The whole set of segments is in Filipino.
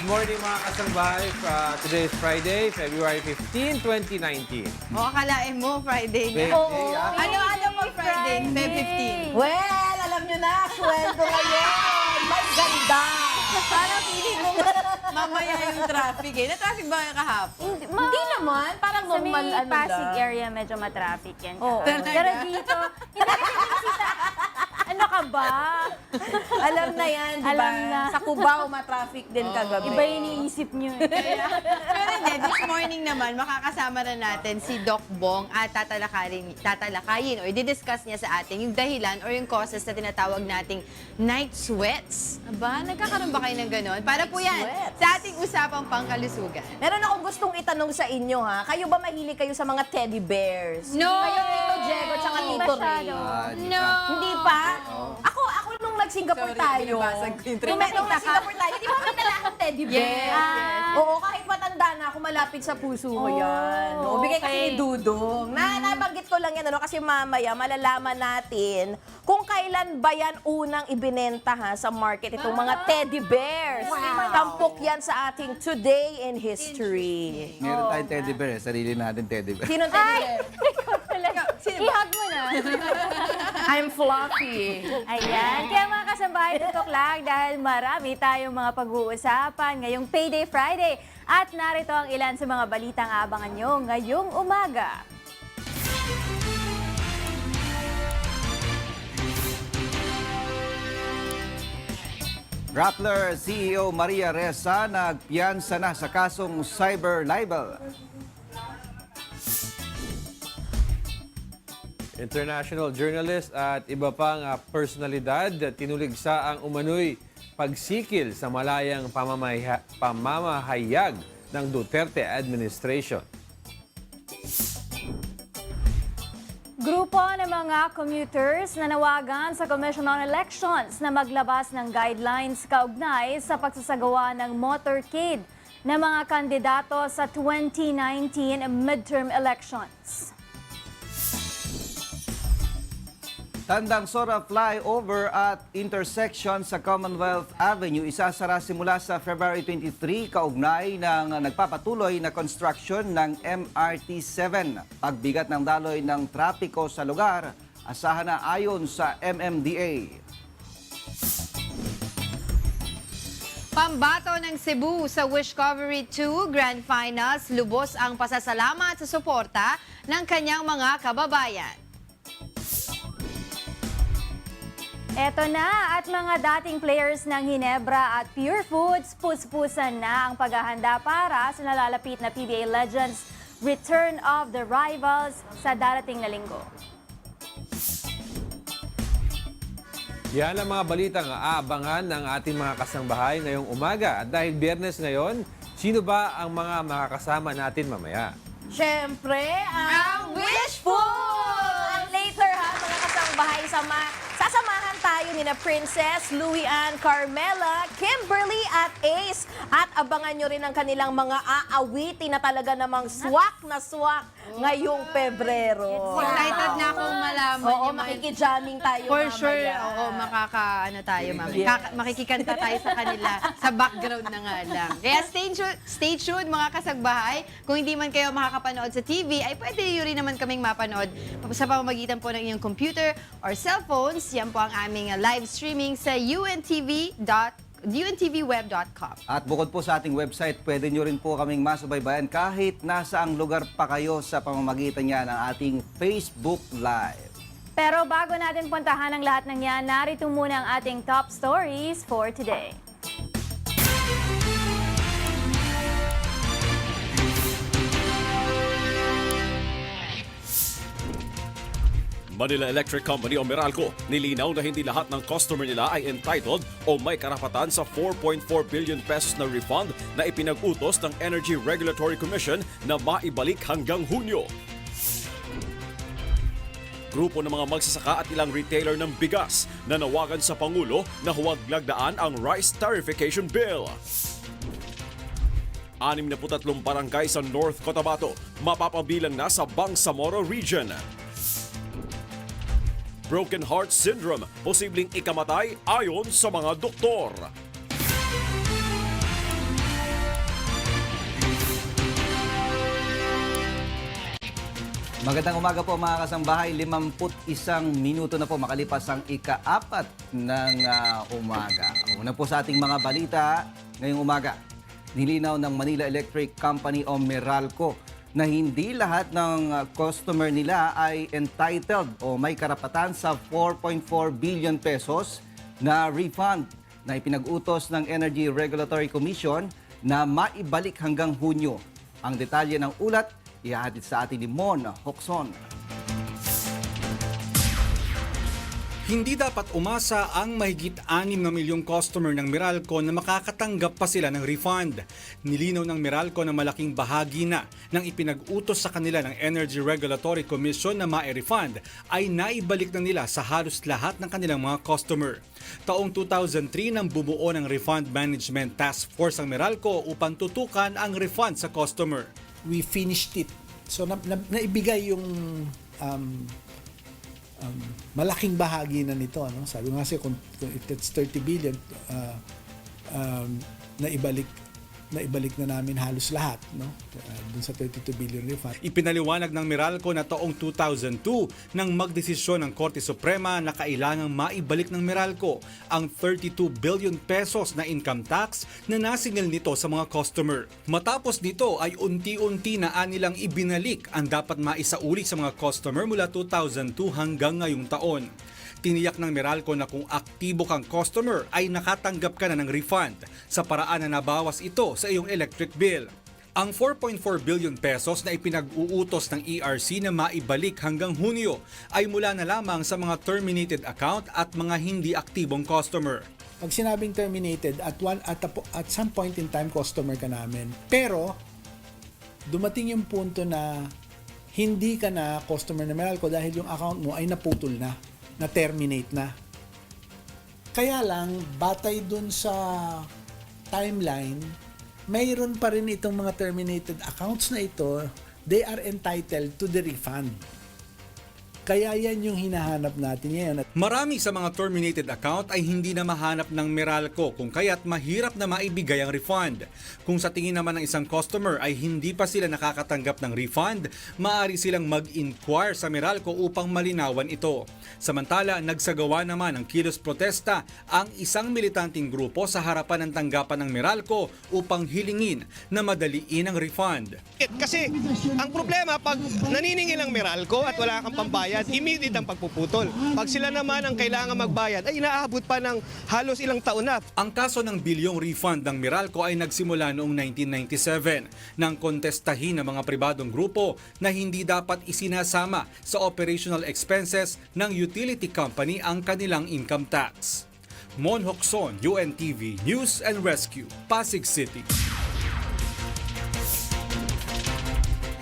morning mga kasambay. Today is Friday, February 15, 2019. O, akalain mo, Friday na. Oo. Ano pag Friday? Feb 15. Well, alam nyo na, sweldo ngayon. May ganda. Parang feeling ko mamaya yung traffic eh. Na-traffic ba kayo kahapon? Hindi naman, parang Sa normal may ano Pasig lang. area, medyo matraffic yan. Oo. Pero dito, hindi kasi sa... Ano ka ba? Alam na yan, di ba? Alam na. Sa Cubao, matraffic din kagabi. Iba yung iniisip nyo. Pero hindi, this morning naman, makakasama na natin si Doc Bong at tatalakayin o i-discuss niya sa atin yung dahilan or yung causes na tinatawag nating night sweats. Aba, nagkakaroon ba kayo ng ganon? Para po yan Sweats. sa ating usapang pangkalusugan. Meron akong gustong itanong sa inyo, ha? Kayo ba mahilig kayo sa mga teddy bears? No! Kayo, Tito Diego, tsaka Hindi Tito Ray. masyado. No! Hindi pa? Ako nung nag-Singapore Sorry, tayo. binabasag ko yung Nung nag-Singapore tayo, di ba may dala akong teddy bear? Yes, yes. Oo, kahit matanda na ako, malapit sa puso ko yan. No? Bigay kasi ni okay. Dudong. Nabanggit ko lang yan, ano, kasi mamaya malalaman natin kung kailan ba yan unang ibinenta ha, sa market itong mga teddy bears. Tampok yan sa ating Today in History. Meron tayong teddy bear, sarili natin teddy bear. Sinong teddy bear? I-hug mo na. I'm Fluffy. Ayan. Kaya mga kasambahay, tutok lang dahil marami tayong mga pag-uusapan ngayong Payday Friday. At narito ang ilan sa mga balitang abangan nyo ngayong umaga. Rappler CEO Maria Ressa nagpiyansa na sa kasong cyber libel. International journalist at iba pang personalidad tinuligsa ang umano'y pagsikil sa malayang pamamahayag ng Duterte administration. Grupo ng mga commuters na nawagan sa Commission on Elections na maglabas ng guidelines kaugnay sa pagsasagawa ng motorcade ng mga kandidato sa 2019 midterm elections. Tandang Sora flyover at intersection sa Commonwealth Avenue isasara simula sa February 23 kaugnay ng nagpapatuloy na construction ng MRT-7. Pagbigat ng daloy ng trapiko sa lugar, asahan na ayon sa MMDA. Pambato ng Cebu sa Wishcovery 2 Grand Finals, lubos ang pasasalamat sa suporta ng kanyang mga kababayan. Eto na at mga dating players ng Hinebra at Pure Foods, puspusan na ang paghahanda para sa nalalapit na PBA Legends Return of the Rivals sa darating na linggo. Yan ang mga balitang aabangan ng ating mga kasangbahay ngayong umaga. At dahil Biyernes ngayon, sino ba ang mga makakasama natin mamaya? Siyempre, ang Wishful! At later ha, mga kasangbahay, sasamahan tayo ni na Princess, Louie Ann, Carmela, Kimberly at Ace. At abangan nyo rin ang kanilang mga aawiti na talaga namang swak na swak ngayong Pebrero. Excited na akong malaman Oo, yung mga- makikijamming tayo For mamaya. sure, oo, tayo, ma'am. Makikikanta tayo sa kanila sa background na nga lang. Kaya stay tuned, mga kasagbahay. Kung hindi man kayo makakapanood sa TV, ay pwede yun rin naman kaming mapanood sa pamamagitan po ng inyong computer or cellphones. Yan po ang aming live streaming sa untvweb.com. At bukod po sa ating website, pwede nyo rin po kaming masubaybayan kahit nasaang lugar pa kayo sa pamamagitan niya ng ating Facebook Live. Pero bago natin puntahan ang lahat ng yan, narito muna ang ating top stories for today. Manila Electric Company o Meralco nilinaw na hindi lahat ng customer nila ay entitled o may karapatan sa 4.4 billion pesos na refund na ipinag-utos ng Energy Regulatory Commission na maibalik hanggang Hunyo. Grupo ng mga magsasaka at ilang retailer ng bigas na nawagan sa Pangulo na huwag lagdaan ang Rice Tarification Bill. 63 barangay sa North Cotabato mapapabilang na sa Bangsamoro Region. Broken heart syndrome, posibleng ikamatay ayon sa mga doktor. Magandang umaga po mga kasambahay. 51 minuto na po makalipas ang ika-4 ng umaga. Una po sa ating mga balita ngayong umaga. Nilinaw ng Manila Electric Company o Meralco na hindi lahat ng customer nila ay entitled o may karapatan sa 4.4 billion pesos na refund na ipinag-utos ng Energy Regulatory Commission na maibalik hanggang Hunyo. Ang detalye ng ulat ihahatid sa atin ni Mon Hokson. Hindi dapat umasa ang mahigit 6 na milyong customer ng Meralco na makakatanggap pa sila ng refund. Nilinaw ng Meralco na malaking bahagi na ng ipinag-utos sa kanila ng Energy Regulatory Commission na ma-refund ay naibalik na nila sa halos lahat ng kanilang mga customer. Taong 2003 nang bumuo ng Refund Management Task Force ang Meralco upang tutukan ang refund sa customer. We finished it. So naibigay yung malaking bahagi na nito. Ano? Sabi nga kasi kung if it's 30 billion, naibalik na namin halos lahat, no? Dun sa 32 billion refund. Ipinaliwanag ng Meralco na taong 2002 nang magdesisyon ng Korte Suprema na kailangang maibalik ng Meralco ang 32 billion pesos na income tax na nasingil nito sa mga customer. Matapos nito ay unti-unti na anilang ibinalik ang dapat maisauli sa mga customer mula 2002 hanggang ngayong taon. Tiniyak ng Meralco na kung aktibo kang customer ay nakatanggap ka na ng refund sa paraan na nabawas ito sa iyong electric bill. Ang 4.4 billion pesos na ipinag-uutos ng ERC na maibalik hanggang Hunyo ay mula na lamang sa mga terminated account at mga hindi aktibong customer. Pag sinabing terminated, at some point in time, customer ka namin. Pero, dumating yung punto na hindi ka na customer ng Meralco dahil yung account mo ay naputol na-terminate na. Kaya lang, batay dun sa timeline, mayroon pa rin itong mga terminated accounts na ito, they are entitled to the refund. Kaya yan yung hinahanap natin ngayon. Marami sa mga terminated account ay hindi na mahanap ng Meralco kung kaya't mahirap na maibigay ang refund. Kung sa tingin naman ng isang customer ay hindi pa sila nakakatanggap ng refund, maaari silang mag-inquire sa Meralco upang malinawan ito. Samantala, nagsagawa naman ng kilos protesta ang isang militanteng grupo sa harapan ng tanggapan ng Meralco upang hilingin na madaliin ang refund. Kasi ang problema, pag naniningil ang Meralco at wala kang pambayad, immediate ang pagpuputol. Pag sila naman ang kailangan magbayad, ay inaabot pa ng halos ilang taon na. Ang kaso ng bilyong refund ng Meralco ay nagsimula noong 1997 nang kontestahin ng mga pribadong grupo na hindi dapat isinasama sa operational expenses ng utility company ang kanilang income tax. Mon Hokson, UNTV News and Rescue, Pasig City.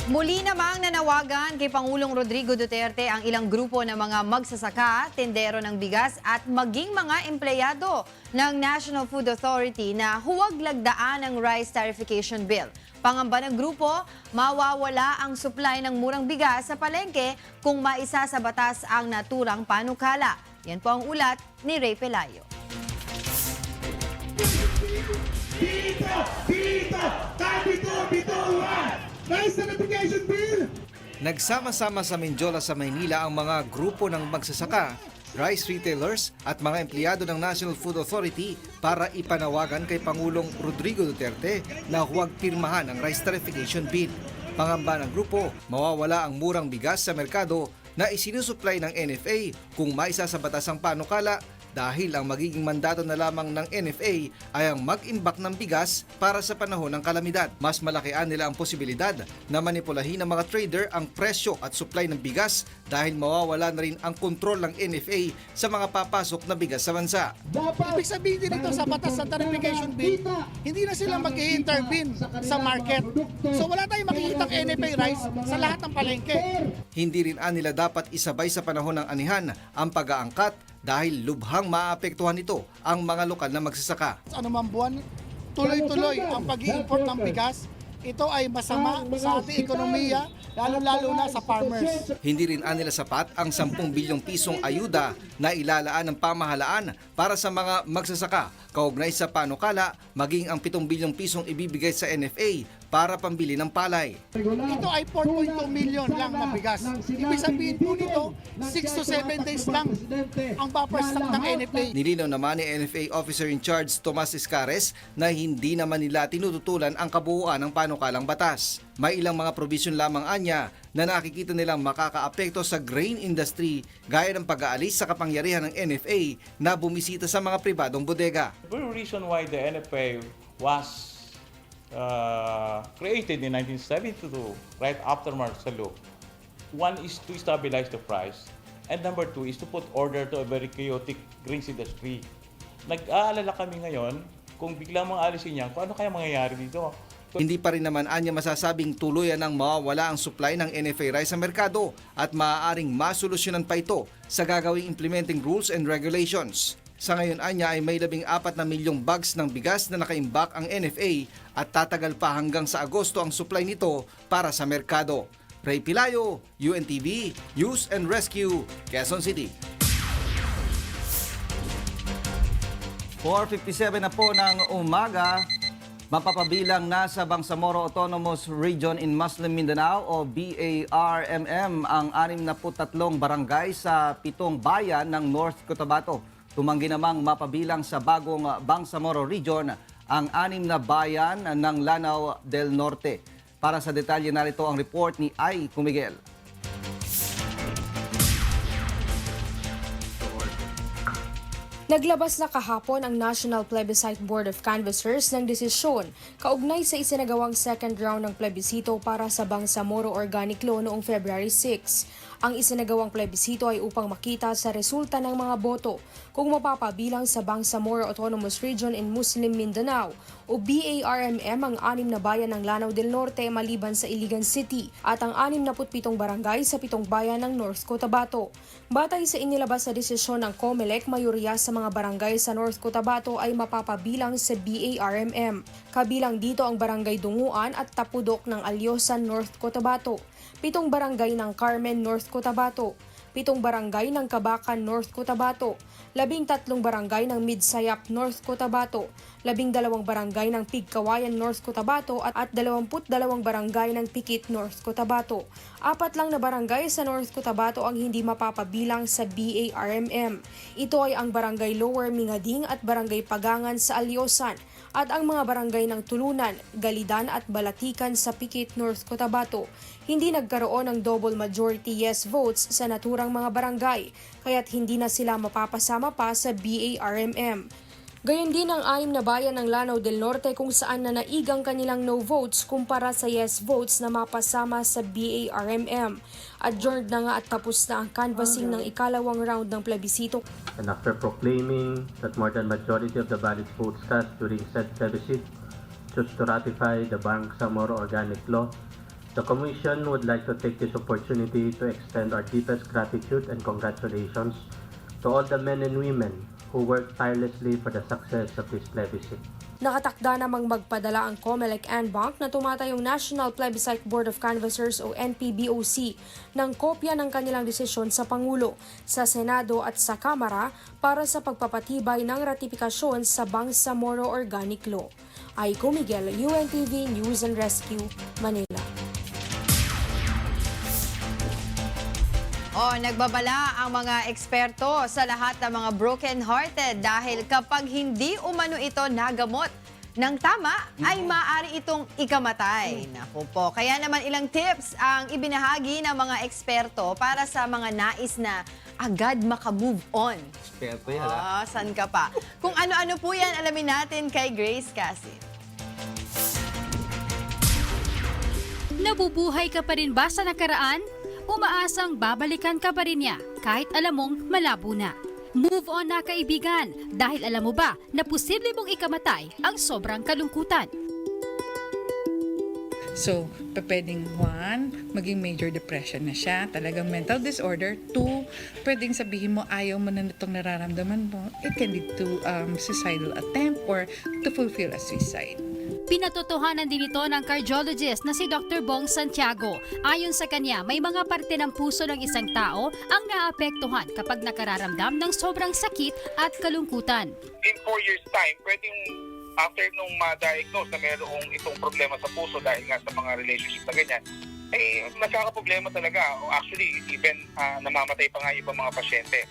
Muli namang nanawagan kay Pangulong Rodrigo Duterte ang ilang grupo ng mga magsasaka, tendero ng bigas at maging mga empleyado ng National Food Authority na huwag lagdaan ang rice tarification bill. Pangamba ng grupo, mawawala ang supply ng murang bigas sa palengke kung maisa sa batas ang naturang panukala. Yan po ang ulat ni Ray Pelayo. Rice Certification Bill! Nagsama-sama sa Menjola sa Maynila ang mga grupo ng magsasaka, rice retailers at mga empleyado ng National Food Authority para ipanawagan kay Pangulong Rodrigo Duterte na huwag pirmahan ang rice tarification bill. Pangamba ng grupo, mawawala ang murang bigas sa merkado na isinusupply ng NFA kung maisa sa batas ang panukala dahil ang magiging mandato na lamang ng NFA ay ang mag-imbak ng bigas para sa panahon ng kalamidad. Mas malakian nila ang posibilidad na manipulahin ng mga trader ang presyo at supply ng bigas dahil mawawala na rin ang kontrol ng NFA sa mga papasok na bigas sa bansa. Ibig sabihin din ito sa batas sa tarification bill, hindi na sila mag-i-intervene sa market. So wala tayong makikitang NFA rice sa lahat ng palengke. Hindi rin nila dapat isabay sa panahon ng anihan ang pag-aangkat dahil lubhang maapektuhan nito ang mga lokal na magsasaka. Ano man buwan, tuloy-tuloy ang pag-i-import ng bigas. Ito ay masama sa ating ekonomiya, lalo-lalo na sa farmers. Hindi rin nila sapat ang 10 bilyong pisong ayuda na ilalaan ng pamahalaan para sa mga magsasaka, kaugnay sa panukala, maging ang 7 bilyong pisong ibibigay sa NFA para pambili ng palay. Ito ay 4.2 million lang na bigas. Ibig sabihin po nito, 6 to 7 days lang ang buffer stock ng NFA. Nilinaw naman ni NFA Officer in Charge Tomas Iscares na hindi naman nila tinututulan ang kabuuan ng panukalang batas. May ilang mga provision lamang anya na nakikita nilang makakaapekto sa grain industry gaya ng pag-aalis sa kapangyarihan ng NFA na bumisita sa mga pribadong bodega. The very reason why the NFA was created in 1972, right after Marcelo, one is to stabilize the price, and number two is to put order to a very chaotic grains industry. Nag-aalala kami ngayon kung biglang mga alisin niya, kung ano kaya mangyayari dito. Hindi pa rin naman anya masasabing tuluyan ng mawawala ang supply ng NFA rice sa merkado at maaaring masolusyonan pa ito sa gagawing implementing rules and regulations. Sa ngayon anya ay may 14 na milyong bags ng bigas na nakaimbak ang NFA at tatagal pa hanggang sa Agosto ang supply nito para sa merkado. Ray Pilayo, UNTV, News and Rescue, Quezon City. 4:57 na po ng umaga. Mapapabilang na sa Bangsamoro Autonomous Region in Muslim Mindanao o BARMM ang 63 barangay sa 7 bayan ng North Cotabato. Tumanggi namang mapabilang sa bagong Bangsamoro Region ang 6 na bayan ng Lanao del Norte. Para sa detalye narito ang report ni Ai Kumigel. Naglabas na kahapon ang National Plebiscite Board of Canvassers ng desisyon kaugnay sa isinagawang second round ng plebisito para sa Bangsamoro Organic Law noong February 6. Ang isinagawang plebisito ay upang makita sa resulta ng mga boto kung mapapabilang sa Bangsamoro Autonomous Region in Muslim Mindanao o BARMM ang 6 na bayan ng Lanao del Norte maliban sa Iligan City at ang 67 barangay sa 7 bayan ng North Cotabato. Batay sa inilabas sa desisyon ng COMELEC, mayoriya sa mga barangay sa North Cotabato ay mapapabilang sa BARMM. Kabilang dito ang Barangay Dunguan at Tapudok ng Alyosan, North Cotabato, 7 barangay ng Carmen, North Cotabato, 7 barangay ng Kabakan, North Cotabato, 13 barangay ng Midsayap, North Cotabato, 12 barangay ng Pigkawayan, North Cotabato at 22 barangay ng Pikit, North Cotabato. 4 lang na barangay sa North Cotabato ang hindi mapapabilang sa BARMM. Ito ay ang Barangay Lower Mingading at Barangay Pagangan sa Alyosan at ang mga barangay ng Tulunan, Galidan at Balatikan sa Pikit, North Cotabato. Hindi nagkaroon ng double majority yes votes sa naturang mga barangay, kaya't hindi na sila mapapasama pa sa BARMM. Gayon din ang 6 na bayan ng Lanao del Norte kung saan nanaigang kanilang no votes kumpara sa yes votes na mapasama sa BARMM. Adjourned na nga at tapos na ang canvassing ng ikalawang round ng plebisito. And after proclaiming that more than majority of the valid votes cast during said plebiscite chose to ratify the Bangsamoro Organic Law, the Commission would like to take this opportunity to extend our deepest gratitude and congratulations to all the men and women who worked tirelessly for the success of this plebiscite. Nakatakda namang magpadala ang COMELEC and Bank na tumatayong National Plebiscite Board of Canvassers o NPBOC ng kopya ng kanilang desisyon sa Pangulo, sa Senado at sa Kamara para sa pagpapatibay ng ratifikasyon sa Bangsamoro Organic Law. Aiko Miguel, UNTV News and Rescue, Manila. Nagbabala ang mga eksperto sa lahat ng mga broken-hearted dahil kapag hindi umano ito nagamot ng tama, ay maaari itong ikamatay. Naku po. Kaya naman ilang tips ang ibinahagi ng mga eksperto para sa mga nais na agad maka-move on. Eksperto yan, ha? Saan ka pa? Kung ano-ano po yan, alamin natin kay Grace Cassie. Nabubuhay ka pa rin ba sa nakaraan? Umaasang babalikan ka pa rin niya kahit alam mong malabo na. Move on na kaibigan dahil alam mo ba na posible mong ikamatay ang sobrang kalungkutan. So, pwedeng 1, maging major depression na siya, talagang mental disorder. 2, pwedeng sabihin mo ayaw mo na itong nararamdaman mo. It can lead to suicidal attempt or to fulfill a suicide. Pinatotohanan din ito ng cardiologist na si Dr. Bong Santiago. Ayon sa kanya, may mga parte ng puso ng isang tao ang naapektuhan kapag nakararamdam ng sobrang sakit at kalungkutan. In 4 years time, pwedeng after nung ma-diagnose na mayroong itong problema sa puso dahil nga sa mga relationship na ganyan, eh nagkakaproblema talaga. Actually, even namamatay pa nga ibang mga pasyente.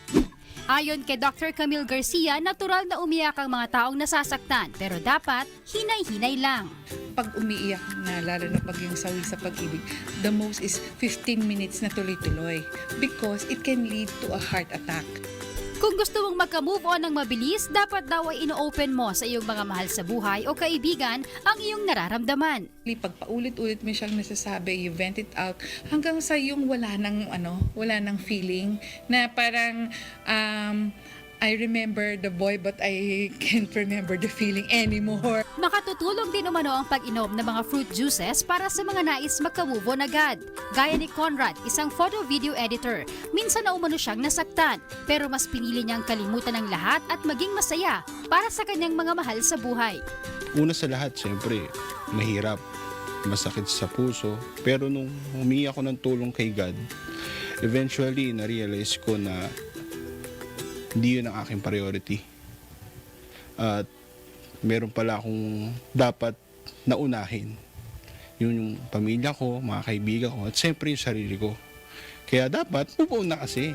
Ayon kay Dr. Camille Garcia, natural na umiyak ang mga taong nasasaktan pero dapat hinay-hinay lang. Pag umiiyak na, lalo na pag yung sawi sa pag-ibig, the most is 15 minutes na tuloy-tuloy because it can lead to a heart attack. Kung gusto mong magka-move on ng mabilis, dapat daw ay ino-open mo sa iyong mga mahal sa buhay o kaibigan ang iyong nararamdaman. Pag paulit-ulit mo siyang nasasabi, you vent it out hanggang sa yung wala nang feeling na parang I remember the boy but I can't remember the feeling anymore. Makatutulong din umano ang pag-inom ng mga fruit juices para sa mga nais magka-move on agad. Gaya ni Conrad, isang photo-video editor. Minsan na umano siyang nasaktan, pero mas pinili niyang kalimutan ang lahat at maging masaya para sa kanyang mga mahal sa buhay. Una sa lahat, siyempre, mahirap, masakit sa puso. Pero nung humingi ako ng tulong kay God, eventually, na-realize ko na hindi yun ang aking priority. At meron pala akong dapat naunahin. Yun yung pamilya ko, mga kaibigan ko, at siyempre yung sarili ko. Kaya dapat, move on na kasi.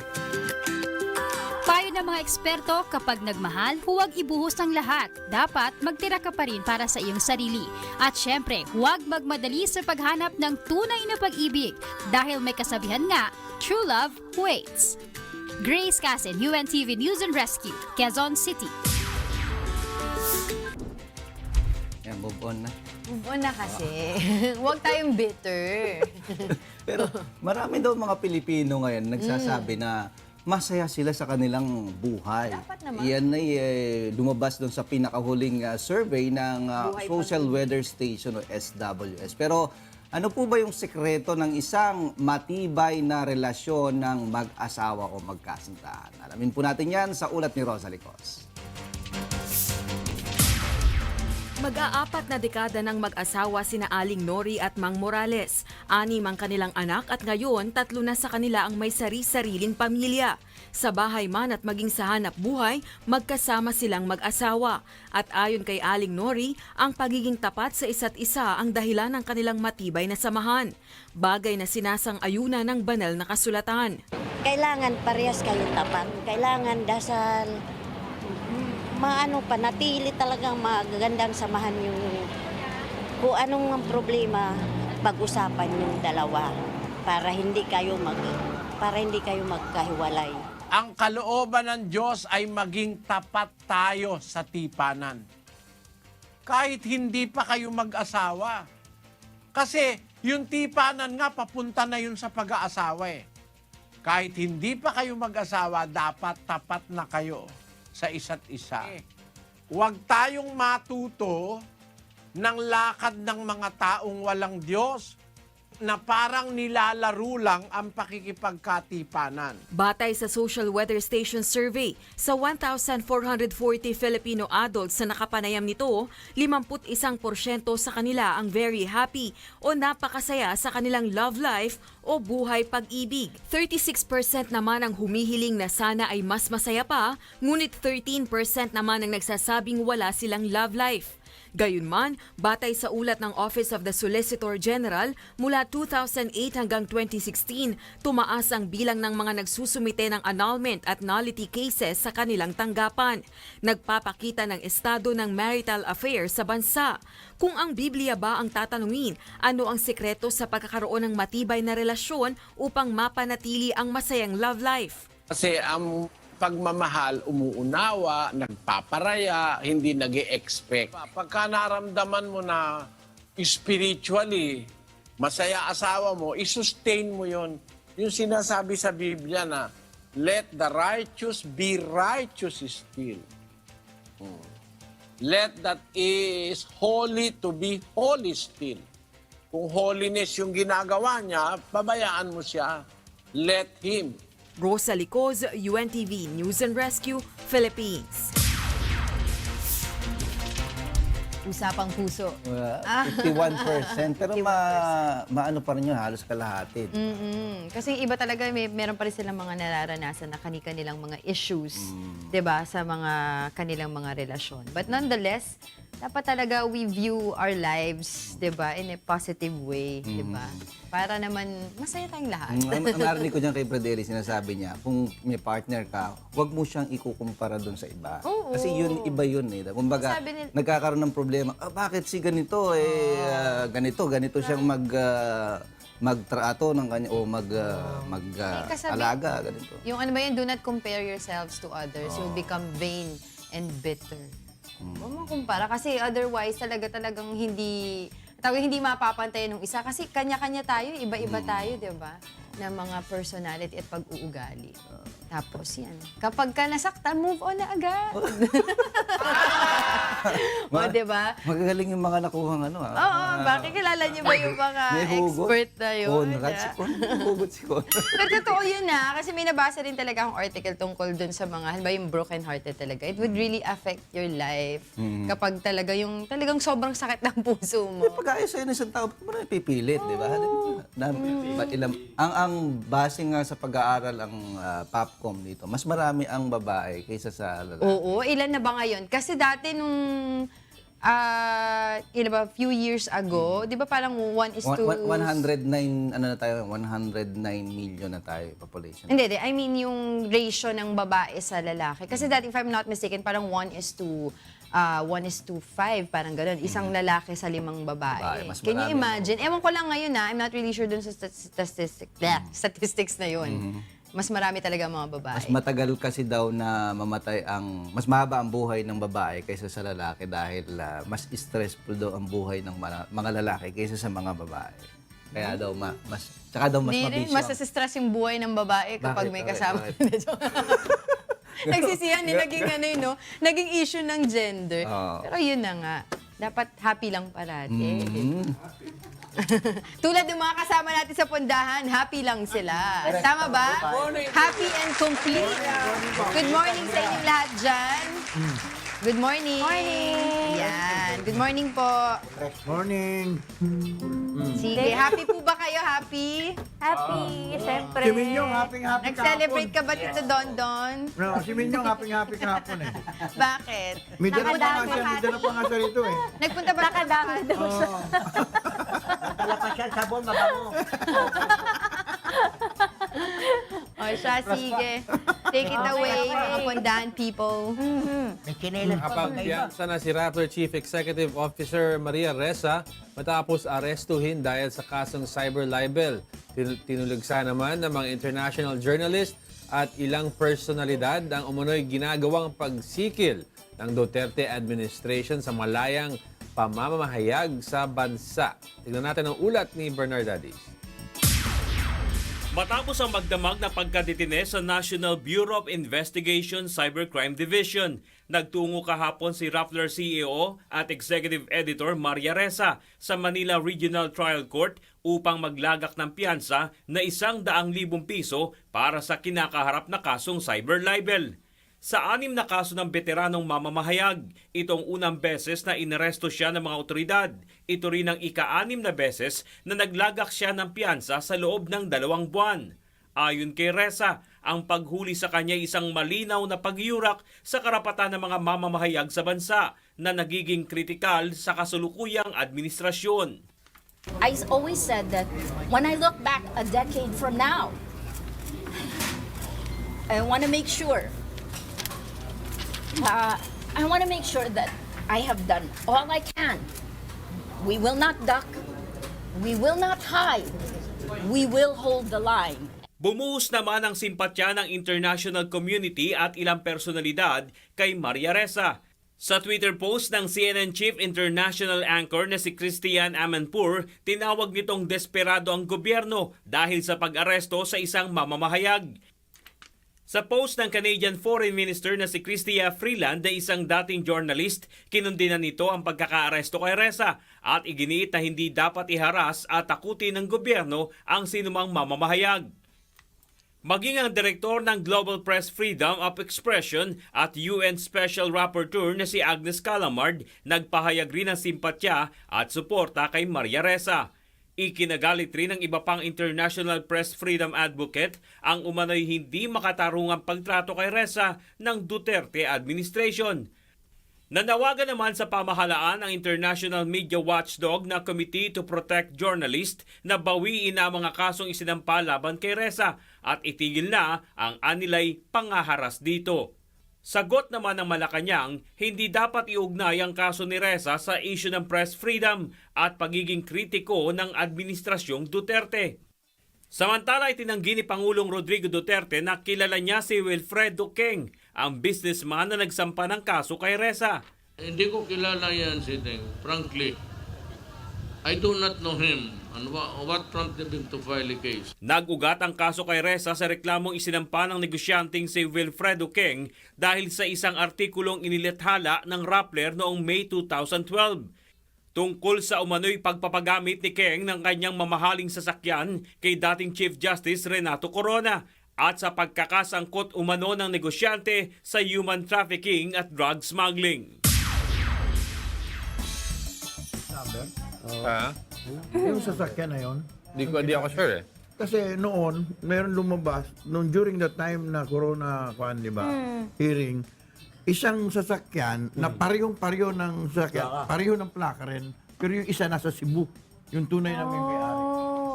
Payo ng mga eksperto, kapag nagmahal, huwag ibuhos ang lahat. Dapat magtira ka pa rin para sa iyong sarili. At syempre, huwag magmadali sa paghanap ng tunay na pag-ibig. Dahil may kasabihan nga, true love waits. Grace Casen, UNTV News and Rescue, Quezon City. Yan, move on na. Move on na kasi. Huwag tayong bitter. Pero marami daw mga Pilipino ngayon nagsasabi na masaya sila sa kanilang buhay. Dapat naman. Yan ay lumabas doon sa pinakahuling survey ng Social Weather Station o SWS. Pero ano po ba yung sekreto ng isang matibay na relasyon ng mag-asawa o magkasintahan? Alamin po natin yan sa ulat ni Rosalie Cos. Mag-aapat na dekada ng mag-asawa sina Aling Nori at Mang Morales. 6 ang kanilang anak at ngayon 3 na sa kanila ang may sari-sariling pamilya. Sa bahay man at maging sa hanap buhay, magkasama silang mag-asawa. At ayon kay Aling Nori, ang pagiging tapat sa isa't isa ang dahilan ng kanilang matibay na samahan. Bagay na sinasang-ayuna ng banal na kasulatan. Kailangan parehas kayong tapat. Kailangan dasal panatili talagang magagandang samahan yung kung anong problema pag-usapan yung dalawa para hindi kayo magkahiwalay. Ang kalooban ng Diyos ay maging tapat tayo sa tipanan. Kahit hindi pa kayo mag-asawa. Kasi yung tipanan nga papunta na yun sa pag-aasawa eh. Kahit hindi pa kayo mag-asawa, dapat tapat na kayo sa isa't isa. Huwag tayong matuto ng lakad ng mga taong walang Diyos na parang nilalaro lang ang pakikipagkatipanan. Batay sa Social Weather Station survey, sa 1,440 Filipino adults na nakapanayam nito, 51% sa kanila ang very happy o napakasaya sa kanilang love life o buhay pag-ibig. 36% naman ang humihiling na sana ay mas masaya pa, ngunit 13% naman ang nagsasabing wala silang love life. Gayunman, batay sa ulat ng Office of the Solicitor General, mula 2008 hanggang 2016, tumaas ang bilang ng mga nagsusumite ng annulment at nullity cases sa kanilang tanggapan. Nagpapakita ng estado ng marital affairs sa bansa. Kung ang Biblia ba ang tatanungin, ano ang sekreto sa pagkakaroon ng matibay na relasyon upang mapanatili ang masayang love life? Kasi ang pagmamahal, umuunawa, nagpaparaya, hindi nag-e-expect. Pagka naramdaman mo na spiritually, masaya asawa mo, isustain mo yon. Yung sinasabi sa Biblia na, let the righteous be righteous still. Let that is holy to be holy still. Kung holiness yung ginagawa niya, pabayaan mo siya. Let Him. Rosalie Cos, UNTV News and Rescue, Philippines. Usapang puso. 51%, pero maano pa rin yun, halos kalahati. Kasi iba talaga, meron pa rin silang mga nararanasan na kanilang mga issues, 'di ba, sa mga kanilang mga relasyon. But nonetheless, dapat talaga we view our lives, 'di ba, in a positive way, 'di ba? Para naman masaya tayong lahat. Ang narinig ko dyan kay Fredeli, sinasabi niya, kung may partner ka, huwag mo siyang ikukumpara doon sa iba. Oo. Kasi iba yun eh. Kumbaga, Sabi nila- nagkakaroon ng problema, bakit si ganito, ganito siyang magtrato ng kanya, o Kasabi- alaga, ganito. Yung ano ba yun, do not compare yourselves to others. You'll become vain and bitter. Huwag mo kumpara kasi otherwise talagang hindi mapapantay nung isa kasi kanya-kanya tayo, iba-iba tayo, 'di ba? Na mga personality at pag-uugali. Tapos yan. Kapag ka nasaktan, move on na agad. O, 'di ba? Magagaling yung mga nakuhang Oo, bakit kilala niyo ba yung mga May hugot. expert na yun? Hugot si Kon. Pero totoo yun kasi may nabasa rin talaga akong article tungkol dun sa mga, halimbawa yung broken-hearted talaga. It would really affect your life kapag talagang sobrang sakit ng puso mo. Pag-ayos sa'yo ng isang tao, ba't mo na ipipilit, di ba? Ang base nga sa pag-aaral ang Popcom dito, mas marami ang babae kaysa sa lalaki. Oo, ilan na ba ngayon? Kasi dati nung few years ago, di ba parang 1:109, 109 million na tayo population. Hindi. I mean yung ratio ng babae sa lalaki. Kasi dati, if I'm not mistaken, parang 1:5, parang gano'n. Isang lalaki sa 5 babae. Mas Can you marami, imagine? Ewan ko lang ngayon I'm not really sure dun sa statistics na yun. Mas marami talaga mga babae. Mas matagal kasi daw na mas mahaba ang buhay ng babae kaysa sa lalaki dahil mas stressful daw ang buhay ng mga lalaki kaysa sa mga babae. Kaya daw tsaka daw mas Di rin, mabisyo. mas stress yung buhay ng babae kapag may kasama. Nagsisiyan naging issue ng gender. Pero yun na nga, dapat happy lang parati. Tulad ng mga kasama natin sa pundahan, happy lang sila. Tama ba? Happy and complete. Good morning sa inyong lahat dyan. Good morning. Morning. Yan. Good morning po. Morning. Sige, happy po ba kayo? Happy? Happy, syempre. Si Minyong, happy Nag-celebrate ka ba dito, Don? No, si Minyong, happy kahapon eh. Bakit? May dala pa nga siya rito eh. Nagpunta ba nakadami daw siya? Dala pa siya, sabon, mabango. O siya, sige. Take it away, mga pundahan people. May chinelas pa Kapag piyansa na si Rappler Chief Executive Officer Maria Ressa matapos arestuhin dahil sa kasong cyber libel. Tinulugsa naman ng mga international journalist at ilang personalidad ang umunoy ginagawang pagsikil ng Duterte administration sa malayang pamamahayag sa bansa. Tignan natin ang ulat ni Bernard Dadis. Matapos ang magdamag na pagkadetine sa National Bureau of Investigation Cybercrime Division, nagtungo kahapon si Rappler CEO at Executive Editor Maria Ressa sa Manila Regional Trial Court upang maglagak ng piyansa na 100,000 piso para sa kinakaharap na kasong cyber libel. Sa 6 na kaso ng veteranong mamamahayag, itong unang beses na inaresto siya ng mga otoridad. Ito rin ang ika-6 na beses na naglagak siya ng piyansa sa loob ng 2 buwan. Ayon kay Ressa, ang paghuli sa kanya isang malinaw na pagyurak sa karapatan ng mga mamamahayag sa bansa na nagiging kritikal sa kasulukuyang administrasyon. I always said that when I look back a decade from now, I want to make sure that I have done all I can. We will not duck. We will not hide. We will hold the line. Bumuhos naman ang simpatya ng international community at ilang personalidad kay Maria Ressa. Sa Twitter post ng CNN Chief International Anchor na si Christiane Amanpour, tinawag nitong desperado ang gobyerno dahil sa pag-aresto sa isang mamamahayag. Sa post ng Canadian Foreign Minister na si Chrystia Freeland na isang dating journalist, kinundinan nito ang pagkakaaresto kay Ressa at iginiit na hindi dapat iharas at takutin ng gobyerno ang sinumang mamamahayag. Maging ang direktor ng Global Press Freedom of Expression at UN Special Rapporteur na si Agnes Callamard nagpahayag rin ng simpatya at suporta kay Maria Ressa. Ikinagalit rin ng iba pang international press freedom advocate ang umano'y hindi makatarungang pagtrato kay Ressa ng Duterte administration. Nanawagan naman sa pamahalaan ang International Media Watchdog na Committee to Protect Journalists na bawiin na ang mga kasong isinampa laban kay Ressa at itigil na ang anilay pangaharas dito. Sagot naman ng Malacanang, hindi dapat iugnay ang kaso ni Ressa sa issue ng press freedom at pagiging kritiko ng Administrasyong Duterte. Samantala, itinanggi ni Pangulong Rodrigo Duterte na kilala niya si Wilfredo Keng, ang businessman na nagsampa ng kaso kay Ressa. Hindi ko kilala yan si Deng. Frankly, I do not know him and what prompted him to file a case. Nag-ugat ang kaso kay Ressa sa reklamong isinampa ng negosyanteng si Wilfredo Keng dahil sa isang artikulong inilathala ng Rappler noong May 2012. Tungkol sa umano'y pagpapagamit ni Keng ng kanyang mamahaling sasakyan kay dating Chief Justice Renato Corona at sa pagkakasangkot umano ng negosyante sa human trafficking at drug smuggling. Yung sasakyan na yun. Di ako sure eh. Kasi noon, meron lumabas, during the time na corona, di ba, hearing, isang sasakyan na parehong-pareho ng sasakyan, pareho ng plaka rin, pero yung isa nasa Cebu, yung tunay na may may-ari.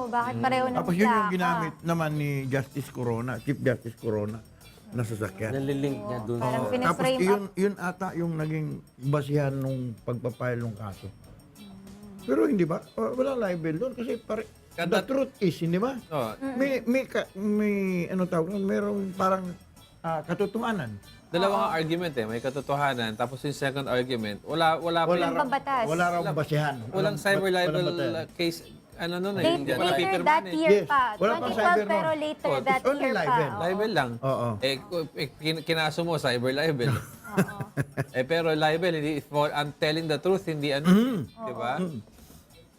Bakit pareho ng Tapos yun yung plaka? ginamit naman ni Justice Corona, Chief Justice Corona, na sasakyan. Nalilink niya dun. Parang Tapos piniframe up. yun ata yung naging basihan nung pagpapile ng kaso. Pero hindi ba? Wala libel doon kasi the truth is, hindi ba? May ano tawag, merong parang katotohanan. Dalawang argument eh. May katotohanan. Tapos yung second argument, wala Pambatas. Wala raw basihan. Walang cyber libel case. Ano nun eh. Hindi wala Later Peter that Man eh. year Yes. pa. Wala pang 2012 cyber pero nun. later Oh, that it's only year libel. pa. Libel lang. Oo. Kinaso mo, cyber libel. Pero libel, I'm telling the truth, hindi ano. Di ba?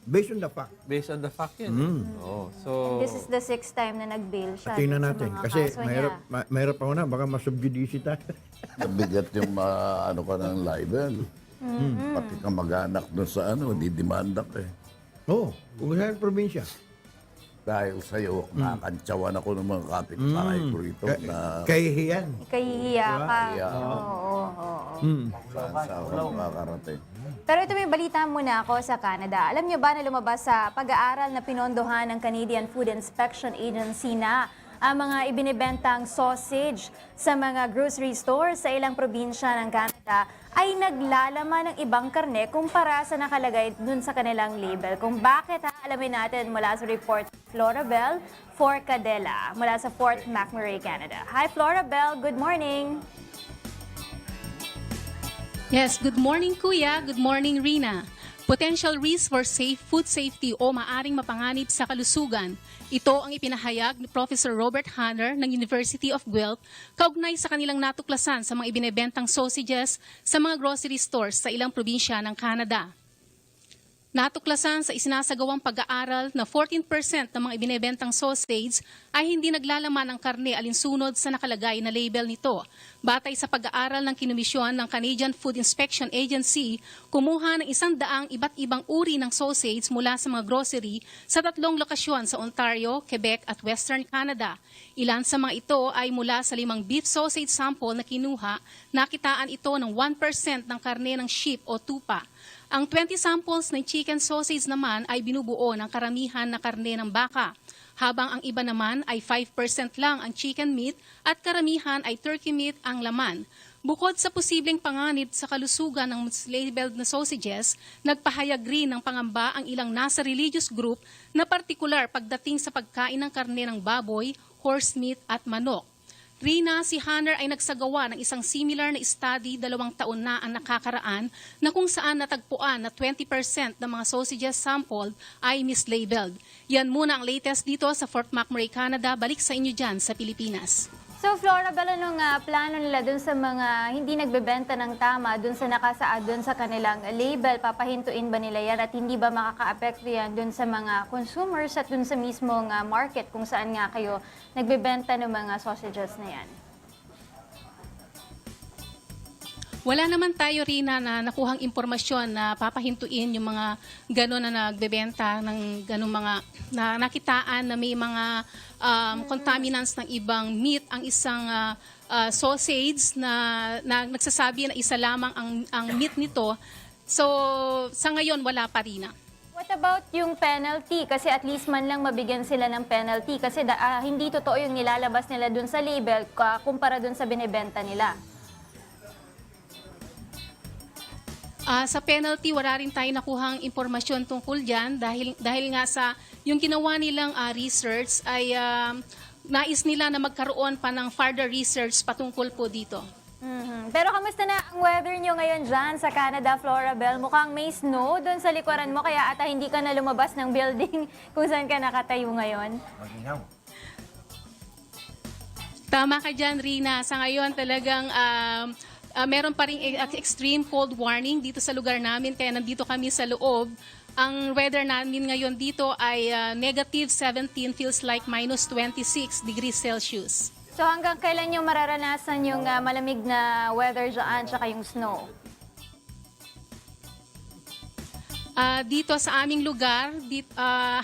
Based on the fact. Based on the fact yun. Oh, so, This is the 6th time na nag-bail siya. Tingnan sa natin. mga Kasi kaso niya. mahirap pa na, baka masubjudice tayo. Nabigat yung ano ka ng libel. Pati ka mag-anak doon sa didimanda ka eh. Oo, kung saan probinsya. Dahil sa'yo, nakakantsawan ako ng mga kapitbahay ko rito na Kahihiyan. Kahihiya ka. Kaya, Oo. saan ako makakarating. Pero ito may balita muna ako sa Canada. Alam niyo ba na lumabas sa pag-aaral na pinondohan ng Canadian Food Inspection Agency na ang mga ibinibentang sausage sa mga grocery stores sa ilang probinsya ng Canada ay naglalaman ng ibang karne kumpara sa nakalagay dun sa kanilang label. Kung bakit, alamin natin mula sa report Florabel Forcadella mula sa Fort McMurray, Canada. Hi Florabel, good morning! Yes, good morning Kuya, good morning Rina. Potential risk for food safety o maaring mapanganib sa kalusugan. Ito ang ipinahayag ni Professor Robert Hanner ng University of Guelph kaugnay sa kanilang natuklasan sa mga ibinebentang sausages sa mga grocery stores sa ilang probinsya ng Canada. Natuklasan sa isinasagawang pag-aaral na 14% ng mga ibinebentang sausage ay hindi naglalaman ng karne alinsunod sa nakalagay na label nito. Batay sa pag-aaral ng kinomisyon ng Canadian Food Inspection Agency, kumuha ng 100 iba't ibang uri ng sausage mula sa mga grocery sa 3 lokasyon sa Ontario, Quebec at Western Canada. Ilan sa mga ito ay mula sa 5 beef sausage sample na kinuha, nakitaan ito ng 1% ng karne ng sheep o tupa. Ang 20 samples ng chicken sausage naman ay binubuo ng karamihan na karne ng baka, habang ang iba naman ay 5% lang ang chicken meat at karamihan ay turkey meat ang laman. Bukod sa posibleng panganib sa kalusugan ng mislabeled na sausages, nagpahayag rin ng pangamba ang ilang nasa religious group na partikular pagdating sa pagkain ng karne ng baboy, horse meat at manok. Rina, si Hanner ay nagsagawa ng isang similar na study 2 taon na ang nakakaraan na kung saan natagpuan na 20% ng mga sausages sampled ay mislabeled. Yan muna ang latest dito sa Fort McMurray, Canada. Balik sa inyo dyan sa Pilipinas. So Florabel, anong plano nila dun sa mga hindi nagbebenta ng tama dun sa nakasaad dun sa kanilang label? Papahintuin ba nila yan at hindi ba makaka-apekto yan dun sa mga consumers at dun sa mismong market kung saan nga kayo nagbebenta ng mga sausages na yan? Wala naman tayo, Rina, na nakuhang impormasyon na papahintuin yung mga gano'n na nagbebenta ng gano'n mga na nakitaan na may mga contaminants ng ibang meat ang isang sausage na nagsasabi na isa lamang ang meat nito. So sa ngayon wala pa rin. What about yung penalty? Kasi at least man lang mabigyan sila ng penalty. Kasi hindi totoo yung nilalabas nila dun sa label kumpara dun sa binibenta nila. Sa penalty, wala rin tayo nakuhang impormasyon tungkol dyan dahil nga sa yung ginawa nilang research ay nais nila na magkaroon pa ng further research patungkol po dito. Pero kamusta na ang weather nyo ngayon dyan sa Canada, Florabel? Mukhang may snow doon sa likuran mo, kaya ata hindi ka na lumabas ng building kung saan ka nakatayo ngayon. Tama ka dyan, Rina. Sa ngayon talagang meron pa rin extreme cold warning dito sa lugar namin, kaya nandito kami sa loob. Ang weather namin ngayon dito ay negative 17, feels like minus 26 degrees Celsius. So hanggang kailan nyo mararanasan yung malamig na weather dyan tsaka yung snow? Dito sa aming lugar,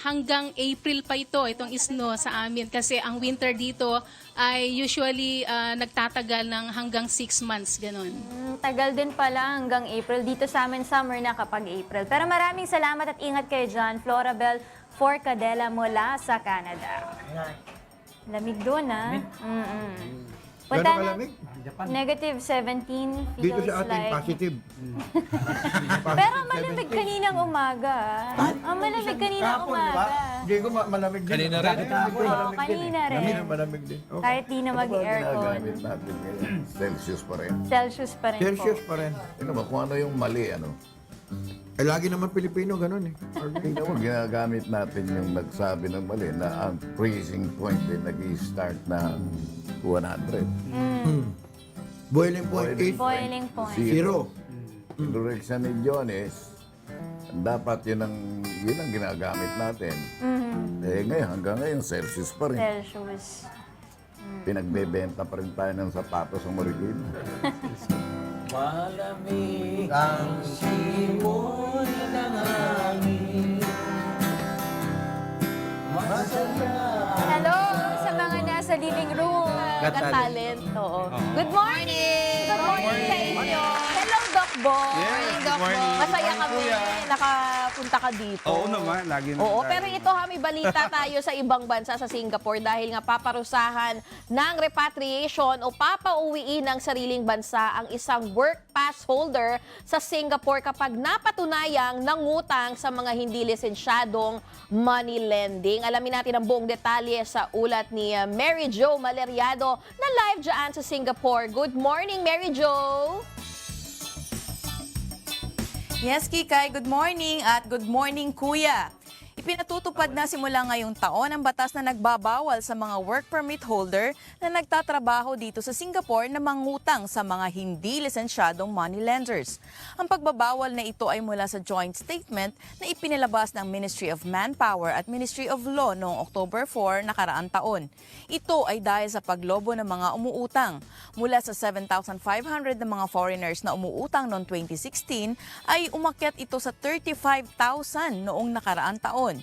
hanggang April pa itong snow sa amin. Kasi ang winter dito ay usually nagtatagal ng hanggang 6 months, ganun. Tagal din pala hanggang April. Dito sa amin, summer na kapag April. Pero maraming salamat at ingat kayo dyan, Florabel Forcadella mula sa Canada. Lamig doon, ha? Pero malamig? Negative 17 feels Dito sa atin, like... positive. Pero malamig kaninang umaga. Malamig kaninang umaga. Hindi ko malamig din. Kanina rin. Oo, kanina rin. Malamig din. Okay. Kahit di na mag-aircon. Ginagamit natin ngayon. Celsius pa rin. Celsius pa rin po. Celsius pa rin. Tingnan mo kung ano yung mali, ano? Eh, lagi naman Pilipino, ganun eh. Tingnan mo, ginagamit natin yung nagsabi ng mali na ang freezing point din nag-i-start ng 100. Boiling point is Boiling point. Zero. Direction ni Jones, dapat yun ang ginagamit natin. Eh ngayon, hanggang ngayon, Celsius pa rin. Celsius. Pinagbebenta pa rin tayo ng sapatos sa Marikina. Malamig ang simoy ng hangin. Hello sa mga nasa living room. Talent. Oo. Good morning! Good morning sa inyo. Hello, Doc Boy. Yes, good morning. Masaya kami. Nakapunta ka dito. Oo naman, lagi na. Oo, pero ito may balita tayo sa ibang bansa sa Singapore dahil nga paparusahan ng repatriation o papauwiin ng sariling bansa ang isang work pass holder sa Singapore kapag napatunayang nangutang sa mga hindi lisensyadong money lending. Alamin natin ang buong detalye sa ulat ni Mary Jo Maleriado na live dyan sa Singapore. Good morning, Mary Jo! Yes, Kikay, good morning at good morning, Kuya. Ipinatutupad na simula ngayong taon ang batas na nagbabawal sa mga work permit holder na nagtatrabaho dito sa Singapore na mangutang sa mga hindi lisensyadong money lenders. Ang pagbabawal na ito ay mula sa joint statement na ipinilabas ng Ministry of Manpower at Ministry of Law noong October 4 nakaraang taon. Ito ay dahil sa paglobo ng mga umuutang. Mula sa 7,500 na mga foreigners na umuutang noong 2016 ay umakyat ito sa 35,000 noong nakaraang taon.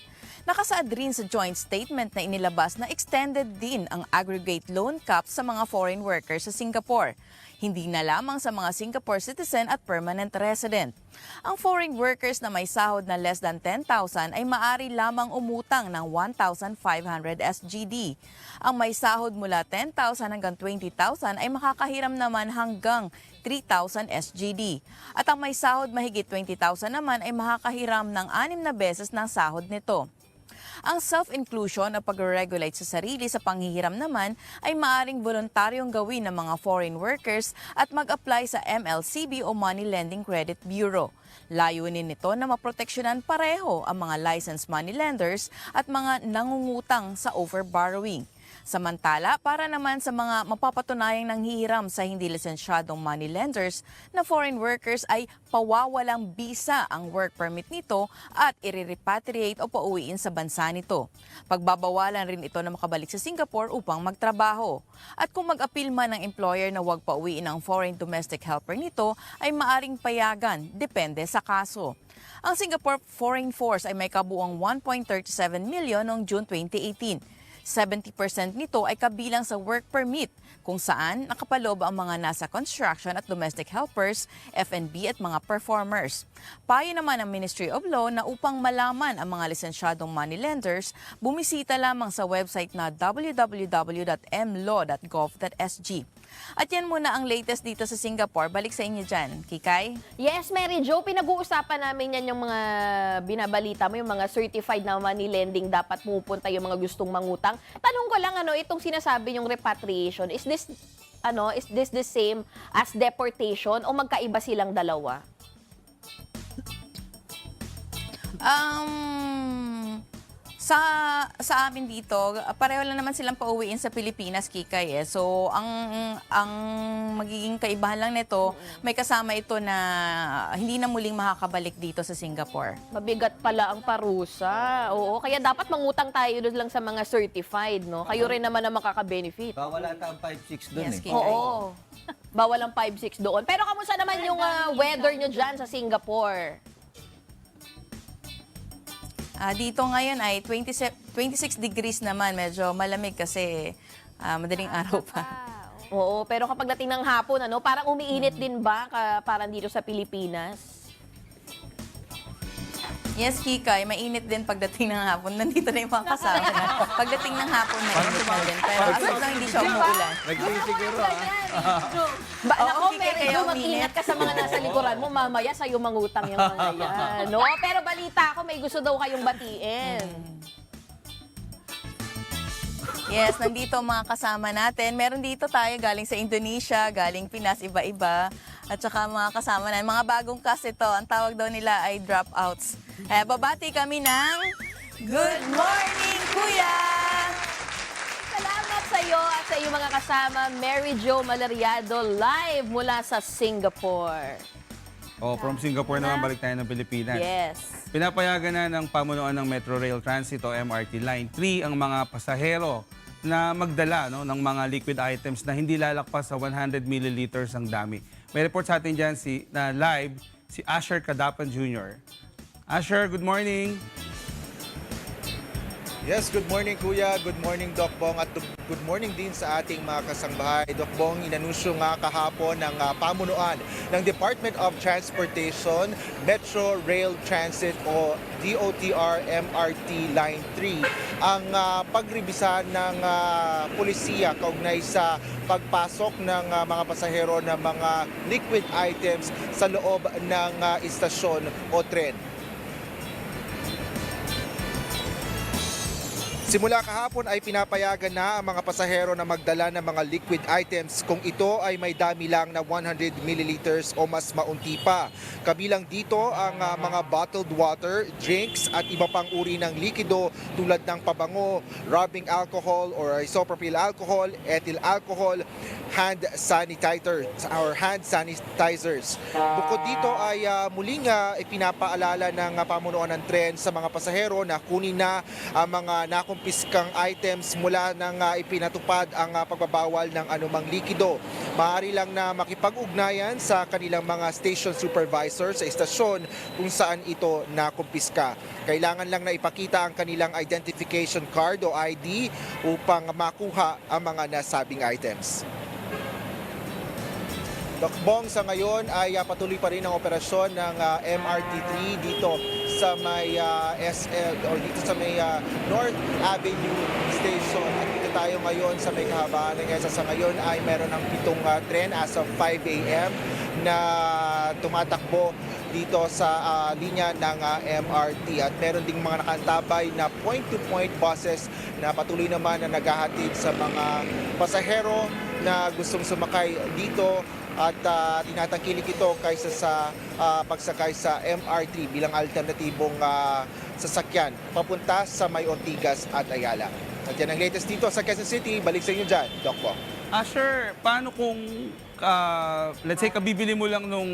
Nakasaad rin sa joint statement na inilabas na extended din ang aggregate loan cap sa mga foreign workers sa Singapore. Hindi na lamang sa mga Singapore citizen at permanent resident. Ang foreign workers na may sahod na less than 10,000 ay maaari lamang umutang ng 1,500 SGD. Ang may sahod mula 10,000 hanggang 20,000 ay makakahiram naman hanggang 3,000 SGD. At ang may sahod mahigit 20,000 naman ay makakahiram ng 6 na beses ng sahod nito. Ang self-inclusion o pag-regulate sa sarili sa panghihiram naman ay maaaring voluntaryong gawin ng mga foreign workers at mag-apply sa MLCB o Money Lending Credit Bureau. Layunin nito na maproteksyonan pareho ang mga licensed money lenders at mga nangungutang sa overborrowing. Samantala, para naman sa mga mapapatunayang nanghihiram sa hindi lisensyadong money lenders na foreign workers ay pawawalang bisa ang work permit nito at i-repatriate o pauwiin sa bansa nito. Pagbabawalan rin ito na makabalik sa Singapore upang magtrabaho. At kung mag-appeal man ng employer na huwag pauwiin ang foreign domestic helper nito, ay maaring payagan, depende sa kaso. Ang Singapore Foreign Force ay may kabuuang 1.37 million noong June 2018. 70% nito ay kabilang sa work permit, kung saan nakapaloob ang mga nasa construction at domestic helpers, F&B at mga performers. Payo naman ng Ministry of Law na upang malaman ang mga lisensyadong moneylenders, bumisita lamang sa website na www.mlaw.gov.sg. At yan muna ang latest dito sa Singapore. Balik sa inyo dyan, Kikay. Yes, Mary Jo, pinag-uusapan namin yan yung mga binabalita mo, yung mga certified na money lending, dapat pumupunta yung mga gustong mangutang. Tanong ko lang, itong sinasabi yung repatriation, is this the same as deportation o magkaiba silang dalawa? Sa amin dito, pareho lang naman silang pauwiin sa Pilipinas, Kikay. So, ang magiging kaibahan lang nito, may kasama ito na hindi na muling makakabalik dito sa Singapore. Mabigat pala ang parusa. Oo, kaya dapat mangutang tayo doon lang sa mga certified, no? Kayo rin naman ang makaka-benefit. Bawal ata ang 5-6 doon Yes, eh. Kikay. Oo. Bawal ang 5-6 doon. Pero kamusta naman yung weather nyo dyan sa Singapore? Dito ngayon ay 26 degrees naman. Medyo malamig kasi madaling araw pa. Oo, pero kapag dating ng hapon, parang umiinit din ba parang dito sa Pilipinas? Yes, Kikay, mainit din pagdating ng hapon. Nandito na yung mga kasama na. Pagdating ng hapon, mainit na din. Pero asap lang hindi siya umuulan. Nagsisiguro Nako, Kikay, Mary kaya Jo, uminit. mag-ingat ka sa mga nasa likuran mo. Mamaya sa'yo mangutang yung mga yan. No? Pero balita ko, may gusto daw kayong batiin. Yes, nandito ang mga kasama natin. Meron dito tayo galing sa Indonesia, galing Pinas, iba-iba. At saka mga kasama na, mga bagong cast ito. Ang tawag daw nila ay dropouts. Babati kami ng Good Morning, Kuya! Salamat sa iyo at sa iyong mga kasama, Mary Jo Malariado, live mula sa Singapore. From Singapore naman, balik tayo ng Pilipinas. Yes. Pinapayagan na ng pamunuan ng Metro Rail Transit o MRT Line 3 ang mga pasahero na magdala ng mga liquid items na hindi lalakpas sa 100 milliliters ang dami. May report sa atin dyan na live si Asher Kadapan Jr. Asher, good morning. Yes, good morning Kuya, good morning Doc Bong at good morning din sa ating mga kasangbahay. Doc Bong, inanunsyo nga kahapon ng pamunuan ng Department of Transportation, Metro Rail Transit o DOTR MRT Line 3 ang pagrebisa ng pulisiya kaugnay sa pagpasok ng mga pasahero ng mga liquid items sa loob ng istasyon o tren. Simula kahapon ay pinapayagan na ang mga pasahero na magdala ng mga liquid items kung ito ay may dami lang na 100 milliliters o mas maunti pa. Kabilang dito ang mga bottled water, drinks at iba pang uri ng likido tulad ng pabango, rubbing alcohol or isopropyl alcohol, ethyl alcohol, hand sanitizers. Bukod dito ay muling ipinapaalala ng pamunuan ng tren sa mga pasahero na kunin na ang mga kumpiskang items mula nang ipinatupad ang pagbabawal ng anumang likido. Maaari lang na makipag-ugnayan sa kanilang mga station supervisor sa istasyon kung saan ito nakumpiska. Kailangan lang na ipakita ang kanilang identification card o ID upang makuha ang mga nasabing items. Doc Bong, sa ngayon ay patuloy pa rin ang operasyon ng MRT3 dito sa may SL o dito sa may North Avenue Station. At dito tayo ngayon sa may kahabaan ng EDSA. Sa ngayon ay meron ng 7 tren as of 5 a.m. na tumatakbo dito sa linya ng MRT. At meron ding mga nakantabay na point-to-point buses na patuloy naman na naghahatid sa mga pasahero na gustong sumakay dito at tinatangkilik ito kaysa sa pagsakay sa MR3 bilang alternatibong sasakyan papunta sa May Ortigas at Ayala. At yan ang latest dito sa Quezon City. Balik sa inyo dyan, Doc Bong. Asher, paano kung, let's say, kabibili mo lang nung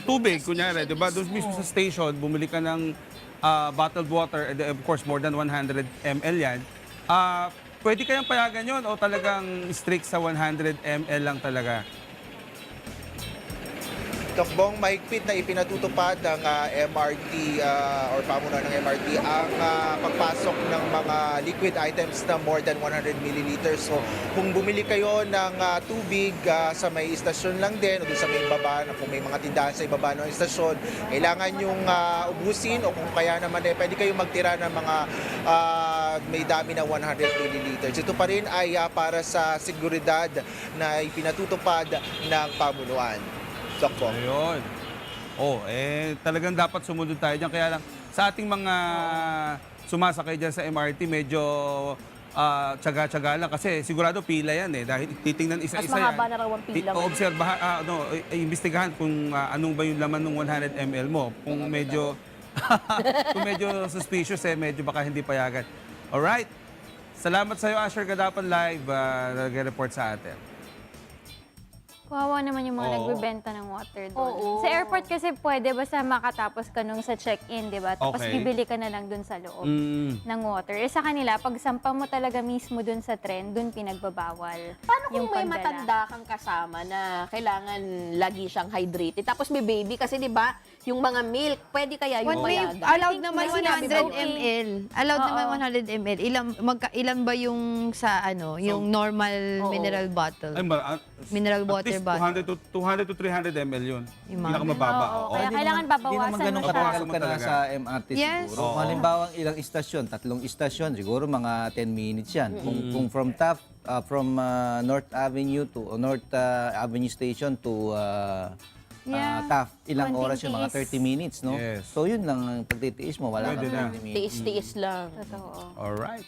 tubig, kunyari, di ba? Doon mismo sa station, bumili ka ng bottled water, and of course, more than 100 ml yan. Pwede kayang payagan yon o talagang strict sa 100 ml lang talaga? Tokbong, mahigpit na ipinatutupad ng MRT or pamunuan ng MRT ang pagpasok ng mga liquid items na more than 100 milliliters. So kung bumili kayo ng tubig sa may istasyon lang din o sa may baba, kung may mga tindahan sa ibaba ng istasyon, kailangan yung ubusin o kung kaya naman pwede kayong magtira ng mga may dami na 100 milliliters. Ito pa rin ay para sa seguridad na ipinatutupad ng pamunuan. Dokbong. Ayun. Talagang dapat sumunod tayo dyan. Kaya lang, sa ating mga sumasakay dyan sa MRT, medyo tsaga-tsaga lang. Kasi sigurado pila yan Dahil titingnan isa-isa yan. Mas mahaba na raw ang pila. Obserbahan, imbestigahan kung anong ba yung laman ng 100 ml mo. Kung medyo, kung medyo suspicious, medyo baka hindi payagan. Alright. Salamat sa'yo, Asher Gadapan Live. Nag-report sa atin. Kawawa naman yung mga Oo. nagbebenta ng water doon. Oo. Sa airport kasi pwede basta makatapos ka nung sa check-in, di ba? Tapos Okay. bibili ka na lang doon sa loob ng water. Sa kanila, pag sampa mo talaga mismo doon sa tren, doon pinagbabawal. Paano kung yung may pagdala. matanda kang kasama na kailangan lagi siyang hydrated? Tapos may baby kasi 'di ba, yung mga milk, pwede kaya yung mayaga? Allowed naman May sinabi 100 ba? ml. Allowed naman 100 ml. Ilan ba yung sa yung normal mineral bottle? Mineral water bottle. 200 to 300 ml yun. Yung mga Pinakamababa. Oo, kaya kailangan Hindi babawasan naman ganun mo siya. katagal ka na sa MRT Yes. siguro. Oo. Kung halimbawa ilang istasyon, 3 istasyon, siguro mga 10 minutes yan. Kung from North Avenue to North Avenue Station to Taft, ilang Konting oras yun? Mga tiis. 30 minutes, no? Yes. So yun lang ang pagtitiis mo, wala Pwede kang na. 30 minutes. Tiis-tiis lang. Totoo. Alright.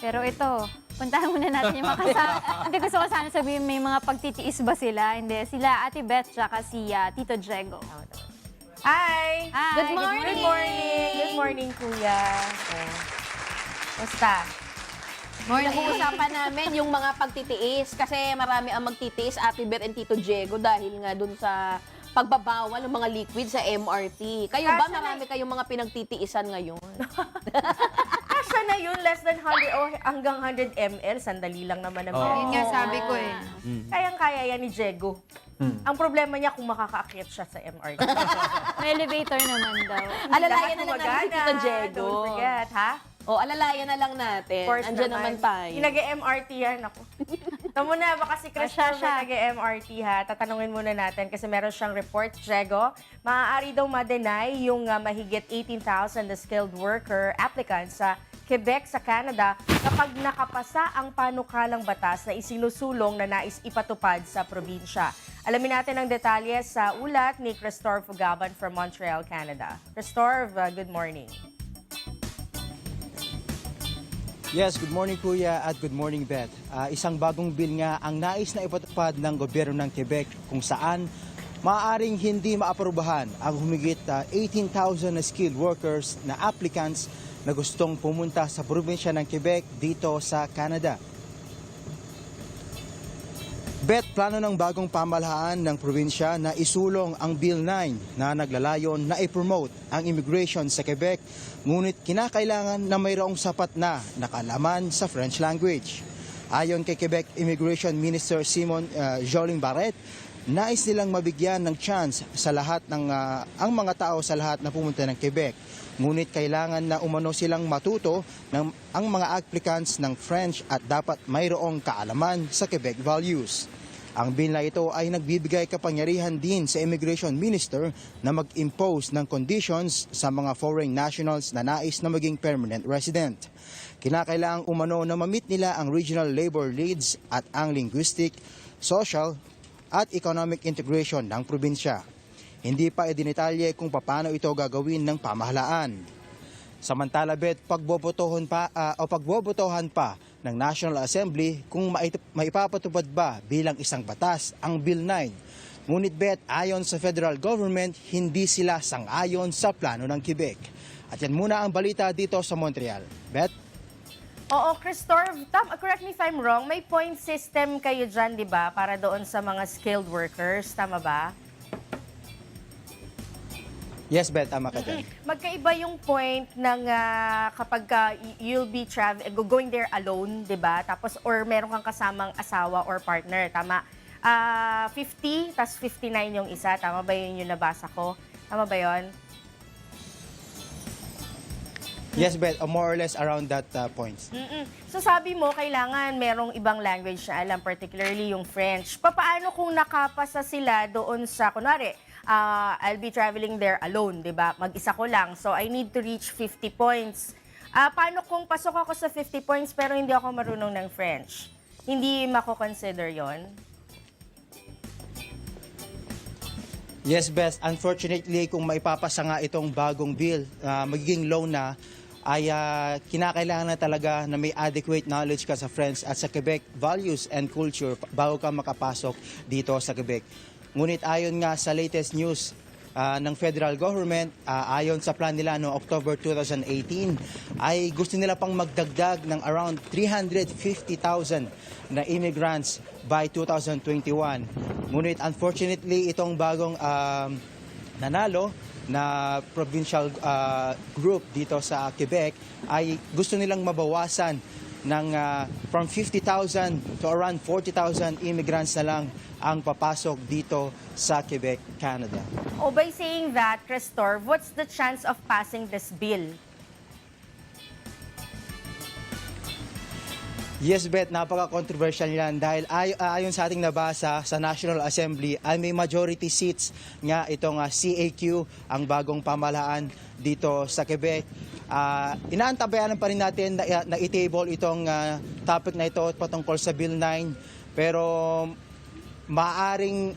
Pero ito, puntahan muna natin yung makasama. Hindi, gusto ko sana sabihin, may mga pagtitiis ba sila? Hindi. Sila, Ate Beth, tsaka si Tito Diego. Hi! Hi! Good morning! Good morning! Good morning, Kuya. Basta. Pinag-uusapan namin yung mga pagtitiis kasi marami ang magtitiis, Ate Beth and Tito Diego, dahil nga dun sa pagbabawal ng mga liquid sa MRT. Kayo ba marami kayong mga pinagtitiisan ngayon? Kasya na yun, less than 100 o hanggang 100 ml. Sandali lang naman naman. Yun nga sabi ko Kayang-kaya yan ni Diego. Ang problema niya kung makakaakyat siya sa MRT. May elevator naman daw. Alalayan na lang natin, Tito Diego. Don't forget, ha? O, alalayan na lang natin. Of course Andiyan naman tayo. Yung nag-MRT yan, ako. Tamo na, baka si Christopher nag-MRT ha. Tatanungin muna natin kasi meron siyang report, Diego. Maaari daw ma-deny yung mahigit 18,000 na skilled worker applicants sa Quebec sa Canada kapag nakapasa ang panukalang batas na isinusulong na nais ipatupad sa probinsya. Alamin natin ang detalye sa ulat ni Christopher Fugaban from Montreal, Canada. Christopher, good morning. Yes, good morning Kuya at good morning Beth. Isang bagong bill nga ang nais na ipatupad ng gobyerno ng Quebec kung saan maaaring hindi maaprobahan ang humigit 18,000 na skilled workers na applicants na gustong pumunta sa probinsya ng Quebec dito sa Canada. Beth, plano ng bagong pamahalaan ng probinsya na isulong ang Bill 9 na naglalayon na i-promote ang immigration sa Quebec, ngunit kinakailangan na mayroong sapat na nakalaman sa French language. Ayon kay Quebec Immigration Minister Simon Jolin Barrette, nais nilang mabigyan ng chance sa lahat ng ang mga tao sa lahat na pumunta ng Quebec. Ngunit kailangan na umano silang matuto ng ang mga applicants ng French at dapat mayroong kaalaman sa Quebec values. Ang bill na ito ay nagbibigay kapangyarihan din sa Immigration Minister na mag-impose ng conditions sa mga foreign nationals na nais na maging permanent resident. Kinakailangang umano na ma-meet nila ang regional labor needs at ang linguistic, social at economic integration ng probinsya. Hindi pa idinitalye kung paano ito gagawin ng pamahalaan. Samantala, Beth, pagbobotohan pa ng National Assembly kung maipapatupad ba bilang isang batas ang Bill 9. Ngunit, Beth, ayon sa federal government, hindi sila sang-ayon sa plano ng Quebec. At yan muna ang balita dito sa Montreal. Beth? Oo, Christopher, correct me if I'm wrong, may point system kayo dyan, di ba? Para doon sa mga skilled workers, tama ba? Yes, Beth, tama ka dyan. Magkaiba yung point ng kapag you'll be going there alone, di ba? Tapos, or meron kang kasamang asawa or partner, tama? 50, tas 59 yung isa. Tama ba yun yung nabasa ko? Tama ba yun? Yes, Bet, more or less around that points. So sabi mo, kailangan merong ibang language na alam, particularly yung French. Paano kung nakapasa sila doon sa, kunwari, I'll be traveling there alone, di ba? Mag-isa ko lang. So I need to reach 50 points. Paano kung pasok ako sa 50 points pero hindi ako marunong ng French? Hindi mako-consider yon? Yes, Beth. Unfortunately, kung maipapasa nga itong bagong bill, magiging low na, ay kinakailangan na talaga na may adequate knowledge ka sa French at sa Quebec values and culture bago ka makapasok dito sa Quebec. Ngunit ayon nga sa latest news ng federal government, ayon sa plan nila no October 2018, ay gusto nila pang magdagdag ng around 350,000 na immigrants by 2021. Ngunit unfortunately, itong bagong nanalo na provincial group dito sa Quebec ay gusto nilang mabawasan ng from 50,000 to around 40,000 immigrants na lang ang papasok dito sa Quebec, Canada. By saying that, Crestor, what's the chance of passing this bill? Yes, Bet, napaka-controversial yan dahil ayon sa ating nabasa sa National Assembly ay may majority seats nga itong CAQ, ang bagong pamahalaan dito sa Quebec. Inaantabayanan pa rin natin na i-table itong topic na ito patungkol sa Bill 9, pero maaring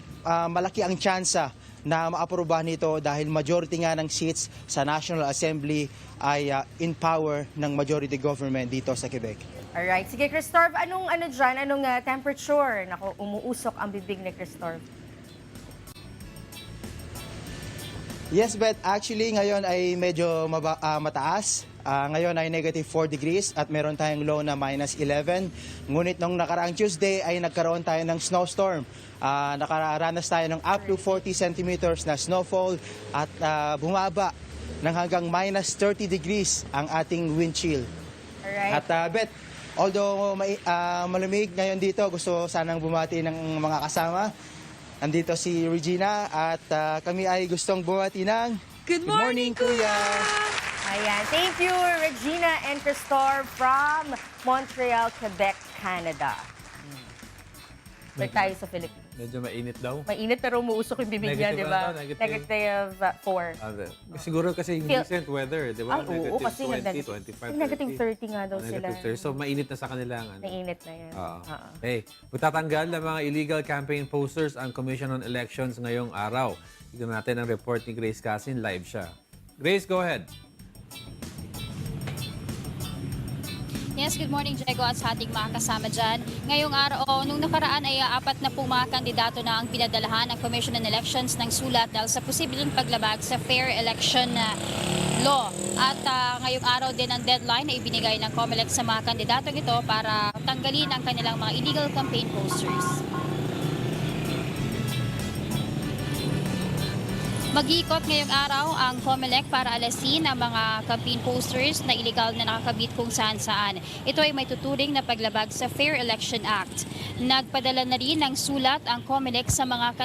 malaki ang tsansa na maaprobahan nito dahil majority nga ng seats sa National Assembly ay in power ng majority government dito sa Quebec. Alright. Sige, Crestor, anong temperature? Naku, umuusok ang bibig ni Crestor. Yes, but actually ngayon ay medyo mataas. Ngayon ay negative 4 degrees at meron tayong low na minus 11. Ngunit nung nakaraang Tuesday ay nagkaroon tayo ng snowstorm. Nakaranas tayo ng up to 40 centimeters na snowfall at bumaba ng hanggang minus 30 degrees ang ating wind chill. Alright. At Bet, although malamig ngayon dito, gusto sanang bumati ng mga kasama. Andito si Regina at kami ay gustong bumati ng Good morning, Kuya! Ayan. Thank you, Regina and Crestor from Montreal, Quebec, Canada. Balik tayo sa Philippines. Medyo mainit daw. Mainit pero umuusok yung bibig niya, di ba? Negative 4. Siguro kasi yung recent weather, di ba? Ay, oo, kasi 20, 25, negative 30 nga daw sila. So, mainit na sa kanila. Mainit na yan. Hey, magtatanggal ng mga illegal campaign posters ang Commission on Elections ngayong araw. Tignan natin ang report ni Grace Casin. Live siya. Grace, go ahead. Yes, good morning, Diego, at sa ating mga kasama dyan. Ngayong araw, nung nakaraan ay 4 na po mga kandidato na ang pinadalahan ng Commission on Elections ng sulat dahil sa posibleng paglabag sa fair election law. At ngayong araw din ang deadline na ibinigay ng COMELEC sa mga kandidatong ito para tanggalin ang kanilang mga illegal campaign posters. Mag-iikot ngayong araw ang COMELEC para alasin ang mga campaign posters na iligal na nakakabit kung saan-saan. Ito ay may tuturing na paglabag sa Fair Election Act. Nagpadala na rin ng sulat ang COMELEC sa mga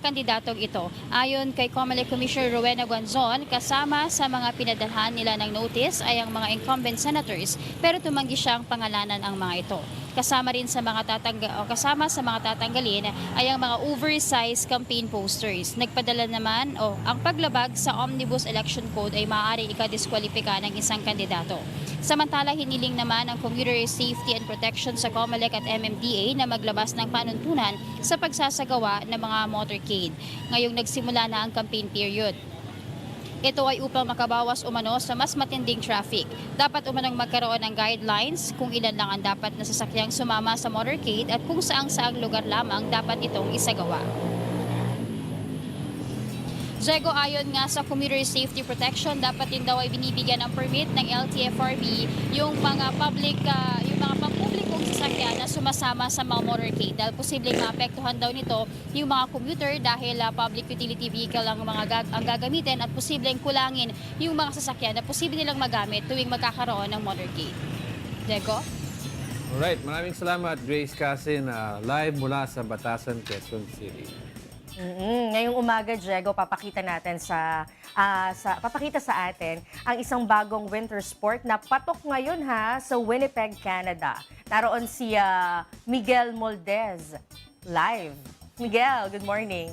kandidatong ito. Ayon kay COMELEC Commissioner Rowena Guanzon, kasama sa mga pinadalhan nila ng notice ay ang mga incumbent senators, pero tumanggi siyang pangalanan ang mga ito. Kasama sa mga tatanggalin ay ang mga oversized campaign posters. Nagpadala naman ang paglabag sa Omnibus Election Code ay maaari ikadiskwalipika ng isang kandidato. Samantala, hiniling naman ang Commuter Safety and Protection sa COMELEC at MMDA na maglabas ng panuntunan sa pagsasagawa ng mga motorcade. Ngayong nagsimula na ang campaign period. Ito ay upang makabawas umano sa mas matinding traffic. Dapat umanong magkaroon ng guidelines kung ilan lang ang dapat na sasakyang sumama sa motorcade at kung saang lugar lamang dapat itong isagawa. Diego, ayon nga sa Commuter Safety Protection, dapat din daw ay binibigyan ng permit ng LTFRB yung mga pampublikong sasakyan na sumasama sa mga motorcade dahil posibleng maapektuhan daw nito yung mga commuter dahil public utility vehicle ang gagamitin at posibleng kulangin yung mga sasakyan na posible nilang magamit tuwing magkakaroon ng motorcade. Diego? Alright, maraming salamat Grace Casin, live mula sa Batasan, Quezon City. Ngayong umaga, Diego, papakita sa atin ang isang bagong winter sport na patok ngayon sa Winnipeg, Canada. Naroon si Miguel Moldez live. Miguel, good morning.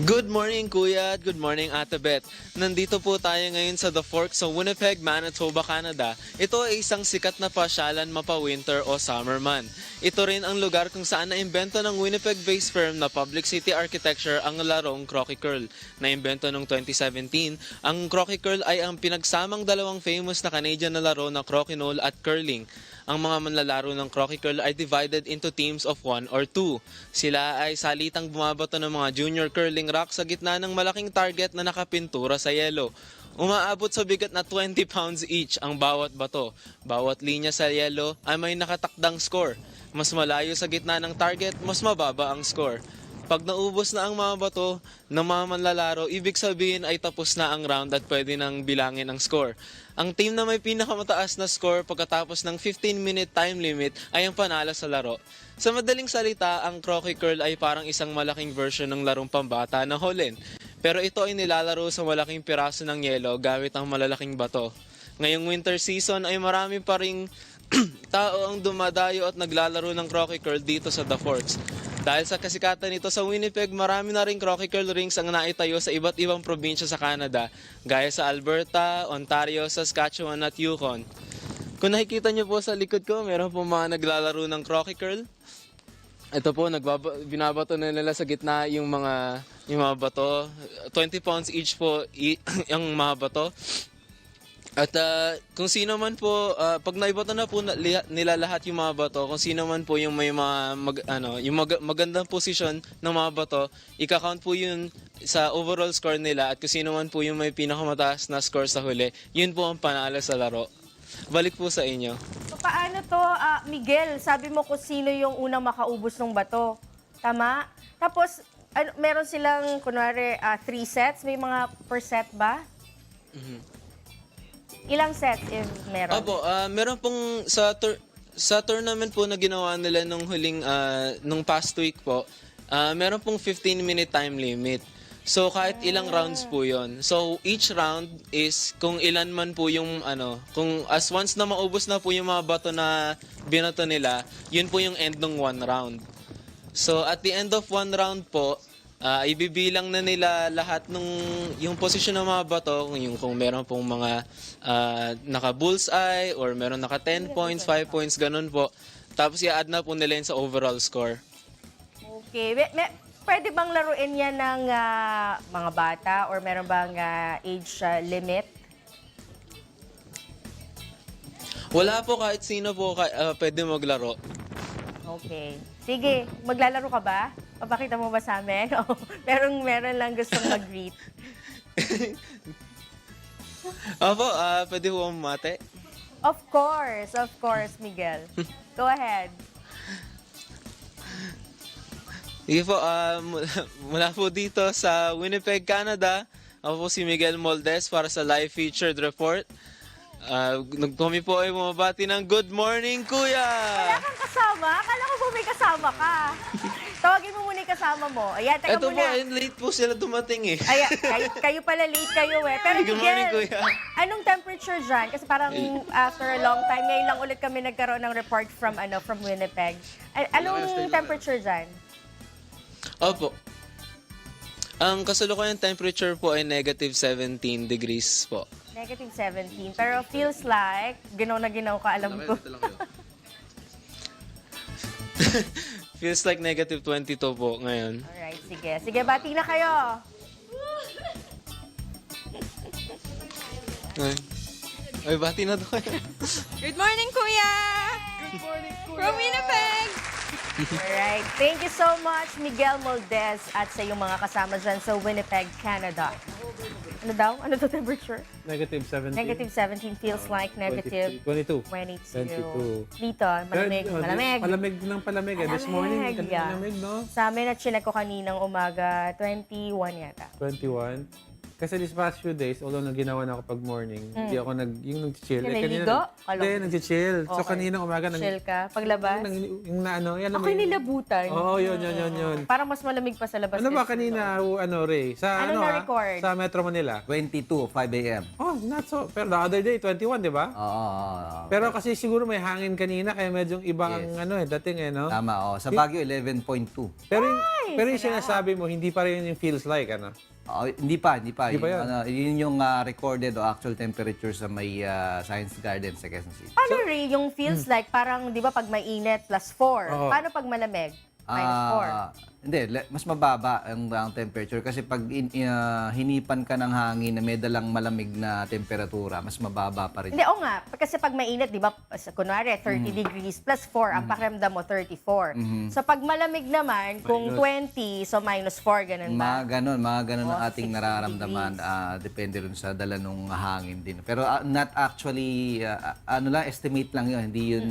Good morning, Kuya, at good morning, Ate Beth. Nandito po tayo ngayon sa The Fork sa Winnipeg, Manitoba, Canada. Ito ay isang sikat na pasyalan mapa-winter o summer man. Ito rin ang lugar kung saan naimbento ng Winnipeg-based firm na Public City Architecture ang larong Croquet Curl. Naimbento noong 2017, ang Croquet Curl ay ang pinagsamang dalawang famous na Canadian na laro na crokinole at curling. Ang mga manlalaro ng Croquet Curl ay divided into teams of 1 or 2. Sila ay salitang bumabato ng mga junior curling rock sa gitna ng malaking target na nakapintura sa yelo. Umaabot sa bigat na 20 pounds each ang bawat bato. Bawat linya sa yelo ay may nakatakdang score. Mas malayo sa gitna ng target, mas mababa ang score. Pag naubos na ang mga bato ng mga manlalaro, ibig sabihin ay tapos na ang round at pwede nang bilangin ang score. Ang team na may pinakamataas na score pagkatapos ng 15-minute time limit ay ang panalo sa laro. Sa madaling salita, ang Croquet Curl ay parang isang malaking version ng larong pambata na Holland. Pero ito ay nilalaro sa malaking piraso ng yelo gamit ang malalaking bato. Ngayong winter season ay marami pa ring tao ang dumadayo at naglalaro ng Croquet Curl dito sa The Forks. Dahil sa kasikatan nito sa Winnipeg, marami na ring Croquet Curl rings ang naitayo sa iba't ibang probinsya sa Canada, gaya sa Alberta, Ontario, Saskatchewan at Yukon. Kung nakikita niyo po sa likod ko, meron po mga naglalaro ng Croquet Curl. Ito po, binabato na nila sa gitna yung mga bato. 20 pounds each po yung mga bato. At kung sino man po, pag naibato na po nila lahat yung mga bato, kung sino man po yung may magandang posisyon ng mga bato, ika-count po yun sa overall score nila, at kung sino man po yung may pinakamataas na score sa huli, yun po ang panalo sa laro. Balik po sa inyo. So, paano to, Miguel? Sabi mo kung sino yung unang makaubos ng bato. Tama? Tapos, meron silang, kunwari, 3 sets. May mga per set ba? Ilang sets if meron? Opo, meron pong sa tournament po na ginawa nila nung huling, nung past week po, meron pong 15-minute time limit. So kahit ilang rounds po yon. So each round is kung ilan man po yung kung once na maubos na po yung mga bato na binato nila, yun po yung end ng 1 round. So at the end of 1 round po, ibibilang na nila lahat yung posisyon ng mga bato, kung meron pong mga naka-bullseye or meron naka 10 points, 5 points, ganun po. Tapos i-add na po nila yun sa overall score. Okay. Pwede bang laruin yan ng mga bata or meron bang age limit? Wala po, kahit sino po pwede maglaro. Okay. Sige, maglalaro ka ba? Papakita mo ba sa amin? O meron lang gustong mag-greet? Opo, pwede po mamate. Of course, Miguel. Go ahead. Sige po, mula po dito sa Winnipeg, Canada, ako po si Miguel Moldez para sa live featured report. Kami po ay bumabati ng good morning, Kuya! Wala kang kasama? Akala ko po may kasama ka. Tawagin mo muna yung kasama mo. Ayan, teka Ito muna. po, late po sila dumating eh. Ayan, kayo pala late kayo eh. Pero Good morning, Miguel, Kuya. anong temperature dyan? Kasi parang after a long time, ngayon lang ulit kami nagkaroon ng report from Winnipeg. Anong temperature dyan? Opo. Ang kasalukuyan temperature po ay negative 17 degrees po. Negative 17. Pero feels like, ginaw na ginaw ka, alam ko. Feels like negative 22 po ngayon. Alright, sige. Sige, bati na kayo. Ay, bati na doon. Good morning, Kuya! Good morning, Kuya! From Winnipeg! Alright. Thank you so much, Miguel Moldez, at sa iyong mga kasama dyan sa Winnipeg, Canada. Ano daw? Ano to temperature? Negative 17. Negative 17 feels like negative 22. 22. Dito, malamig. Malamig. Palamig ng palamig. This morning, yeah. malamig, no? Sa amin, na-chinek ko kaninang umaga, 21 yata. 21. Kasi these past few days, although ginawa na ako pag morning, hindi ako yung nag-chill. Naliligo? Hindi, nag-chill. So Okay. kaninang umaga, Chill ka? Paglabas? yung na ano, yan Ako'y nilabutan. Oo, yun. Parang mas malamig pa sa labas. Ano ba kaysa kanina, Ray? Sa Ano na-record? Sa Metro Manila? 22, 5 a.m. Oh, not so. Pero the other day, 21, di ba? Oo. Pero kasi siguro may hangin kanina, kaya medyo ibang dating no? Tama, Sa Baguio, 11.2. Pero yung sinasabi mo, hindi pa rin yung feels like, ano? Hindi pa. Hindi pa yun. Yun yung recorded o actual temperature sa may Science Garden sa Quezon City. Paano Ray, yung feels like parang, di ba, pag mainit, +4. Oo. Paano pag malamig? -4. Hindi, mas mababa ang temperature kasi pag hinipan ka ng hangin na may dalang malamig na temperatura, mas mababa pa rin. Hindi, oo nga. Kasi pag mainit, di ba, kunwari, 30 degrees +4, ang pakiramdam mo, 34. So pag malamig naman, kung 20, so -4, ganun ba? Mga ganon ang ating nararamdaman. Depende rin sa dala ng hangin din. Pero not actually, estimate lang yun. Hindi yun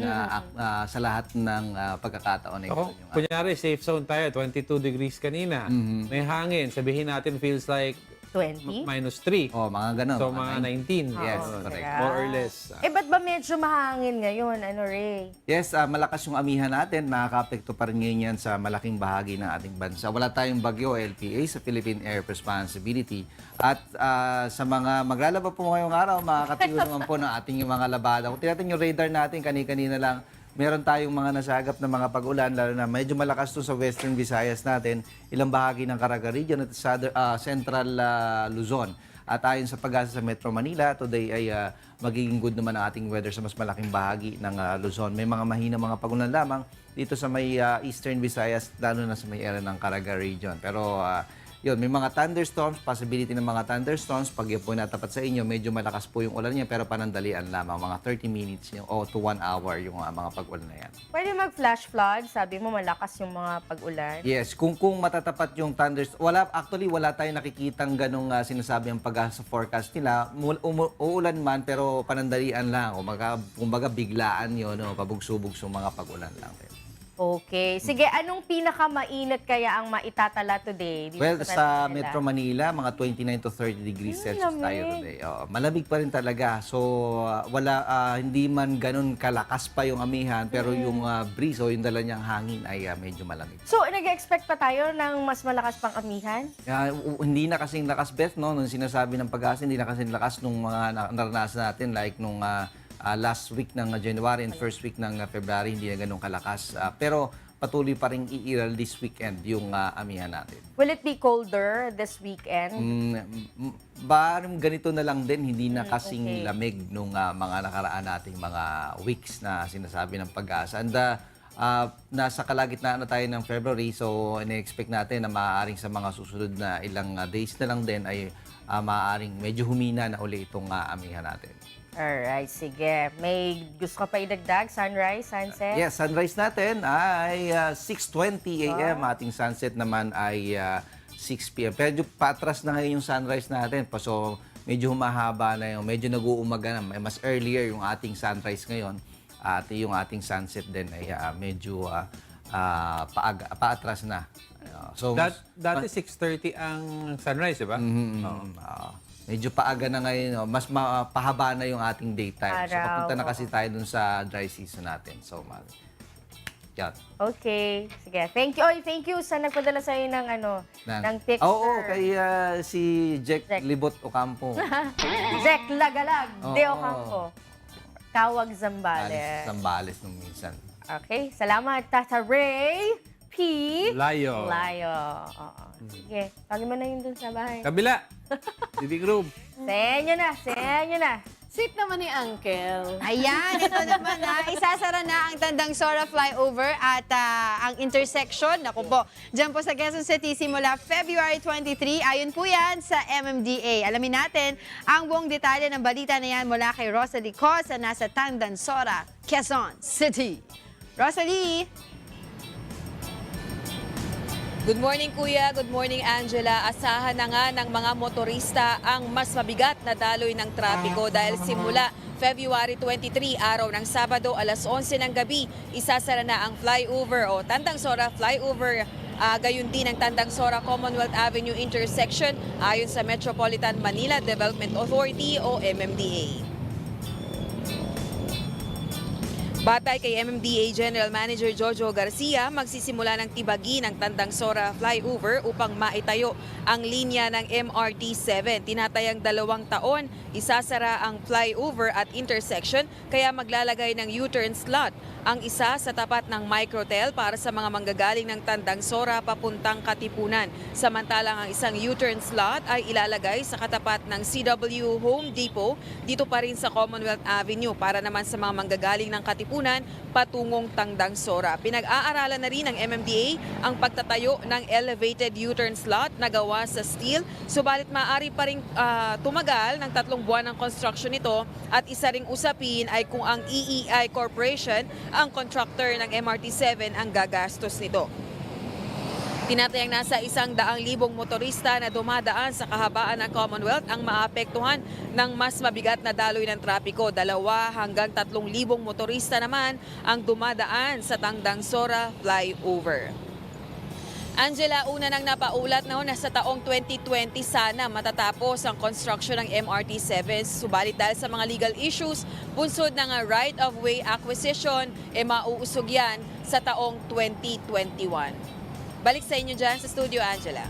sa lahat ng pagkakataon. Kunyari, safe zone tayo, 22 degrees kanina. May hangin. Sabihin natin feels like 20? -3. Mga ganon. So, mga 19. Yes, correct. yeah. More or less. Ba't ba medyo mahangin ngayon, Ray? Yes, malakas yung amihan natin. Nakaka-apekto pa rin ngayon yan sa malaking bahagi ng ating bansa. Wala tayong bagyo LPA sa Philippine Air Responsibility. At sa mga maglalaba po ngayong araw, makakatiyo naman po ng ating mga labada. Kung tinatin yung radar natin, kani-kanina lang, meron tayong mga nasagap na mga pag-ulan, lalo na medyo malakas to sa Western Visayas natin, ilang bahagi ng Caraga Region at Central Luzon. At ayon sa pag-asa sa Metro Manila, today ay magiging good naman ang ating weather sa mas malaking bahagi ng Luzon. May mga mahina mga pag-ulan lamang dito sa may Eastern Visayas, lalo na sa may area ng Caraga Region. Pero yun, may mga thunderstorms, possibility ng mga thunderstorms. Pag yun po natapat sa inyo, medyo malakas po yung ulan niya, pero panandalian lamang. Mga 30 minutes o to 1 hour yung mga pag-ulan na yan. Pwede mag-flash flood? Sabi mo malakas yung mga pag-ulan. Yes, kung matatapat yung thunderstorms, wala tayong nakikitang ganong sinasabi ang pag-asa forecast nila. Uulan man, pero panandalian lang. Kumbaga biglaan yun, pabugso-bugso mga pag-ulan lang. Okay. Sige, anong pinakamainit kaya ang maitatala today? Dito Well, sa Metro Manila, mga 29 to 30 degrees Celsius lamig. tayo today. Malamig pa rin talaga. So, hindi man ganun kalakas pa yung amihan, pero yung breeze o yung dala niyang hangin ay medyo malamig. So, nag-expect pa tayo ng mas malakas pang amihan? Hindi na kasing lakas, Beth, no? Nung sinasabi ng pag-asa, hindi na kasing lakas nung mga naranasan natin, like nung last week ng January and first week ng February, hindi na ganun kalakas. Pero patuloy pa rin iiral this weekend yung amihan natin. Will it be colder this weekend? Parang ganito na lang din, hindi na kasing lamig nung mga nakaraan nating mga weeks na sinasabi ng pag-asa. And nasa kalagitnaan na tayo ng February, so ine-expect natin na maaaring sa mga susunod na ilang days na lang din ay maaaring medyo humina na uli itong amihan natin. Alright, sige. May gusto ka pa idagdag? Sunrise, sunset? Yes, sunrise natin ay 6:20 a.m. Ating sunset naman ay 6 p.m. Medyo patras na ngayon yung sunrise natin. So, medyo humahaba na yun. Medyo nag-uumaga na. Mas earlier yung ating sunrise ngayon. At yung ating sunset din ay medyo paatras na. So, dati 6:30 ang sunrise, di ba? Medyo paaga na ngayon, mas pahaba na yung ating daytime. So, papunta na kasi tayo dun sa dry season natin. So, yan. Okay. Sige. Thank you. Thank you sa nagpadala sa'yo ng picture. Oo, kay si Jack Libot Ocampo. Jack Lagalag de Oo. Ocampo. Tawag Zambales. Zambales nung minsan. Okay. Salamat, Tata Ray P. Layo. Oo. Sige. Tawagin mo na yun dun sa bahay. Kabila. Living room. Senyo na. Sweet naman ni Uncle. Ayan, ito naman isasara na ang Tandang Sora Flyover at ang intersection. Naku po, dyan po sa Quezon City simula February 23. Ayon po yan sa MMDA. Alamin natin ang buong detalye ng balita na yan mula kay Rosalie Cos na nasa Tandang Sora, Quezon City. Rosalie! Good morning, Kuya. Good morning, Angela. Asahan na nga ng mga motorista ang mas mabigat na daloy ng trapiko dahil simula February 23, araw ng Sabado, alas 11 ng gabi, isasara na ang flyover o Tandang Sora Flyover gayon din ang Tandang Sora Commonwealth Avenue intersection ayon sa Metropolitan Manila Development Authority o MMDA. Batay kay MMDA General Manager Jojo Garcia, magsisimula ng tibagin ang Tandang Sora flyover upang maitayo ang linya ng MRT-7. Tinatayang 2 taon, isasara ang flyover at intersection kaya maglalagay ng U-turn slot ang isa sa tapat ng Microtel para sa mga manggagaling ng Tandang Sora papuntang Katipunan. Samantalang ang isang U-turn slot ay ilalagay sa katapat ng CW Home Depot dito pa rin sa Commonwealth Avenue para naman sa mga manggagaling ng Katipunan patungong Tandang Sora. Pinag-aaralan na rin ng MMDA ang pagtatayo ng elevated U-turn slot na gawa sa steel, subalit maaari pa rin tumagal ng 3 buwan ng construction nito at isa ring usapin ay kung ang EEI Corporation, ang contractor ng MRT-7, ang gagastos nito. Tinatayang nasa 100,000 motorista na dumadaan sa kahabaan ng Commonwealth ang maapektuhan ng mas mabigat na daloy ng trapiko. 2 hanggang 3,000 motorista naman ang dumadaan sa Tandang Sora flyover. Angela, una nang napaulat na sa taong 2020 sana matatapos ang construction ng MRT-7. Subalit dahil sa mga legal issues, bunsod ng right-of-way acquisition, mauusog yan sa taong 2021. Balik sa inyo dyan sa studio, Angela.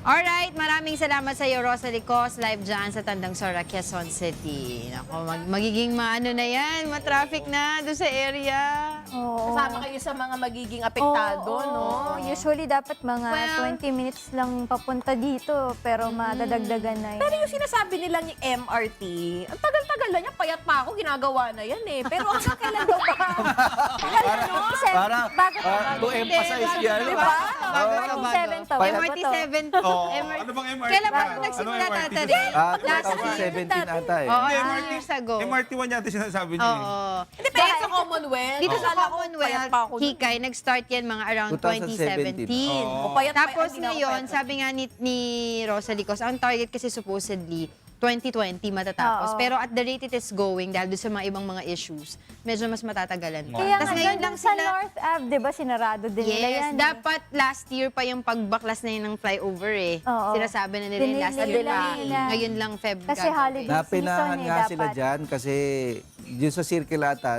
Alright, maraming salamat sa iyo, Rosalie Cos, live dyan sa Tandang Sora, Quezon City. Nako, magiging maano na yan, matraffic na doon sa area. Kasama kayo sa mga magiging apektado, no? Usually, dapat mga 20 minutes lang papunta dito, pero madadagdagan na yun. Pero yung sinasabi nilang yung MRT, ang tagal-tagal na niya, payat pa ako, ginagawa na yan eh. Pero hanggang kailan daw ba? Parang to emphasize yan. Diba? MRT-7 to. MRT-7 to. Ano bang MRT? Kailan ba nagsimula tatari? 2017 ata eh. Oo, Hindi, years ago. MRT1 yata sinasabi niya. Oo. Hindi, pero sa Commonwealth. Dito sa Akala ko, Commonwealth, payat pa ako dun. Hikay, nag-start yan mga around 2017. 2017. O, payat pa- Tapos hindi na ako ngayon, payat. sabi nga ni Rosalie Cos, ang target kasi supposedly 2020 matatapos. Oo. Pero at the rate it is going, dahil doon sa mga ibang mga issues, medyo mas matatagalan pa. Kaya Tapos nga, ngayon lang lang sa sila... North Ave, di ba, sinarado din nila Yes, yan. dapat last year pa yung pagbaklas na yun ng flyover eh. Oo. Sinasabi na nila yung last Dinelay year pa. nila. Ngayon lang Feb Kasi gagawin. holiday Napinahan season nga eh, sila dapat. dyan kasi yun sa circle ata,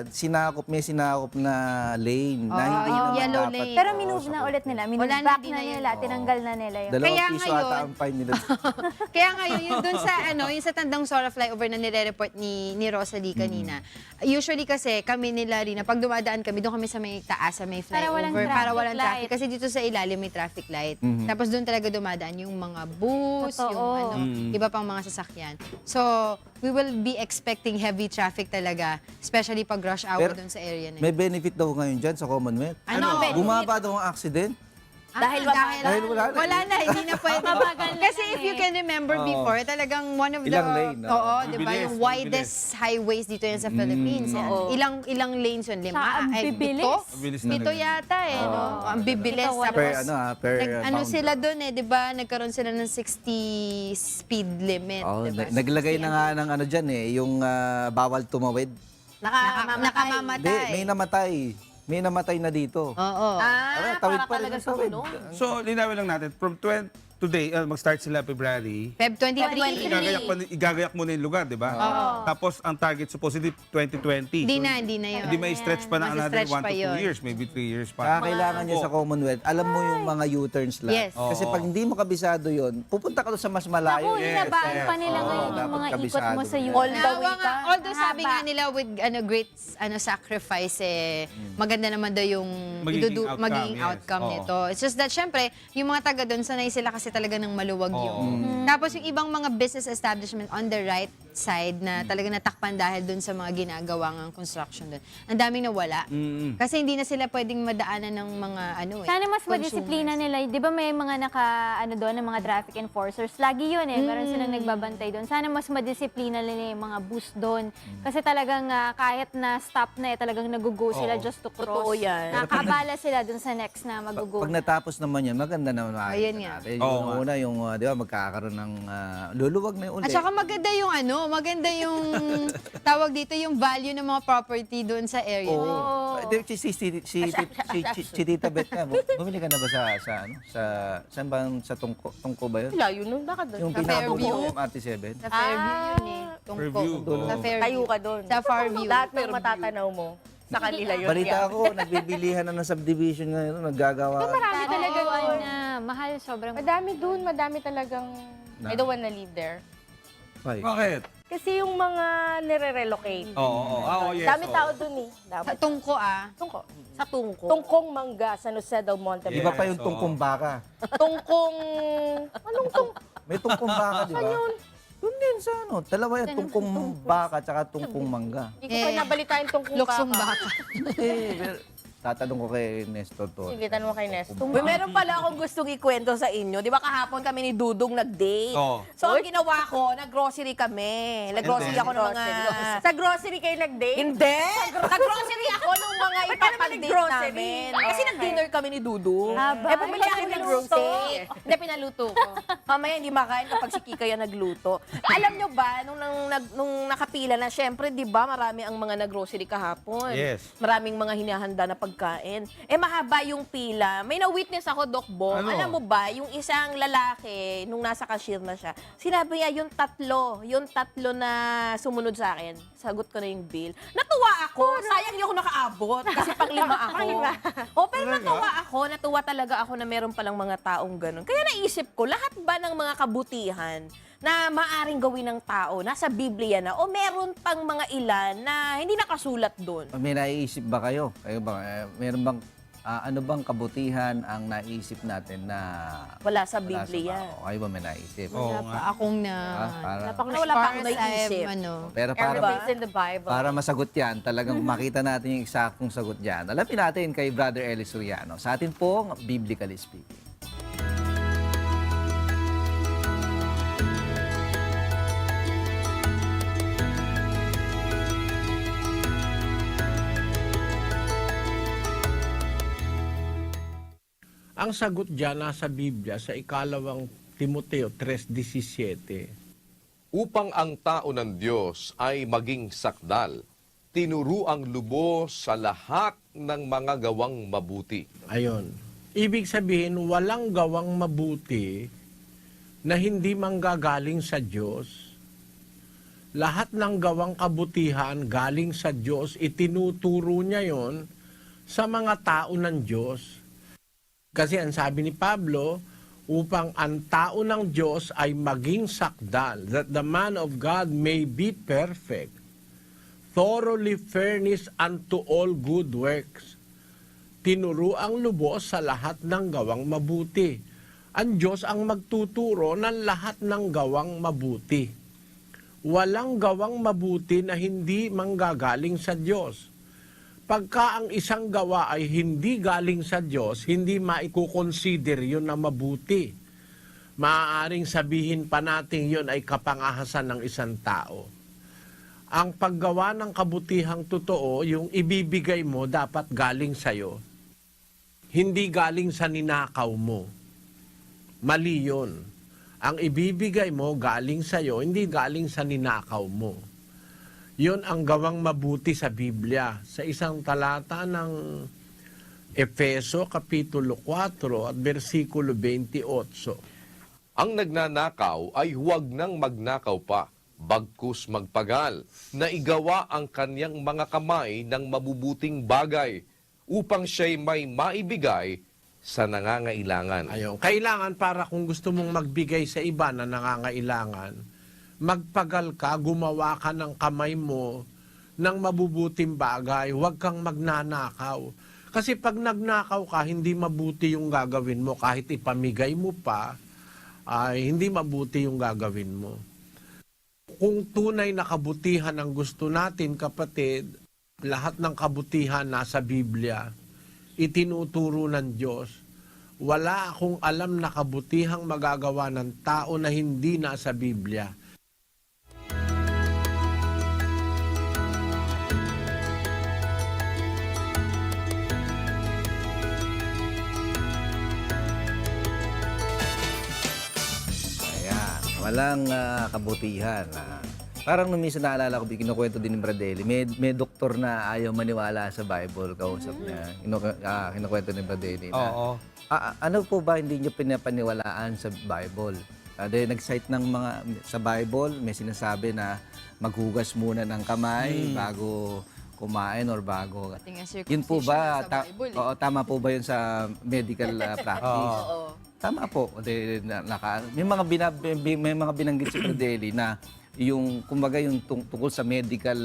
may sinakop na lane na Oo, hindi yung naman yellow dapat. lane. Pero minove na ulit nila. Minove Wala na, back di na na yun. nila. Tinanggal na nila yun. 2 Kaya piso ngayon- ata ang fine nila. Kaya ngayon, yung dun sa, yung sa Tandang Sora flyover na nire-report ni Rosalie kanina, usually kasi kami nila rin, pag dumadaan kami, doon kami sa may taas, sa may Para walang flyover, para traffic walang traffic. light. Kasi dito sa ilalim may traffic light. Tapos doon talaga dumadaan yung mga bus, Totoo. yung iba pang mga sasakyan. So, we will be expecting heavy traffic talaga, especially pag rush hour Pero doon sa area na May yun. benefit daw ngayon dyan sa Commonwealth. Ano? Bumaba daw ang accident. Dahil wala na, hindi na pwede. Kasi if you can remember before, talagang one of the... Ilang lane, no? Oo, di ba? Mabilis, Yung widest highways dito yan sa Philippines. Ilang lanes yun? 5? Ang bibilis. Mabilis Pito talaga. yata eh, no? Ang bibilis. Ito, Tapos, Per ano pound. sila doon eh, di ba? Nagkaroon sila ng 60 speed limit. Oh, di ba? naglagay na nga ng ano dyan eh, yung bawal tumawid. Nakamamatay. Hindi, may namatay. May namatay na dito. Oo. Tawid para pa rin talaga ang tawid. sumunod. So, linawin lang natin. From today, mag-start sila February. Feb 23. Igagayak mo na yung lugar, di ba? Tapos, ang target supposedly 2020. Hindi So, na, hindi na yun. Hindi may stretch pa na another Mas-stretch 1 pa to 2 yun. years, maybe 3 years pa. Kaya kailangan niya sa Commonwealth, alam mo yung mga U-turns lang. Yes. Kasi Oo. pag hindi mo kabisado yun, pupunta ka doon sa mas malayo. Naku, hinabaan pa nila Oo, ngayon yung dapat mga ikot kabisado mo sa yan. U-turn. Although sabi nga nila with great sacrifice maganda naman daw yung magiging outcome Oo. nito. It's just that syempre, yung mga taga doon sanay sila kasi talaga ng maluwag yung. Tapos yung ibang mga business establishment on the right side na talaga natakpan dahil doon sa mga ginagawang construction doon. Ang daming nawala. Kasi hindi na sila pwedeng madaanan ng mga Sana mas consumers. madisiplina nila. Di ba may mga doon, ng mga traffic enforcers? Lagi yun eh. Meron silang nagbabantay doon. Sana mas madisiplina nila yung mga bus doon. Kasi talagang kahit na stop na talagang nagugo sila just to cross. Totoo yan. Nakakabala sila doon sa next na magugo. Pag natapos naman yan, maganda naman makikita Ayun nga. natin. Oo Yung nga. una, yung, di ba, magkakaroon ng luluwag na yung uli. At saka maganda yung maganda yung tawag dito, yung value ng mga property doon sa area. Oo. Si Tita Beth ka, bumili ka na ba saan ba, sa Tungko ba yun? Layo nun, baka doon. Yung Sa Fairview. pinaka MRT7? Sa Fairview yun eh. Fairview. Sa Fairview. Tayo ka doon. Sa Fairview. Lahat ng matatanaw mo, sa kanila yun. Balita ko, nagbibilihan na ng subdivision ngayon, naggagawa. Marami talaga doon. Mahal, sobrang Madami doon, madami talagang... I don't wanna live there. Bakit? Kasi yung mga nire-relocate. Oo, yes. Dami tao doon eh. Sa Tungko Tungko. Sa Tungko. Tungkong Mangga, San Jose del Monte. Iba pa yung tungkong baka. Tungkong... Anong May tungkong baka, di ba? Doon din sa dalawa yan, tungkong baka tsaka tungkong mangga. Hindi ko pa nabalitaan tungkong Luksong baka. Tatanong ko kay Nestor to. Sige, tanong mo kay Nestor. Uy, meron pala akong gustong ikwento sa inyo. Di ba kahapon kami ni Dudong nag-date? Oo. So, ang ginawa ko, nag-grocery kami. Nag-grocery ako ng mga... Sa grocery kayo nag-date? Hindi! Nag-grocery ako ng mga ipapag-date namin. Kasi nag-dinner kami ni Dudong. Bumili ako ng grocery. Hindi, pinaluto ko. Mamaya hindi makain kapag si Kika yan nagluto. Alam nyo ba, nung nakapila na, syempre, di ba, marami ang mga nag-grocery kahapon. Yes. Maraming mga hinahanda na pagkain. Mahaba yung pila. May na-witness ako, Doc Bong. Ano? Alam mo ba, yung isang lalaki, nung nasa cashier na siya, sinabi niya, yung tatlo na sumunod sa akin, sagot ko na yung bill. Natuwa ako. Sayang hindi ako nakaabot kasi pang-lima ako. Pero natuwa talaga ako na meron palang mga taong ganun. Kaya naisip ko, lahat ba ng mga kabutihan na maaring gawin ng tao nasa Biblia na o meron pang mga ilan na hindi nakasulat doon? May naiisip ba kayo? Meron bang, ano bang kabutihan ang naisip natin na Wala sa Biblia. Kayo ba may naisip? Wala pa akong na... Wala pa akong naisip. Pero Everything's in the Bible. para masagot yan, talagang makita natin yung eksaktong sagot yan. Alamin natin kay Brother Eli Soriano. Sa atin pong Biblically Speaking. Ang sagot dyan nasa Biblia sa ikalawang Timoteo 3:17. Upang ang tao ng Diyos ay maging sakdal, tinuruang lubos sa lahat ng mga gawang mabuti. Ayon. Ibig sabihin, walang gawang mabuti na hindi manggagaling sa Diyos. Lahat ng gawang kabutihan galing sa Diyos, itinuturo niya yon sa mga tao ng Diyos. Kasi ang sabi ni Pablo, upang ang tao ng Diyos ay maging sakdal, that the man of God may be perfect, thoroughly furnished unto all good works. Tinuruang lubos sa lahat ng gawang mabuti. Ang Diyos ang magtuturo ng lahat ng gawang mabuti. Walang gawang mabuti na hindi manggagaling sa Diyos. Pagka ang isang gawa ay hindi galing sa Diyos, hindi maikukonsider yun na mabuti. Maaaring sabihin pa natin yun ay kapangahasan ng isang tao. Ang paggawa ng kabutihang totoo, yung ibibigay mo dapat galing sa'yo. Hindi galing sa ninakaw mo. Mali yun. Ang ibibigay mo galing sa'yo, hindi galing sa ninakaw mo. Yun ang gawang mabuti sa Biblia. Sa isang talata ng Efeso, Kapitulo 4 at versikulo 28. Ang nagnanakaw ay huwag nang magnakaw pa, bagkus magpagal, na igawa ang kanyang mga kamay ng mabubuting bagay, upang siya'y may maibigay sa nangangailangan. Ayun. Kailangan para kung gusto mong magbigay sa iba na nangangailangan, magpagal ka, gumawa ka ng kamay mo ng mabubuting bagay, huwag kang magnanakaw. Kasi pag nagnakaw ka, hindi mabuti yung gagawin mo. Kahit ipamigay mo pa, ay hindi mabuti yung gagawin mo. Kung tunay na kabutihan ang gusto natin, kapatid, lahat ng kabutihan nasa Biblia, itinuturo ng Diyos. Wala akong alam na kabutihang magagawa ng tao na hindi nasa Biblia. Walang kabutihan na Parang nung minsan naalala ko, kinukwento din ni Bradelli, may doktor na ayaw maniwala sa Bible, kausap niya. Kinukwento ni Bradelli na, Oo. ano po ba hindi niyo pinapaniwalaan sa Bible? Dahil nag-cite ng mga, sa Bible, may sinasabi na maghugas muna ng kamay bago kumain or bago. Yun po ba, oo, tama po ba yun sa medical practice? Tama po. May mga binanggit si Bradelli na yung kumbaga yung tungkol sa medical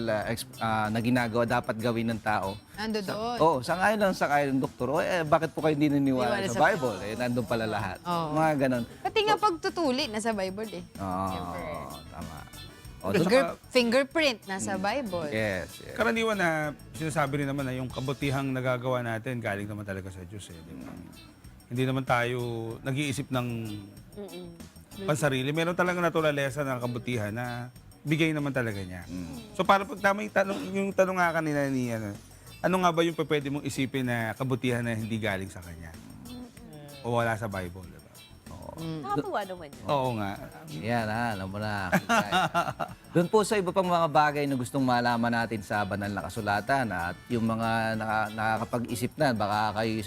na ginagawa dapat gawin ng tao. Ando doon. Oo, sang-ayon ng doktor. Bakit po kayo hindi naniniwala sa Bible? Nandun pala lahat. Mga ganon. Pati nga pagtutuli, nasa Bible eh. Oo, tama. Fingerprint, nasa Bible. Yes. Karaniwan na sinasabi rin naman na yung kabutihang nagagawa natin galing naman talaga sa Diyos. Hindi naman tayo nag-iisip ng pansarili. Meron talaga naturalesa ng kabutihan na bigay naman talaga niya. So para pag tama yung tanong nga kanina ni ano nga ba yung pwede mong isipin na kabutihan na hindi galing sa kanya? O wala sa Bible, diba? Nakatuwa naman yun. Oo nga. Yan alam mo na. Doon po sa iba pang mga bagay na gustong malaman natin sa banal na kasulatan at yung mga nakakapag-isip na, baka kayo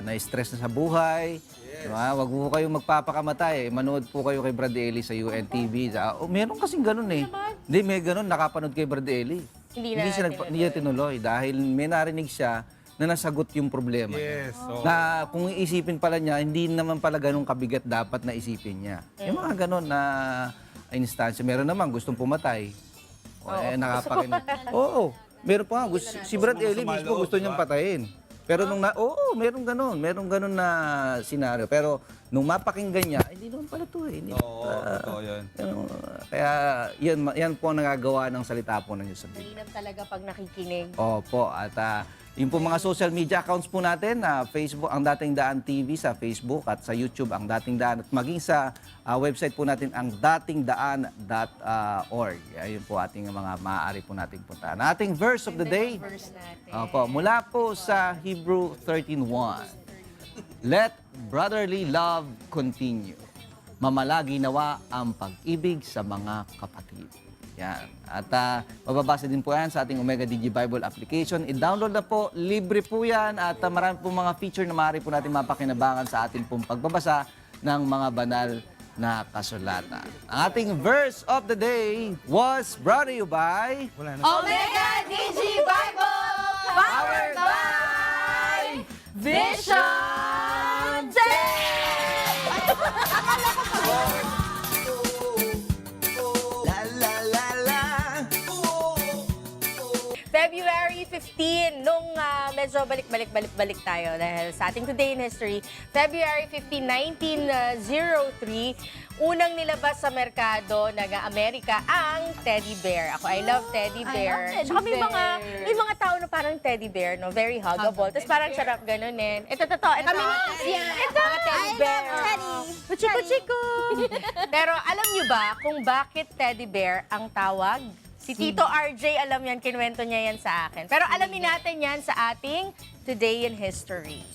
na-stress na sa buhay. Diba? Wag po kayong magpapakamatay. Manood po kayo kay Brad Eli sa UNTV. Meron kasing ganun eh. Hindi, may ganun. Nakapanood kay Brad Eli. Hindi siya tinuloy dahil may narinig siya na nasagot yung problema niya. Na kung iisipin pala niya, hindi naman pala ganun kabigat dapat na isipin niya. Yung mga ganun na instansya. Meron naman gustong pumatay. Oo. Meron pa nga. Si Brad Eli mismo gusto niyang patayin. Pero meron ganun na senaryo. Pero nung mapakinggan niya, hindi naman pala ito eh. Totoo yun. Kaya yan po ang nagagawa ng salita po ng Diyos sa Biblia. Mainam talaga pag nakikinig. Opo, at yung po mga social media accounts po natin, Facebook, ang Dating Daan TV sa Facebook at sa YouTube, ang Dating Daan. At maging sa website po natin, ang datingdaan.org. Ayun po ating mga maaari po nating puntahan. Ating verse of the day, opo, mula po sa Hebrew 13:1. Let brotherly love continue. Mamalagi nawa ang pag-ibig sa mga kapatid. Yan. At mababasa din po yan sa ating Omega DG Bible application. I-download na po. Libre po yan. At marami po mga feature na maaari po natin mapakinabangan sa ating pong pagbabasa ng mga banal na kasulatan. Ang ating verse of the day was brought to you by Omega DG Bible! Powered by Vision 10! February 15, nung medyo balik tayo dahil sa ating Today in History, February 15, 1903, unang nilabas sa merkado ng Amerika ang teddy bear. Ako, I love teddy bear. Tsaka may mga tao na parang teddy bear, no? Very huggable. Tapos parang sarap ganunin. Ito. Ito, mga teddy bear. Puchiko. Pero alam niyo ba kung bakit teddy bear ang tawag? Si Tito RJ, alam yan, kinuwento niya yan sa akin. Pero alamin natin yan sa ating Today in History.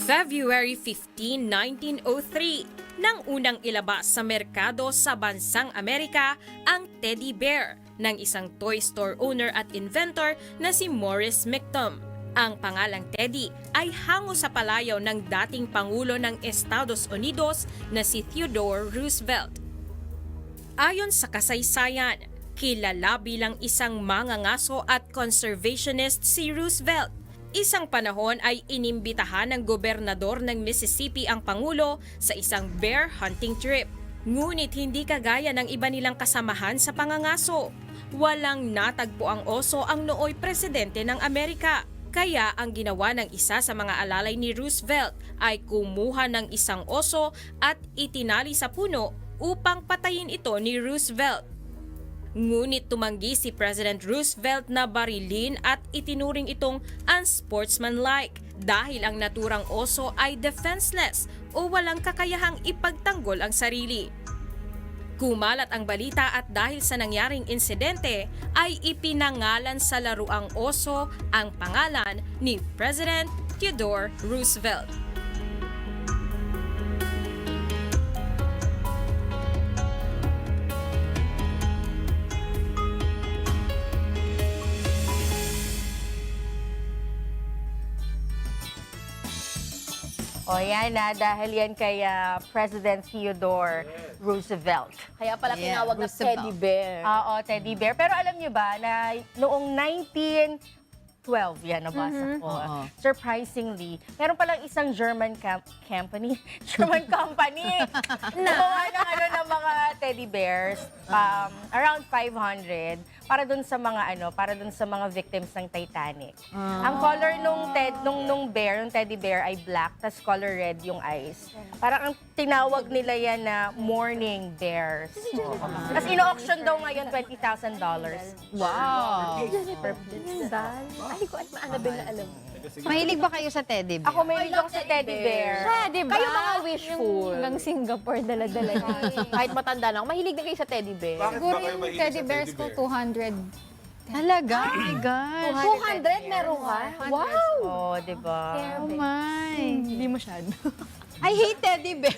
February 15, 1903, nang unang ilabas sa merkado sa bansang Amerika ang teddy bear ng isang toy store owner at inventor na si Morris Mictum. Ang pangalang Teddy ay hango sa palayaw ng dating Pangulo ng Estados Unidos na si Theodore Roosevelt. Ayon sa kasaysayan, kilala bilang isang mangangaso at conservationist si Roosevelt. Isang panahon ay inimbitahan ng gobernador ng Mississippi ang Pangulo sa isang bear hunting trip. Ngunit hindi kagaya ng iba nilang kasamahan sa pangangaso. Walang natagpo ang oso ang nooy presidente ng Amerika. Kaya ang ginawa ng isa sa mga alalay ni Roosevelt ay kumuha ng isang oso at itinali sa puno upang patayin ito ni Roosevelt. Ngunit tumanggi si President Roosevelt na barilin at itinuring itong unsportsmanlike dahil ang naturang oso ay defenseless o walang kakayahang ipagtanggol ang sarili. Kumalat ang balita at dahil sa nangyaring insidente ay ipinangalan sa laruang oso ang pangalan ni President Theodore Roosevelt. O yan na, dahil yan kay President Theodore Roosevelt. Kaya pala tinawag na teddy bear. Oo, teddy bear. Pero alam niyo ba na noong 1912, yan nabasa ko. Surprisingly, meron palang isang German company na ng mga teddy bears, around 500 para dun sa mga victims ng Titanic. Ang color nung teddy bear ay black, tas color red yung eyes. Parang ang tinawag nila yan na mourning bears. Tas ino-auction daw ngayon $20,000. Wow! Per piece. Ay, ko at Annabelle na alam. Mahilig ba kayo sa teddy bear? Ako mahilig ako sa teddy bear. Diba? Kayo mga wishful. Hanggang Singapore, dala-dala niya. Kahit matanda na ako, mahilig na kayo sa teddy bear. Siguro yung teddy bears ko, 200. Talaga? Oh my God. 200 meron ka? Wow! Oh, diba? Oh my. Hindi masyado. I hate teddy bear.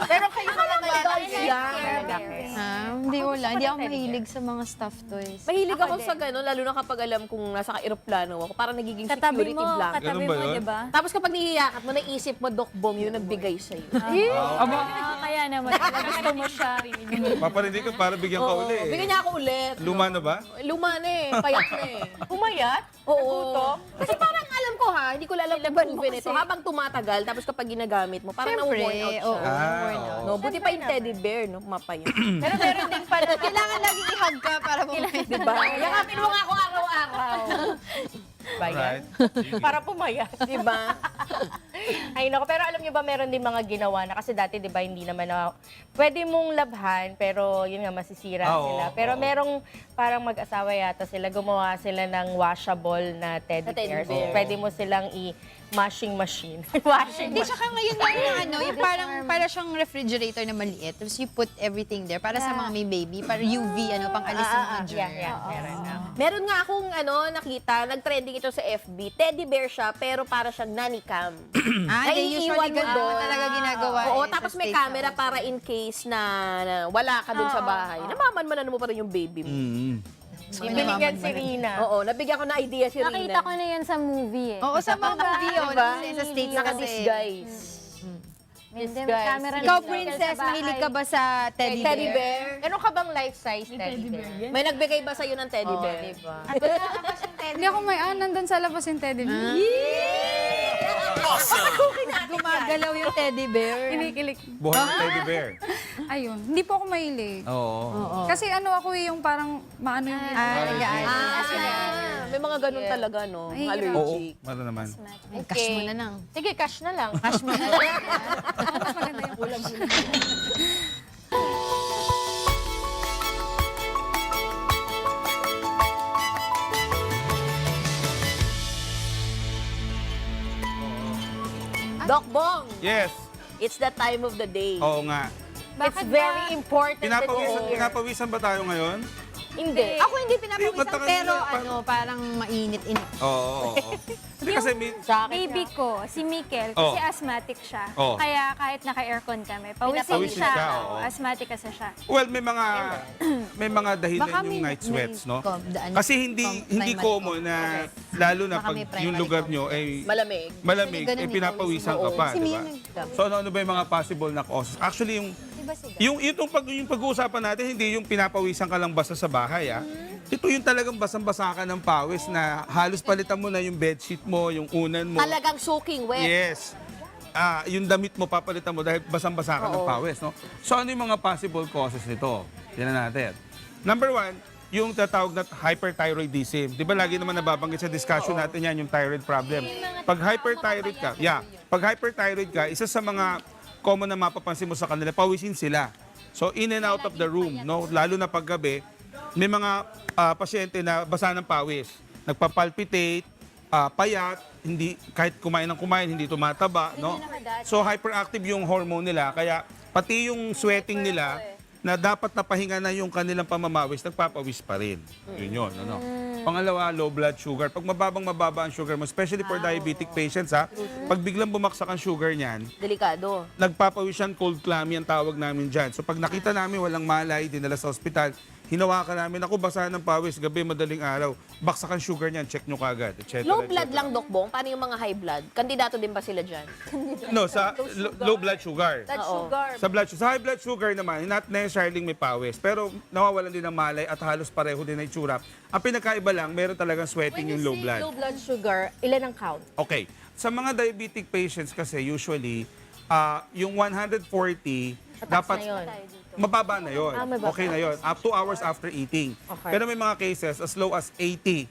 Pero kayo mga dolls yan. Hindi wala. Hindi ako mahilig sa mga stuffed toys. Mahilig ako sa gano'n, lalo na kapag alam kung nasa ka-aeroplano ako, parang nagiging Katabi security mo, blanket. katabi mo, di ba? Tapos kapag nihiyakat mo, naisip mo, Doc Bong, yun nagbigay sa'yo. Kaya naman, gusto mo siya. Paparinig ka para bigyan ka uli. Bigyan niya ako ulit. Luma na ba? Luma na eh, payat na eh. Pumayat? Oo. Kasi parang alam ko ha, hindi ko alam kung proven ito. Habang tumatagal, tapos kapag ginagamit mo, parang na-worn out siya. No, buti pa yung teddy bear, no? Mapayat. Pero meron din pala. Kailangan lagi i-hug ka para pumayat. Diba? Yakapin mo nga ako araw-araw. Bayan. Para pumayat. Diba? Ay, nako. Pero alam niyo ba, meron din mga ginawa na. Kasi dati, di ba, hindi naman na... Pwede mong labhan, pero yun nga, masisira sila. Pero merong parang mag-asawa yata sila, gumawa sila ng washable na teddy bear. So, pwede mo silang i-washing machine. Hindi, tsaka ngayon yung para siyang refrigerator na maliit. Tapos you put everything there para sa mga may baby, para UV, pang alisin mga germ. Meron na. Meron nga akong nakita, nag-trending ito sa FB. Teddy bear siya, pero para siyang nanny cam. Usually ganun talaga ginagawa. Oo, tapos may camera para in case na wala ka dun sa bahay. Namamanmanan mo pa rin yung baby mo. Binigyan si Rina. Oo, nabigyan ko na idea si Rina. Nakita ko na yan sa movie eh. Oo, sa mga movie yun. Diba? Sa States Naka-disguise. Ikaw, princess, mahilig ka ba sa teddy bear? Meron ka bang life-size teddy bear? May nagbigay ba sa'yo ng teddy bear? Diba? Hindi ako may nandun sa labas yung teddy bear. Gumagalaw yung teddy bear. Kinikilik. Buhay ng teddy bear. Ayun, hindi po ako mahilig. Oo. Kasi ako yung parang maano yung May mga ganun talaga, no? Ay, Allergic. Mano naman. Cash mo na lang. Sige, cash na lang. Cash mo na lang. mas maganda yung ulam. Doc Bong, Yes. it's the time of the day. Oo nga. It's very important that you Pinapawisan ba tayo ngayon? Hindi. Ako hindi pinapawisan, Mata ka pero nila, parang mainit-init. Oo. Hindi kasi Baby ko, si Mikkel, kasi asthmatic siya. Oh. Kaya kahit naka-aircon kami, pawisin Pawisin siya. siya, oo. Asthmatic kasi siya. well, may mga dahilan Baka yung may- night sweats, no? may- Kasi hindi primary common na lalo na Baka pag may primary yung lugar nyo ay Malamig. malamig, Ganun eh yung pinapawisan ka pawisan. pa, Si di Mia ba? So ano ba yung mga possible na causes? Actually, yung pag-uusapan natin, hindi yung pinapawisan ka lang basta sa bahay, ah. Ito yung talagang basang-basa ka ng pawis na halos palitan mo na yung bedsheet mo, yung unan mo. Talagang soaking wet. Yes. Yung damit mo papalitan mo dahil basang-basa ka ng pawis, no? So ano yung mga possible causes nito? Tingnan natin. Number one, yung tatawag na hyperthyroidism. Di ba lagi naman nababanggit sa discussion natin yan, yung thyroid problem. Pag hyperthyroid ka, isa sa mga common na mapapansin mo sa kanila, pawisin sila. So in and out of the room, no? Lalo na paggabi, may mga pasyente na basa ng pawis. Nagpapalpitate, payat, hindi kahit kumain ng kumain, hindi tumataba, no? So hyperactive yung hormone nila, kaya Pati yung sweating nila, na dapat napahinga na yung kanilang pamamawis, nagpapawis pa rin. Yun yun. Ano? Pangalawa, low blood sugar. Pag mababa ang sugar mo, especially for diabetic patients, ha, pag biglang bumaksak ang sugar niyan, Delikado. nagpapawis yan, cold clammy ang tawag namin dyan. So pag nakita namin walang malay, dinala sa ospital, hinawakan namin, ako basahan ng pawis, gabi, madaling araw, baksak ang sugar niyan, check nyo kagad, etc. Low blood lang, Doc Bong. Paano yung mga high blood? Kandidato din ba sila dyan? No, sa low blood sugar. Blood sugar. Sa sa high blood sugar naman, not necessarily may pawis, pero nawawalan din ng malay at halos pareho din na itsura. Ang pinakaiba lang, meron talagang sweating yung low blood. Low blood sugar, ilan ang count? Okay. Sa mga diabetic patients kasi usually, yung 140, dapat na yun. mababa na yun. mababa. Okay na yun. Up 2 hours after eating. Okay. Pero may mga cases as low as 80,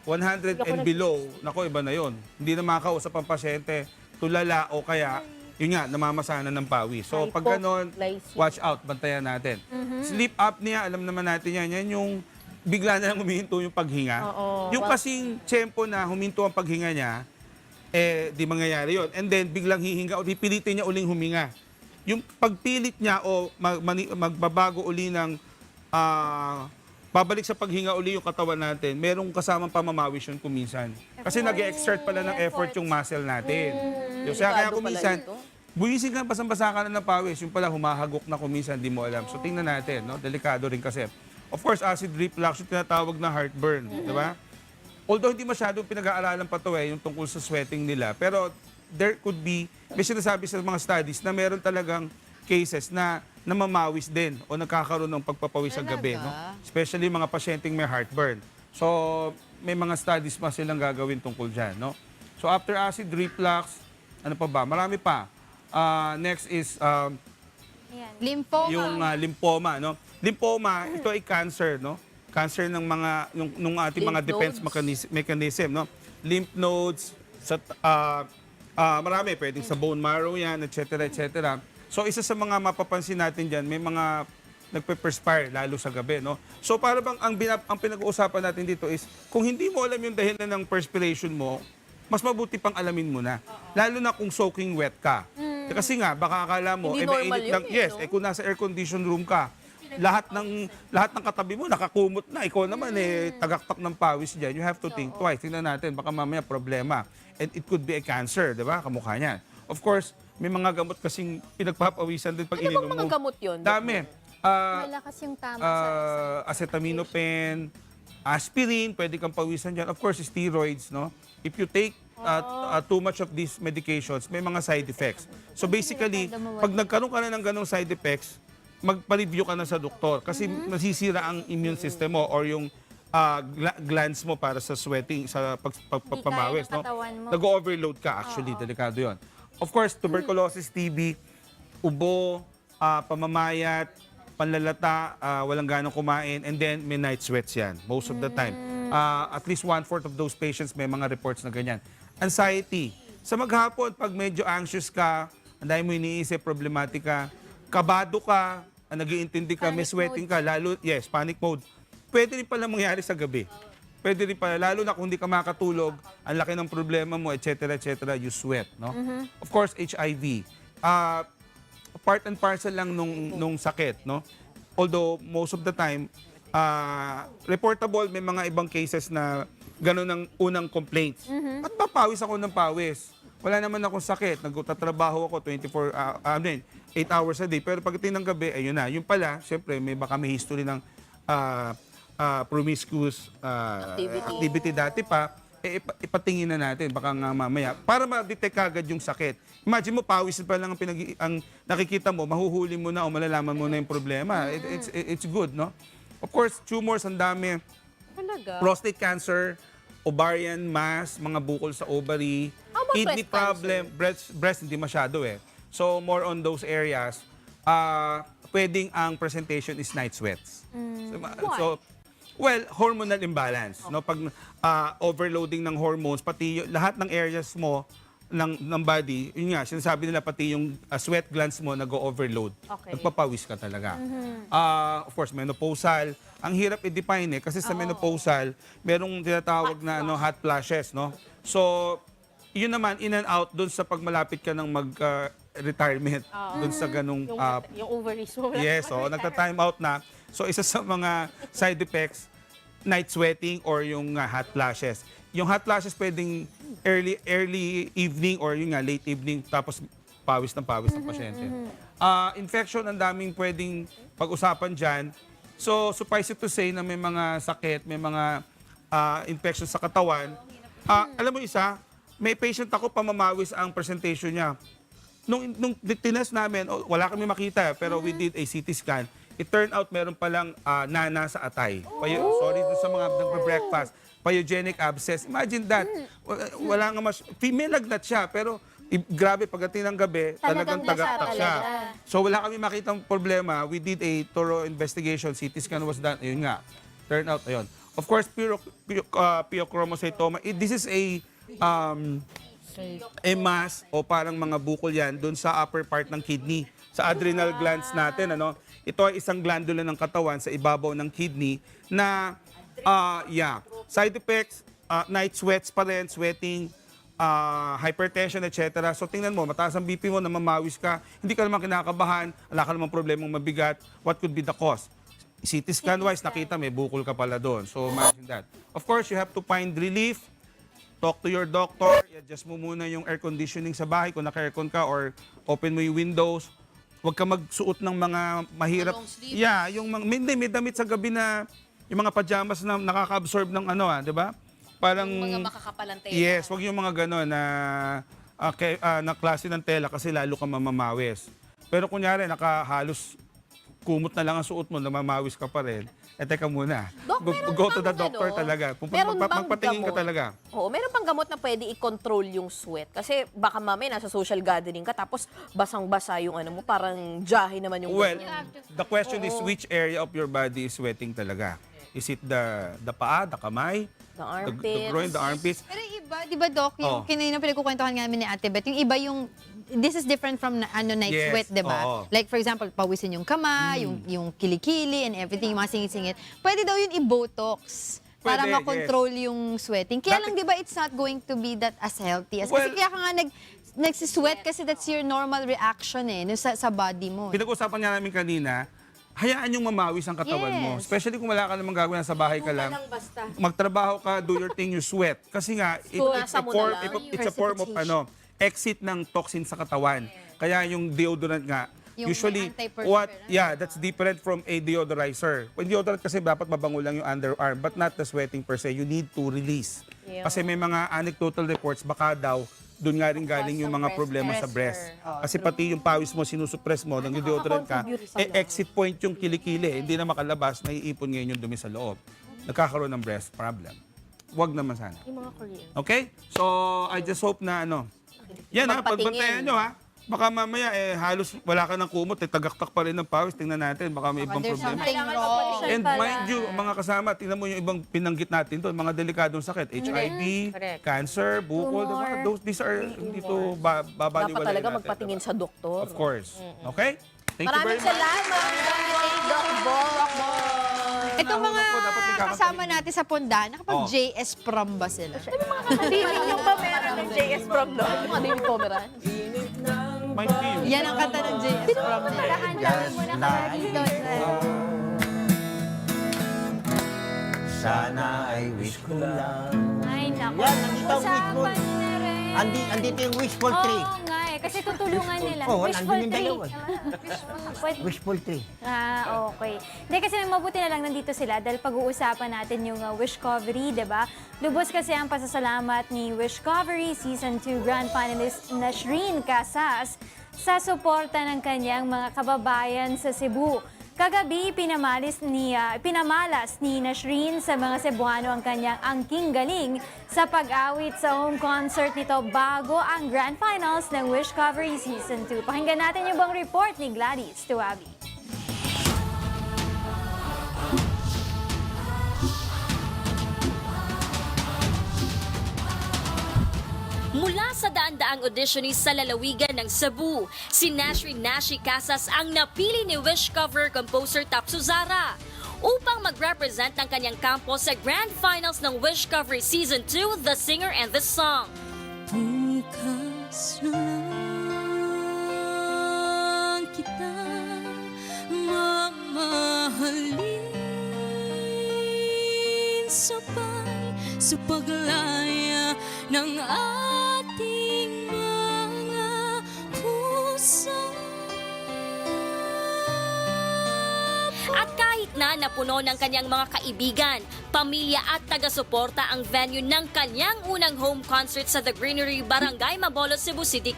100 and below, nako, iba na yun. Hindi na makakausap ang pasyente, tulala o kaya, yun nga, namamasanan ng pawis. So pag ganon, watch out, bantayan natin. Sleep apnea, alam naman natin yan. Yan yung bigla na lang humihinto yung paghinga. Yung kasing tiyempo na huminto ang paghinga niya, di mangyayari yun. And then, biglang hihinga o pipilitin niya uling huminga. Yung pagpilit niya o magbabago uli ng babalik sa paghinga uli yung katawan natin, merong kasamang pamamawis yun kuminsan. Kasi nag-exert pala ng effort yung muscle natin. Kaya kuminsan, buwising ka, basang-basa ka na ng pawis, yung pala humahagok na kuminsan, di mo alam. So tingnan natin, no? Delikado rin kasi. Of course, acid reflux, yung tinatawag na heartburn, di ba? Although hindi masyadong pinag-aaralan pa ito yung tungkol sa sweating nila, pero there could be, may sinasabi sa mga studies na meron talagang cases na namamawis din o nagkakaroon ng pagpapawis sa gabi. No? Especially mga pasyenteng may heartburn. So, may mga studies pa silang gagawin tungkol dyan. No? So, after acid reflux, ano pa ba? Marami pa. Next is Lymphoma. yung lymphoma. No? Lymphoma, ito ay cancer. No? Cancer ng mga nung ating mga defense mechanism. No? Lymph nodes, sa marami, pwedeng sa bone marrow yan, etc. etc. So isa sa mga mapapansin natin dyan, may mga nagpe-perspire lalo sa gabi. No? So para bang ang pinag-uusapan natin dito is, kung hindi mo alam yung dahilan ng perspiration mo, mas mabuti pang alamin mo na. Lalo na kung soaking wet ka. Kasi nga, baka akala mo, Hindi normal mainit lang. yun, Yes, no? kung nasa air-conditioned room ka, lahat ng katabi mo nakakumot na, ikaw naman tagaktak ng pawis diyan. You have to think twice. Tingnan natin, baka mamaya problema. And it could be a cancer, 'di ba? Kamukha niyan. Of course, may mga gamot kasing pinagpapawisan din pag ininom mo. Ano bang mga gamot yun? Dami. Malakas yung tama Acetaminophen, aspirin, pwede kang pawisan diyan. Of course, steroids, no? If you take too much of these medications, may mga side effects. So basically, pag nagkaroon ka na ng ganong side effects, magpa-review ka na sa doktor kasi masisira ang immune system mo or yung glands mo para sa sweating, sa pagpapamawis. No? Nag-overload ka actually, delikado yon. Of course, tuberculosis, TB, ubo, pamamayat, panlalata, walang ganong kumain, and then may night sweats yan most of the time. At least 1/4 of those patients may mga reports na ganyan. Anxiety. Sa maghapon, pag medyo anxious ka, ang dahil mo iniisip, problematika, kabado ka, nag-iintindi ka, may sweating ka, lalo, yes, panic mode. Pwede rin pala mangyari sa gabi. Pwede rin pala, lalo na kung hindi ka makatulog, ang laki ng problema mo, etc., you sweat. No? Of course, HIV. Part and parcel lang nung sakit. No? Although, most of the time, reportable, may mga ibang cases na gano'n ang unang complaints. At papawis ako ng pawis. Wala naman akong sakit. Nagtatrabaho ako 8 hours a day. Pero pagdating ng gabi, ayun na. Yung pala, syempre, baka may history ng promiscuous activity dati pa, ipatingin na natin, baka nga mamaya, para ma-detect agad yung sakit. Imagine mo, pawis pa lang ang nakikita mo, mahuhuli mo na o malalaman mo na yung problema. It's good, no? Of course, tumors, ang dami. Prostate cancer, ovarian mass, mga bukol sa ovary, kidney problem, breast hindi masyado So, more on those areas, pwedeng ang presentation is night sweats. So, well, hormonal imbalance. No? Pag overloading ng hormones, pati lahat ng areas mo ng body, yun nga, sinasabi nila pati yung sweat glands mo nag-overload. Nagpapawis ka talaga. Of course, menopausal. Ang hirap i-define kasi sa menopausal, merong tinatawag na hot flashes. No? So, yun naman, in and out doon sa pagmalapit ka ng mag-retirement. Doon sa ganung... Yung ovaries mo. yes, nagta-time out na. So, isa sa mga side effects, night sweating or yung hot flashes. Yung hot flashes pwedeng early evening or yung late evening, tapos pawis ng pasyente. Infection, ang daming pwedeng pag-usapan dyan. So, suffice it to say na may mga sakit, may mga infection sa katawan. Alam mo isa, may patient ako, pamamawis ang presentation niya. Nung tinest namin, wala kami makita, pero we did a CT scan. It turned out meron palang nana sa atay. Sorry dun sa mga nagbe-breakfast. Pyogenic abscess. Imagine that. Wala nga female lagnat siya, pero grabe pagdating ng gabi, talagang tagaktak siya. So wala kami makitang problema. We did a thorough investigation. CT scan was done. Ayun nga. Turned out, ayun. Of course, pheochromocytoma. This is a mass o parang mga bukol yan doon sa upper part ng kidney, sa adrenal glands natin. Ito ay isang glandula ng katawan sa ibabaw ng kidney na, side effects, night sweats pa rin, sweating, hypertension, etc. So tingnan mo, mataas ang BP mo, namamawis ka, hindi ka naman kinakabahan, wala ka naman problemang mabigat, what could be the cause? CT scan-wise, nakita may bukol ka pala doon. So imagine that. Of course, you have to find relief. Talk to your doctor. I-adjust mo muna yung air conditioning sa bahay kung naka-aircon ka or open mo yung windows. Huwag ka magsuot ng mga mahirap. May damit sa gabi na yung mga pajamas na nakaka-absorb ng di ba? Parang Mga makakapalang tela. yes, wag yung mga gano'n na klase ng tela kasi lalo ka mamamawis. Pero kunyari nakahalos kumot na lang ang suot mo, namamawis ka pa rin. Teka muna. Go to the doctor talaga. Magpatingin ka talaga. Oo, meron pang gamot na pwede i-control yung sweat. Kasi baka mamaya nasa social gathering ka tapos basang-basa yung mo, parang jahe naman yung ganyan. The question is which area of your body is sweating talaga? Is it the paa, the kamay, The armpits. the groin, the armpits? Pero iba, di ba, Doc, yung kanina pinagkukwentuhan nga namin ni Ate Beth, yung iba yung, this is different from night Yes, sweat, di ba? oo. Like, for example, pawisin yung kamay, yung kilikili and everything, yung mga singit-singit. Pwede daw yun i-botox para Pwede, makontrol yung sweating. Kaya lang, di ba, it's not going to be that as healthy. Kasi kaya ka nga nagsisweat kasi that's your normal reaction sa body mo. Pinag-usapan nga namin kanina, hayaan yung mamawis ang katawan mo. Yes. Especially kung wala ka namang gagawin, sa bahay ka lang. Magtrabaho ka, do your thing, you sweat. Kasi nga, it's a form of exit ng toxin sa katawan. Kaya yung deodorant nga, Yung usually, anti-perspirant. that's different from a deodorizer. Yung deodorant kasi dapat mabango lang yung underarm, but not the sweating per se. You need to release. Kasi may mga anecdotal reports, baka daw, doon nga rin galing yung mga problema sa breast. Kasi pati yung pawis mo, sinusuppress mo, nang deodorant ka, exit point yung kilikili. Hindi na makalabas, naiipon ngayon yung dumi sa loob. Nagkakaroon ng breast problem. Huwag naman sana. Yung mga Korean. Okay? So, I just hope na yan pagbantayan nyo Baka mamaya halos wala ka ng kumot, tagaktak pa rin ng pawis. Tingnan natin, baka may ibang There's problema. something wrong. And mind you, mga kasama, tingnan mo yung ibang pinanggit natin doon, mga delikadong sakit, HIV, cancer, bukol, these are hindi to babaliwalain Dapat talaga natin. magpatingin sa doktor. Of course. Okay? Thank you very Maraming much. salamat, Doc Bok. Itong mga kasama natin sa Ponda, nakapag-JS prom ba sila? Feeling yung pa meron ng JS prom doon. Mga David Pomeran. Might be you. Yan ang kanta ng JS prom nila. Sana ay wish ko lang. Ay, naku. Yan, nandito ang wishful. Usapan na rin. Andito yung wishful tree. Oo nga kasi tutulungan nila. Oo, Wishful nandun yung tree. dalawa. Wishful tree. Okay. Hindi kasi mabuti na lang nandito sila dahil pag-uusapan natin yung Wishcovery, di ba? Lubos kasi ang pasasalamat ni Wishcovery Season 2 Grand Finalist Nashreen Casas sa suporta ng kanyang mga kababayan sa Cebu. Kagabi, pinamalas ni Nashreen sa mga Cebuano ang kanyang angking galing sa pag-awit sa home concert nito bago ang Grand Finals ng Wishcovery Season 2. Pakinggan natin yung bang report ni Gladys Tuabi. Mula sa daan-daang auditionist sa lalawigan ng Cebu, si Nashreen Nashi Casas ang napili ni Wishcover composer Tapso Zara upang mag-represent ng kanyang kampo sa Grand Finals ng Wishcover Season 2, The Singer and the Song. wakas na lang kita mamahalin sabay sa paglaya ng ating mga puso. At kahit na napuno ng kanyang mga kaibigan, pamilya at taga-suporta ang venue ng kanyang unang home concert sa The Greenery, Barangay Mabolo, Cebu City,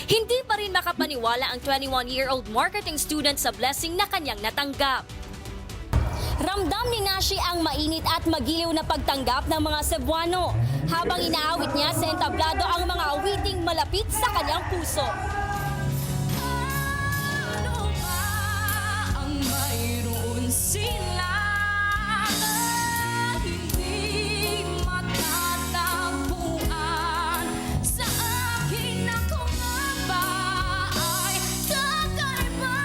hindi pa rin makapaniwala ang 21-year-old marketing student sa blessing na kanyang natanggap. Ramdam ni Nashi ang mainit at magiliw na pagtanggap ng mga Cebuano habang inaawit niya sa entablado ang mga awiting malapit sa kanyang puso. Sila hindi matatagpuan sa akin ako nga ba ay kakaiba.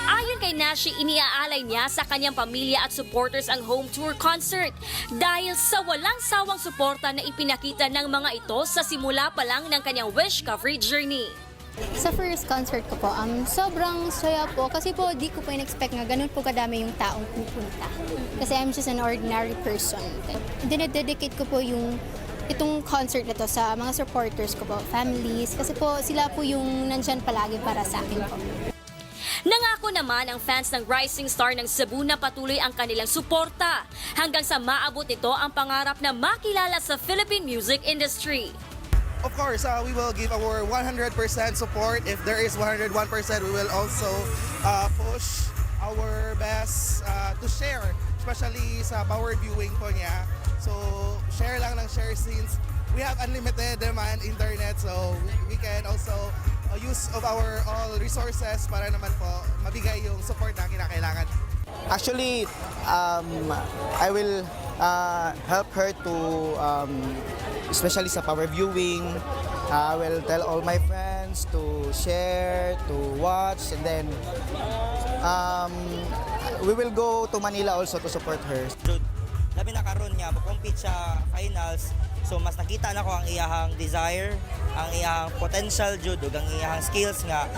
Ayon kay Nashi, iniaalay niya sa kanyang pamilya at supporters ang home tour concert dahil sa walang sawang suporta na ipinakita ng mga ito sa simula pa lang ng kanyang Wish coverage journey. Sa first concert ko po, sobrang saya po kasi po di ko po in-expect nga ganun po kadami yung taong pupunta. Kasi I'm just an ordinary person. Dinededicate ko po itong concert na to sa mga supporters ko po, families, kasi po sila po yung nandyan palagi para sa akin po. Nangako naman ang fans ng Rising Star ng Cebu na patuloy ang kanilang suporta hanggang sa maabot ito ang pangarap na makilala sa Philippine music industry. Of course, we will give our 100% support. If there is 101%, we will also push our best to share, especially sa power viewing po niya. So, share lang ng share since we have unlimited naman internet, so we can also use of our all resources para naman po mabigay yung support na kinakailangan. Actually, I will help her to, especially sa power viewing. I will tell all my friends to share, to watch, and then we will go to Manila also to support her. Labi na karon niya, compete sa finals. So mas nakita na ko ang iyahang desire, ang iyahang potential jud ug ang iyahang skills nga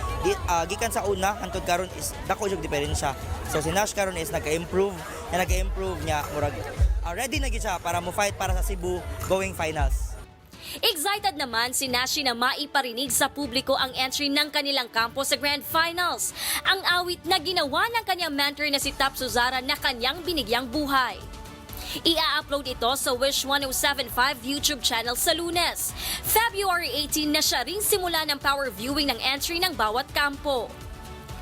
gikan sa una hangtod karon is dako jud diferensya. So si Nash karon is nag-improve niya murag ready na gid siya para mo fight para sa Cebu going finals. Excited naman si Nashi na maiparinig sa publiko ang entry ng kanilang kampo sa Grand Finals, ang awit na ginawa ng kanyang mentor na si Tap Suzara na kanyang binigyang buhay. Ia-upload ito sa Wish 1075 YouTube channel sa Lunes. February 18 na siya ring simula ng power viewing ng entry ng bawat kampo.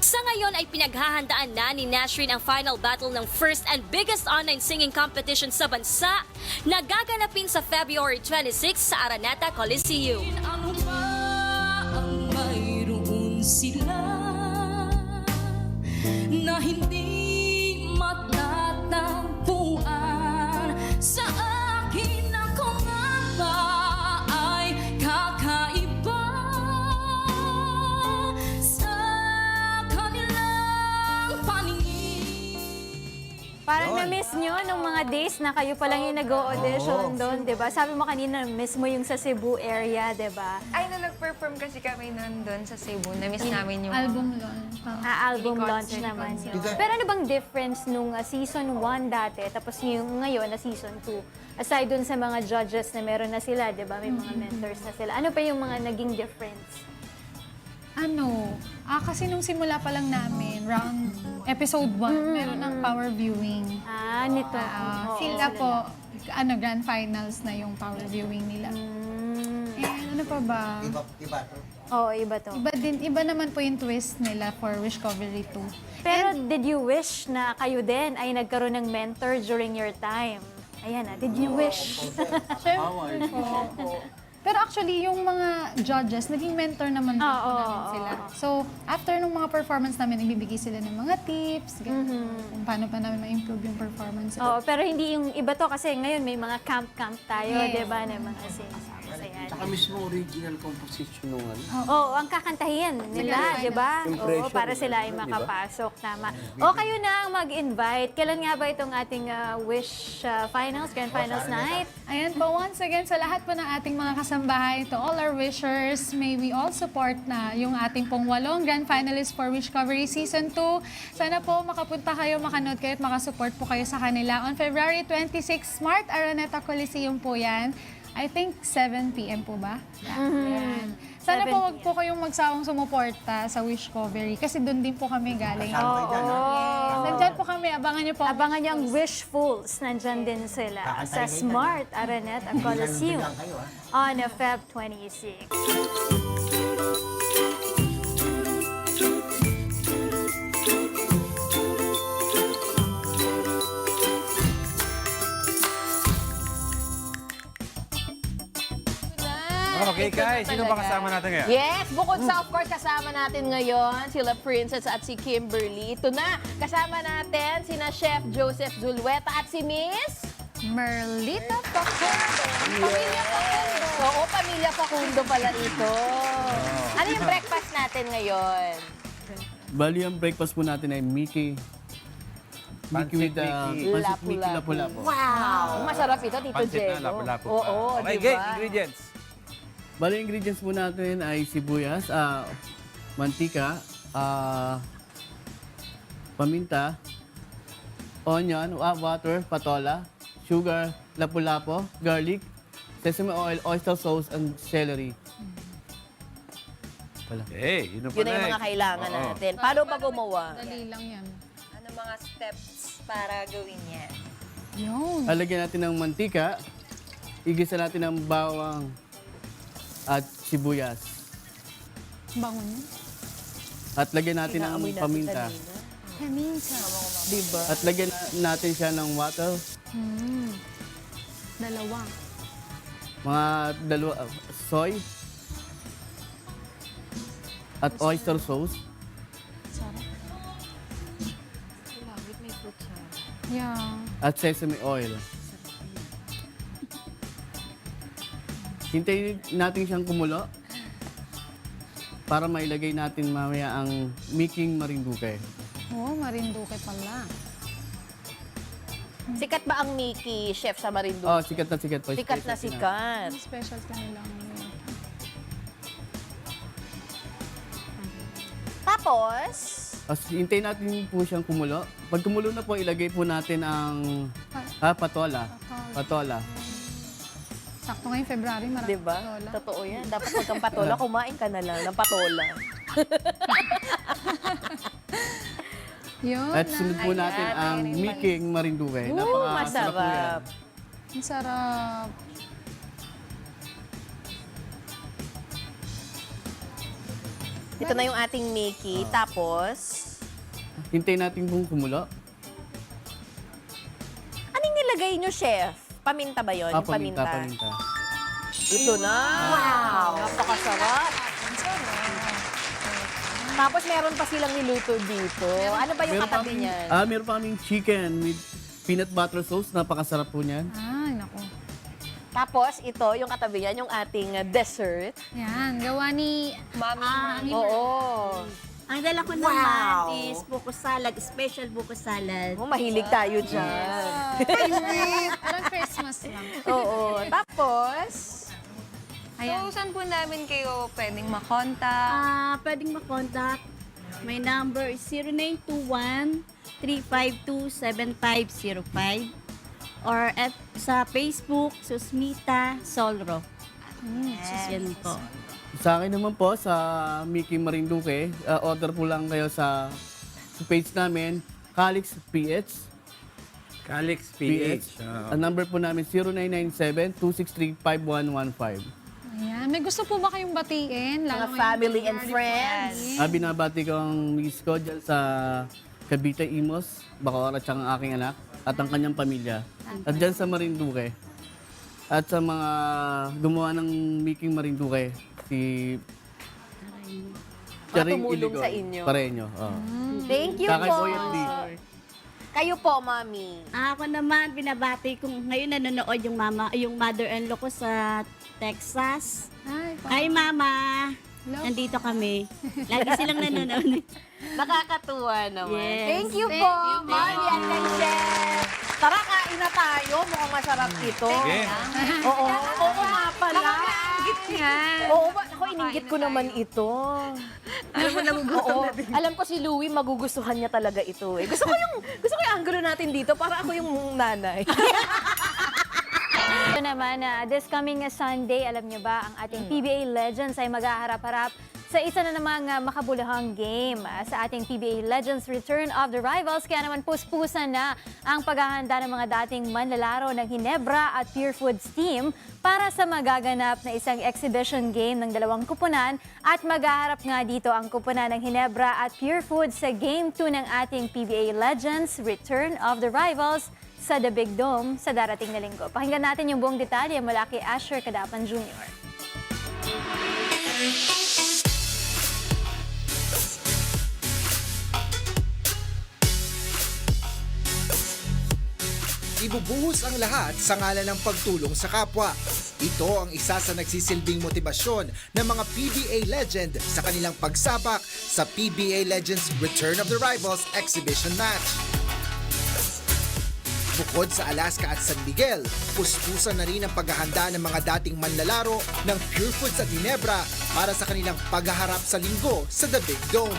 Sa ngayon ay pinaghahandaan na ni Nashrin ang final battle ng first and biggest online singing competition sa bansa na gaganapin sa February 26 sa Araneta Coliseum. Ano ba ang mayroon sila na hindi matatagpuan sa akin ako nga ba ay kakaiba sa kanilang paningin. Parang na-miss nyo nung mga days na kayo pa lang yung nag-audition doon, di ba? Sabi mo kanina, miss mo yung sa Cebu area, di ba? Ay, nung nag-perform kasi kami doon sa Cebu, na-miss namin yung album launch. Album launch naman yun. Pero ano bang difference nung season 1 dati, tapos yung ngayon na season 2? Aside dun sa mga judges na meron na sila, di ba? May mga mentors na sila. Ano pa yung mga naging difference? Kasi nung simula pa lang namin, round episode 1, meron ng power viewing. Nito. Sila po, grand finals na yung power viewing nila. Ano pa ba? Iba to. Oo, iba to. Iba naman po yung twist nila for Wish Covery 2. Pero did you wish na kayo din ay nagkaroon ng mentor during your time? Ayan did you wish? Siyempre po. Pero actually, yung mga judges, naging mentor naman po namin sila. So, after nung mga performance namin, nagbibigay sila ng mga tips, kung paano pa namin ma-improve yung performance. Oo, pero hindi yung iba to kasi ngayon may mga camp tayo, Yes. di ba? Na mga scenes. Ayan. Tsaka mismo original composition nung ano. Oo, ang kakantahin nila, di ba? Oo, Impression, para sila ay di ba? makapasok. Tama. O kayo na ang mag-invite. Kailan nga ba itong ating Wish Finals, Grand Finals Night? Ayan po, once again, sa lahat po ng ating mga kasambahay, to all our wishers, may we all support na yung ating pong 8 Grand Finalists for Wishcovery Season 2. Sana po makapunta kayo, makanood kayo at makasupport po kayo sa kanila. On February 26, Smart Araneta Coliseum po yan. I think 7 p.m. po ba? Yan. Sana 7 po wag po kayong magsawang sumuporta sa Wishcovery kasi doon din po kami galing. Nandyan po kami, abangan niyo po. Abangan niyo ang Wishfuls. Nandyan din sila sa Smart Araneta Coliseum on Feb 26. Okay, Kai, sino ba kasama natin ngayon? Yes, bukod sa of course kasama natin ngayon sila Princess at si Kimberly. Ito na, kasama natin sina Chef Joseph Zulueta at si Miss Merlita Facundo. Pamilya Facundo. Oo, Pamilya Facundo pala ito. Ano yung breakfast natin ngayon? Bali, ang breakfast po natin ay Mickey. Mickey with the pancit Mickey lapu-lapu. Wow! Masarap ito, Tito Pancit Diego. na lapu-lapu. Oo, Okay, di game, ba? ingredients. Bali, ingredients po natin ay sibuyas, mantika, paminta, onion, water, patola, sugar, lapu-lapu, garlic, sesame oil, oyster sauce, and celery. Wala. Hey, yun na Yun na yung mga kailangan natin. Paano ba gumawa? Dali lang yan. Ano mga steps para gawin yan? Yun. Alagyan natin ng mantika, igisa natin ng bawang at sibuyas. Bangon yun. At lagyan natin ng Pinaamoy natin paminta. kanina. Paminta. Diba? At lagyan natin siya ng water, Dalawa. mga soy, at oyster sauce. Sarap. Yeah. At sesame oil. Hintayin natin siyang kumulo para mailagay natin mamaya ang Mickey Marinduque. Oo, Marinduque pala. Sikat ba ang Mickey, chef sa Marinduque? Oh, sikat na sikat po. Sikat na sikat. Specialty nila. Tapos, Hintayin natin po siyang kumulo. Pag kumulo na po, ilagay po natin ang patola. Patola. Sakto ngayong February, marami diba? patola. Totoo yan. Dapat pag kang patola, kumain ka na lang ng patola. Yun. At sunod po natin ang Mickey Marinduque. Masarap. po yan. Ang sarap. Ito na yung ating Mickey. Tapos, Hintayin natin pong kumulo. anong nilagay nyo, chef? Paminta ba yun? Yung Paminta. Ito na. Wow! Napakasarap. Tapos meron pa silang niluto dito. Ano ba yung katabi niyan? Meron pa kaming chicken with peanut butter sauce. Napakasarap po niyan. Ay, naku. Tapos ito, yung katabi niyan, yung ating dessert. Yan, gawa ni Mami. Oo. Ang dala ko naman is buko salad, special buko salad. Oh, mahilig tayo dyan. Parang Christmas lang. Oo. Tapos, So, saan po namin kayo pwedeng makontak? Pwedeng makontak. My number is 0921-352-7505 or at sa Facebook, Susmita Solro. Yan po. Sa akin naman po, sa Mickey Marinduque, order po lang kayo sa page namin, Calix PH. Calix PH. Ang number po namin, 0997-263-5115. Ayan. May gusto po ba kayong batiin? mga ngayong family and February friends. Binabati ko ang miss ko dyan sa Cavite Imos, Bacoor at ang aking anak at ang kanyang pamilya. At dyan sa Marinduque. At sa mga gumawa ng Mickey Marinduque, si Mga tumulong sa inyo. Pareño. Thank you Kakay po. Boy and Lee. Kayo po, Mami. Ako naman, binabati ko ngayon nanonood yung mother-in-law ko sa Texas. Hi, Mama. Nandito kami. Lagi silang nanonood. Nakakatuwa naman. Yes. Thank you Thank po, you, Mami at kay Chef. Tara, kain na tayo. Mukhang masarap ito. Sige. Oo, oo nga pala. Nakakaingit nga. Oo, ako ininggit ko naman ito. Alam mo, nagugutom Oo, na din. alam ko si Louie, magugustuhan niya talaga ito eh. Gusto ko yung angulo natin dito para ako yung nanay. Ito naman, this coming Sunday, alam niyo ba, ang ating PBA Legends ay maghaharap-harap sa isa na namang makabuluhang game sa ating PBA Legends Return of the Rivals. Kaya naman puspusan na ang paghahanda ng mga dating manlalaro ng Ginebra at Pure Foods team para sa magaganap na isang exhibition game ng dalawang kupunan, at maghaharap nga dito ang kupunan ng Ginebra at Pure Foods sa Game 2 ng ating PBA Legends Return of the Rivals sa The Big Dome sa darating na linggo. Pakinggan natin yung buong detalye mula kay Asher Cadapan Jr. Ibubuhos ang lahat sa ngalan ng pagtulong sa kapwa. Ito ang isa sa nagsisilbing motibasyon ng mga PBA legend sa kanilang pagsabak sa PBA Legends Return of the Rivals exhibition match. Bukod sa Alaska at San Miguel, puspusan na rin ang paghahanda ng mga dating manlalaro ng Pure Foods at Ginebra para sa kanilang paghaharap sa linggo sa The Big Dome.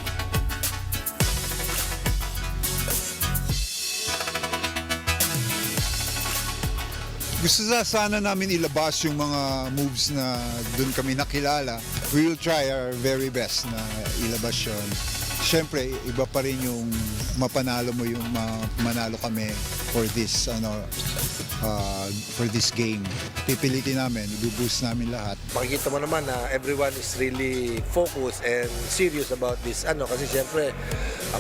Gusto sana namin ilabas yung mga moves na doon kami nakilala. We will try our very best na ilabas yun. Siyempre, iba pa rin yung mapanalo mo yung manalo kami for this game. Pipilitin namin, ibuboost namin lahat. Makikita mo naman na everyone is really focused and serious about this. Kasi siyempre,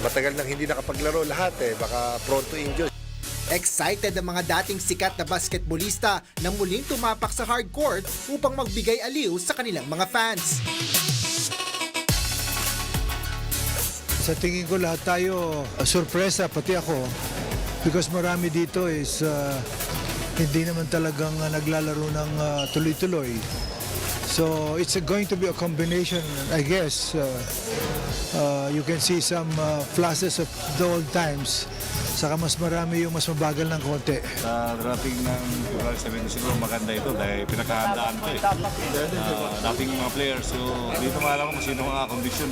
matagal nang hindi nakapaglaro lahat baka pronto injured. Excited ang mga dating sikat na basketbolista na muling tumapak sa hardcourt upang magbigay aliw sa kanilang mga fans. Sa tingin ko lahat tayo sorpresa, pati ako, because marami dito is hindi naman talagang naglalaro ng tuloy-tuloy. So it's going to be a combination, I guess. You can see some flashes of the old times. Saka mas marami yung mas mabagal ng konti. Sa darating ng February 17 siguro maganda ito dahil pinakahandaan ko dating mga players. So dito maalam ko sino mga kondisyon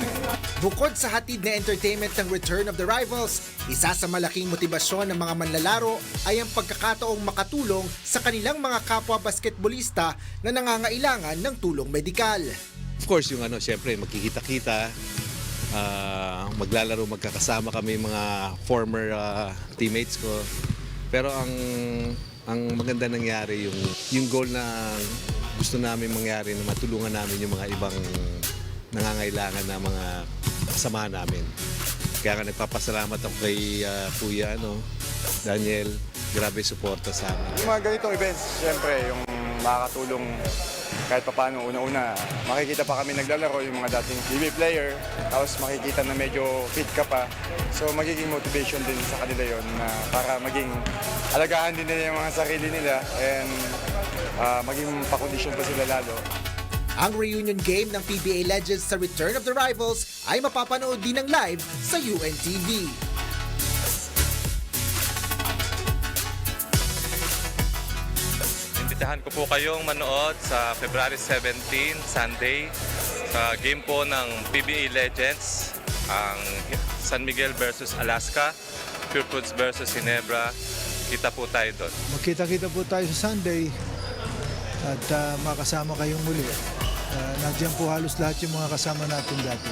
Bukod sa hatid na entertainment ng Return of the Rivals, isa sa malaking motibasyon ng mga manlalaro ay ang pagkakataong makatulong sa kanilang mga kapwa basketbolista na nangangailangan ng tulong medikal. Of course, yung siyempre magkikita-kita, maglalaro, magkakasama kami mga former teammates ko. Pero ang maganda nangyari yung goal na gusto namin mangyari na matulungan namin yung mga ibang nangangailangan na mga kasamahan namin. Kaya nagpapasalamat ako kay Kuya Daniel, grabe suporta sa amin. Yung mga ganitong events, siyempre yung makakatulong kahit pa paano, una-una, makikita pa kami naglalaro yung mga dating PBA player, tapos makikita na medyo fit ka pa. So magiging motivation din sa kanila yon na para maging alagaan din nila yung mga sarili nila and maging pakondisyon pa sila lalo. Ang reunion game ng PBA Legends sa Return of the Rivals ay mapapanood din ng live sa UNTV. Imbitahan ko po kayong manood sa February 17, Sunday, sa game po ng PBA Legends, ang San Miguel versus Alaska, Pure Foods versus Ginebra. Kita po tayo doon. Magkita-kita po tayo sa Sunday at makasama kayong muli. Nandiyan po halos lahat yung mga kasama natin dati.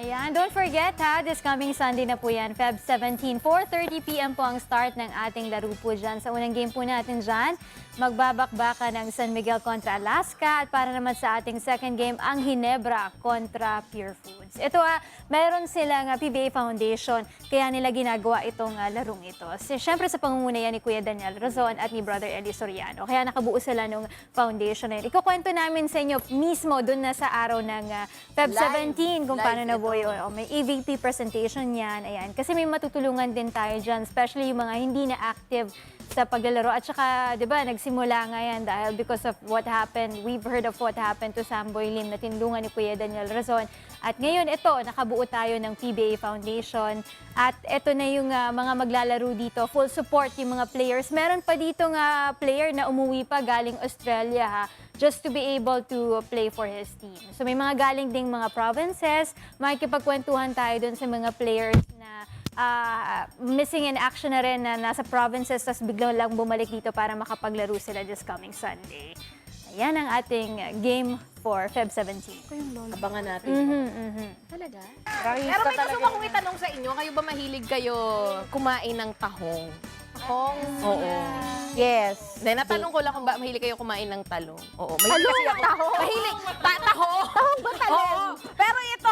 Ayan, don't forget ha, this coming Sunday na po yan, Feb 17, 4:30 p.m. po ang start ng ating laro po dyan. Sa unang game po natin dyan, magbabakbaka ng San Miguel kontra Alaska at para naman sa ating second game, ang Ginebra kontra Pure Foods. Ito meron silang PBA Foundation, kaya nila ginagawa itong larong ito. Siyempre sa pangunguna yan ni Kuya Daniel Razon at ni Brother Eli Soriano, kaya nakabuo sila ng foundation na yun. Ikukwento namin sa inyo mismo doon na sa araw ng Feb 17 kung paano nabuo yun. May EVP presentation yan, ayan. Kasi may matutulungan din tayo dyan, especially yung mga hindi na active sa paglalaro. At saka, di ba, nagsimula nga yan dahil because of what happened. We've heard of what happened to Samboy Lim na tinulungan ni Kuya Daniel Razon. At ngayon, ito, nakabuo tayo ng PBA Foundation. At ito na yung mga maglalaro dito. Full support yung mga players. Meron pa dito nga player na umuwi pa galing Australia, ha, just to be able to play for his team. So may mga galing ding mga provinces. Makikipagkwentuhan tayo dun sa mga players na missing in action na rin na nasa provinces tapos biglang lang bumalik dito para makapaglaro sila this coming Sunday. Ayan ang ating game for Feb 17. Abangan natin. Talaga? Pero may gusto ko kong itanong sa inyo, kayo ba mahilig kayo kumain ng tahong? Tahong? Oo. Yes. Natanong ko lang kung ba mahilig kayo kumain ng talong. Oo. Mahilig kasi ako. Tahong? Mahilig. Tahong? Tahong ba talong? Oo. Pero ito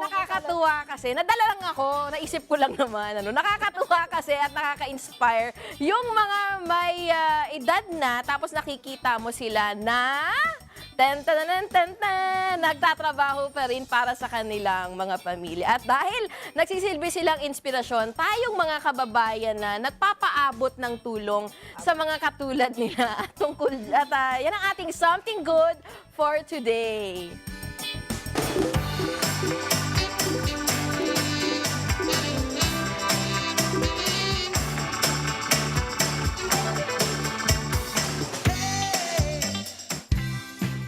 nakakatuwa kasi. Nadala lang ako. Naisip ko lang naman. Nakakatuwa kasi at nakaka-inspire yung mga may edad na tapos nakikita mo sila na nagtatrabaho pa rin para sa kanilang mga pamilya. At dahil nagsisilbi silang inspirasyon, tayong mga kababayan na nagpapaabot ng tulong sa mga katulad nila. At yan ang ating something good for today.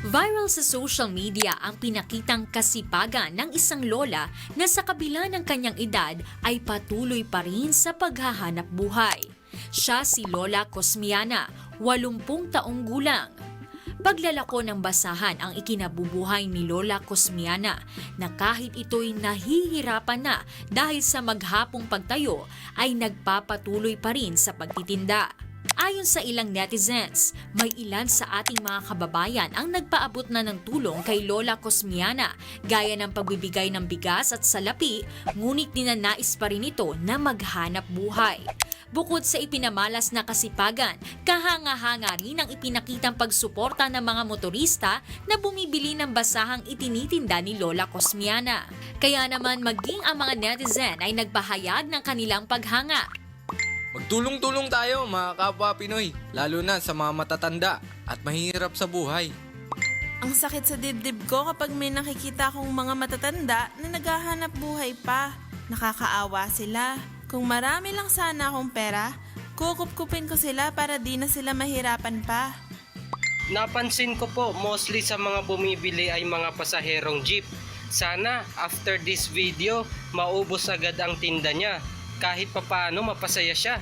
Viral sa social media ang pinakitang kasipagan ng isang lola na sa kabila ng kanyang edad ay patuloy pa rin sa paghahanap buhay. Siya si Lola Cosmiana, 80 taong gulang. Paglalako ng basahan ang ikinabubuhay ni Lola Cosmiana na kahit ito'y nahihirapan na dahil sa maghapong pagtayo ay nagpapatuloy pa rin sa pagtitinda. Ayon sa ilang netizens, may ilan sa ating mga kababayan ang nagpaabot na ng tulong kay Lola Cosmiana gaya ng pagbibigay ng bigas at salapi, ngunit ninanais pa rin ito na maghanap buhay. Bukod sa ipinamalas na kasipagan, kahanga-hanga rin ang ipinakitang pagsuporta ng mga motorista na bumibili ng basahang itinitinda ni Lola Cosmiana. Kaya naman maging ang mga netizen ay nagpahayag ng kanilang paghanga. Magtulong-tulong tayo mga kapwa Pinoy, lalo na sa mga matatanda at mahirap sa buhay. Ang sakit sa dibdib ko kapag may nakikita akong mga matatanda na naghahanap buhay pa. Nakakaawa sila. Kung marami lang sana akong pera, kukupkupin ko sila para di na sila mahirapan pa. Napansin ko po, mostly sa mga bumibili ay mga pasaherong jeep. Sana after this video, maubos agad ang tinda niya. Kahit papaano mapasaya siya.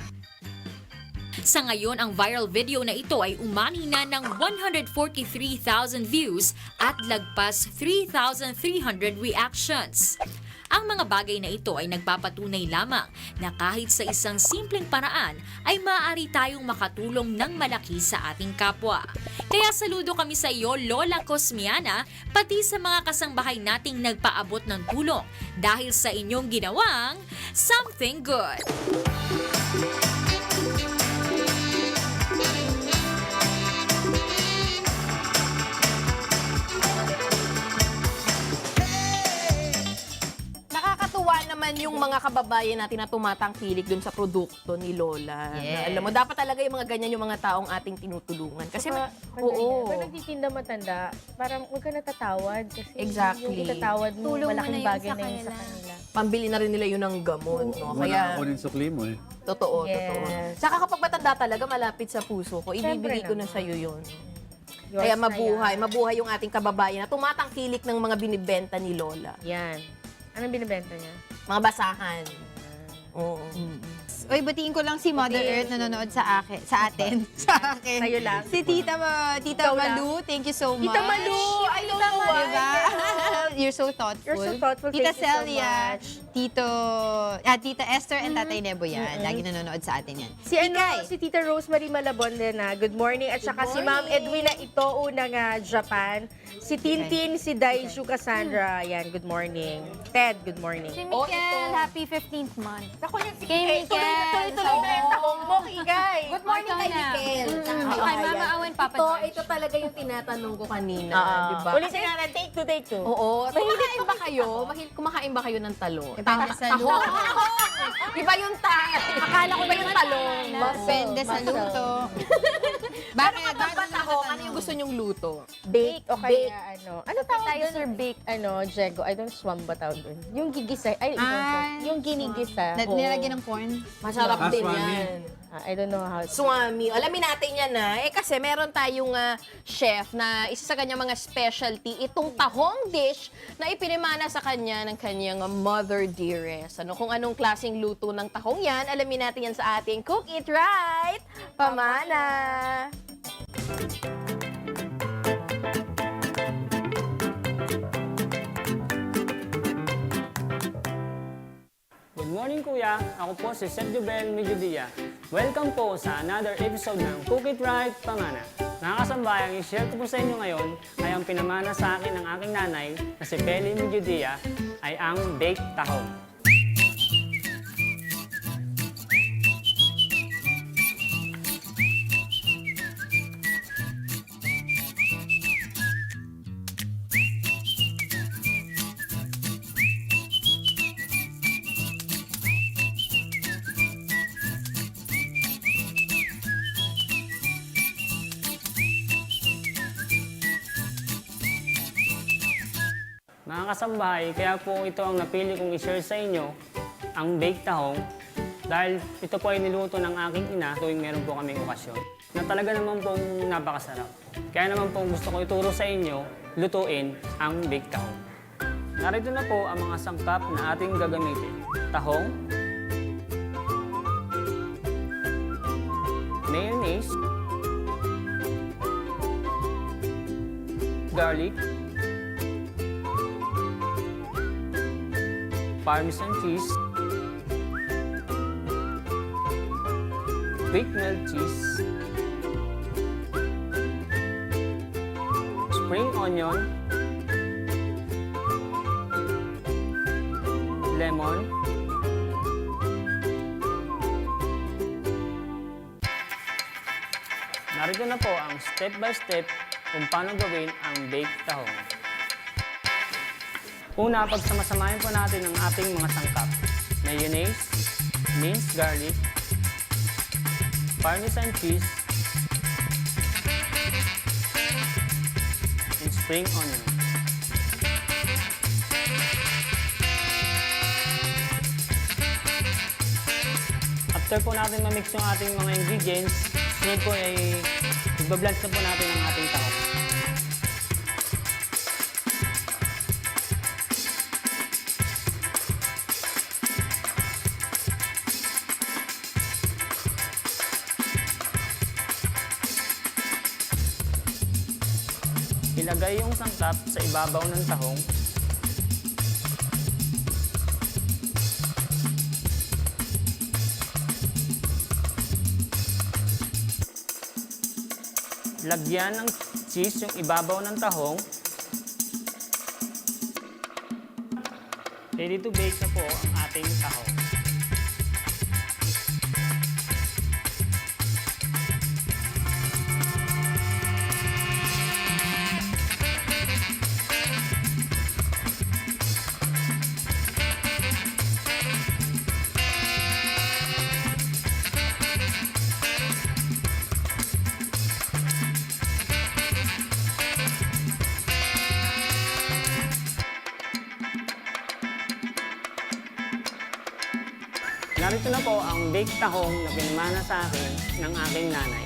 Sa ngayon, ang viral video na ito ay umani na ng 143,000 views at lagpas 3,300 reactions. Ang mga bagay na ito ay nagpapatunay lamang na kahit sa isang simpleng paraan ay maaari tayong makatulong ng malaki sa ating kapwa. Kaya saludo kami sa iyo, Lola Cosmiana, pati sa mga kasangbahay nating nagpaabot ng tulong dahil sa inyong ginawang something good. Naman yung mga kababayan natin na tumatangkilik dun sa produkto ni Lola. Yes. Na, alam mo, dapat talaga yung mga ganyan yung mga taong ating tinutulungan. Kasi, oo. Pag nagtitinda matanda, parang huwag ka natatawad. Kasi exactly. yung itatawad mo, Tulong malaking na bagay na yun sa kanila. Pambili na rin nila yun ng gamot. No? Kaya, kunin sukli mo eh. Totoo, Yes. totoo. Saka kapag matanda talaga, malapit sa puso ko, ibibigay ko na sa'yo yun. Kaya mabuhay yung ating kababayan na tumatangkilik ng mga binibenta ni Lola. Yan. Anong binibenta niya? Mga basahan. Oo. Oy, batiin ko lang si Mother Earth nanonood sa akin, sa atin. Sa akin. Sa'yo lang. Si Tita Malu, thank you so much. Tita Malu! I don't know why. Diba? You're so thoughtful. You're so thoughtful. Tita Thank you so Celia, much. Tita Esther and Tatay Nebo yan. Lagi nanonood sa atin yan. Si Tita Rosemary Malabon din na good morning. At saka si Ma'am Edwina Ito unang Japan. Si Tintin, si Daiju Cassandra. Yan, good morning. Ted, good morning. Si Mikel, happy 15th month. Ako yan, si Kay Mikel. Mikel. Tuloy na yung tahong mo, Kigay. Good morning kay Mikel. Kay Mama Awen, Papa Ito talaga yung tinatanong ko kanina, di ba? Ulitin na, take two. Oo. Kumakain ba kayo? Kumakain ba kayo ng talong? Depende sa luto. Iba yung Akala ko iba yung talong. Depende sa luto. Bakit? Bakit ako? Ano yung gusto nyong luto? Bake o kaya ano. Ano tawag Tayo, doon? sir, bake. Ano, Jego. I don't swam ba tawag doon? Yung gigisa. Yung ginigisa. Nilagyan ng corn. Masarap din yan. I don't know how. Swami. Alamin natin yan na. Kasi meron tayong chef na isa sa kanyang mga specialty, itong tahong dish na ipinimana sa kanya ng kanyang mother dearest. Kung anong klaseng luto ng tahong yan, alamin natin yan sa ating Cook It Right, Pamana! Good morning Kuya, ako po si Chef Jubel Mediodía. Welcome po sa another episode ng Cook It Right, Pamana. Nakakasambayang i-share ko po sa inyo ngayon ay ang pinamana sa akin ng aking nanay na si Peli Mediodía ay ang baked tahong. Mga kasambahay, kaya po ito ang napili kong i-share sa inyo, ang baked tahong, dahil ito po ay niluto ng aking ina tuwing meron po kaming okasyon, na talaga naman pong napakasarap. Kaya naman pong gusto ko ituro sa inyo, lutuin ang baked tahong. Narito na po ang mga sangkap na ating gagamitin. Tahong, mayonnaise, garlic, Parmesan cheese, quick melt cheese, spring onion, lemon, narito na po ang step by step kung paano gawin ang baked tahong. Una, pagsamasamahin po natin ang ating mga sangkap. Mayonnaise, minced garlic, Parmesan cheese, and spring onion. After po natin mamix yung ating mga ingredients, sunod po ay i-blend na po natin ang ating tahong. Ilagay yung sangkap sa ibabaw ng tahong. Lagyan ng cheese yung ibabaw ng tahong. Ready to bake na po ang ating tahong. Narito na po ang baked tahong na pinamana sa akin ng aking nanay.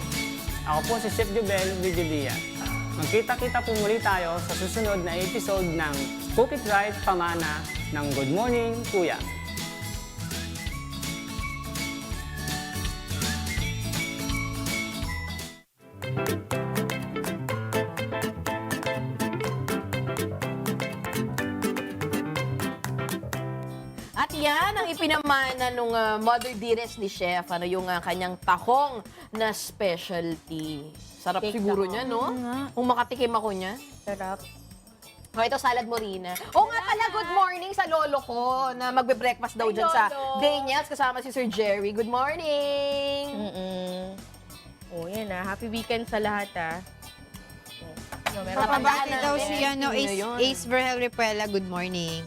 Ako po si Chef Jubel Mediodía. Magkita-kita po muli tayo sa susunod na episode ng Cook It Right, Pamana ng Good Morning Kuya. At yan ang ipinamana nung mother dearest ni Chef, yung kanyang tahong na specialty. Sarap Fake siguro tahong. niya, no? Kung makatikim ako niya. Sarap. O, ito salad morina. Oo nga pala, good morning sa lolo ko na magbe-breakfast daw Ay, dyan sa lolo. Daniels kasama si Sir Jerry. Good morning! Oh, yan Happy weekend sa lahat meron Papabati natin. daw si Sino yun? Ace Vergel Repuela. Good morning.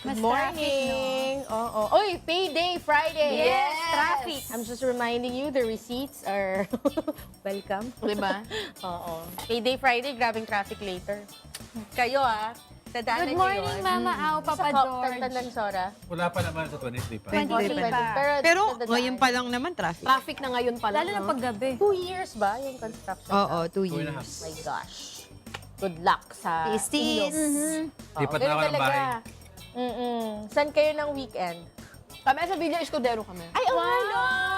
Good morning! Oo. Oy, payday Friday! Yes! Traffic! I'm just reminding you, the receipts are welcome. Diba? Oo. Payday Friday, grabing traffic later. Kayo dadaanan Good niyo morning, yun. Mama Au, Papa George. Ng Sora. Wala pa naman sa 23 pa. 23 pa. Pero dadaan. ngayon pa lang naman traffic. Traffic na ngayon pala. Lalo na no? paggabi. 2 years ba yung construction? Oo, 2 2.5. years. My gosh. Good luck sa Tis-tis. Lipat na ako ng bahay. Saan kayo ng weekend? Kami sa Villa Escudero kami. Ay,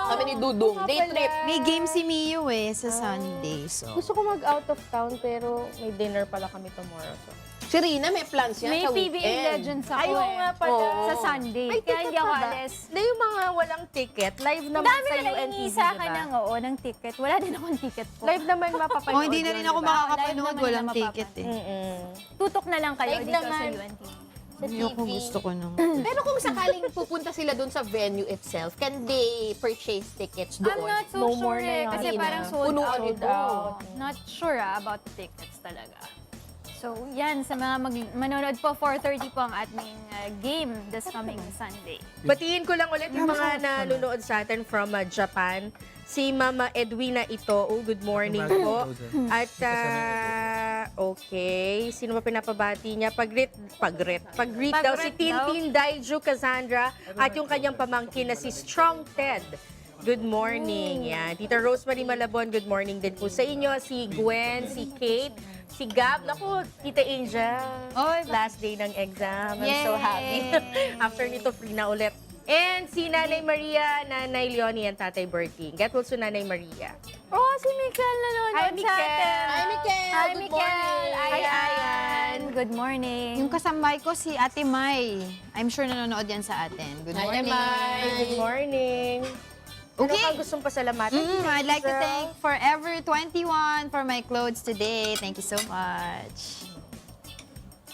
Kami ni Dudong. Day trip. May game si Mio sa Sunday. So. Gusto ko mag-out of town pero may dinner pala kami tomorrow. So. Si Rina, may plans yan May sa PBA weekend. Legends ako Ayaw nga pala. Oo. sa Sunday. May Kaya ticket hindi ako pa ba? alis. Hindi yung mga walang ticket. Live Ang naman dami sa na UNTV, naiingi sa akin diba? ng ticket. Wala din akong ticket po. Live naman mapapanood. Hindi na rin ako diba? makakapanood. Live naman Walang na ticket Tutok na lang kayo Live dito sa naman. UNTV. Sa Ayoko, TV. gusto ko nung. Pero kung sakaling pupunta sila doon sa venue itself, can they purchase tickets doon? I'm not so No sure more na yun. kasi Hindi parang na. sold Punuan out. ito. Not sure about the tickets talaga. So, yan, sa mga manonood po, 4:30 po ang ating game this coming Sunday. Batiin ko lang ulit yung mga nanonood sa atin from Japan. Si Mama Edwina Itoo, good morning po. At, okay, sino ba pinapabati niya? Pag-greet daw si Tintin Daiju Cassandra at yung kanyang pamangkin na si Strong Ted. Good morning. Yan. Tita Rosemary Malabon, good morning din po sa inyo. Si Gwen, si Kate, si Gab. Naku, Tita Angel. Last day ng exam. I'm so happy. After nito, free na ulit. And si Nanay Maria, Nanay Leonie, and Tatay Berting. Get well to Nanay Maria. Oh, si Mikel nanonood Hi, sa Mikel. atin. Hi, Mikel. Hi, Good Mikel. morning. Hi, Ayan. Good morning. Yung kasambay ko si Ate Mai. I'm sure nanonood yan sa atin. Good Hi, morning. Mai. Good morning. Okay. Ano ka gustong pasalamatan? I'd like to Girl? thank Forever 21 for my clothes today. Thank you so much.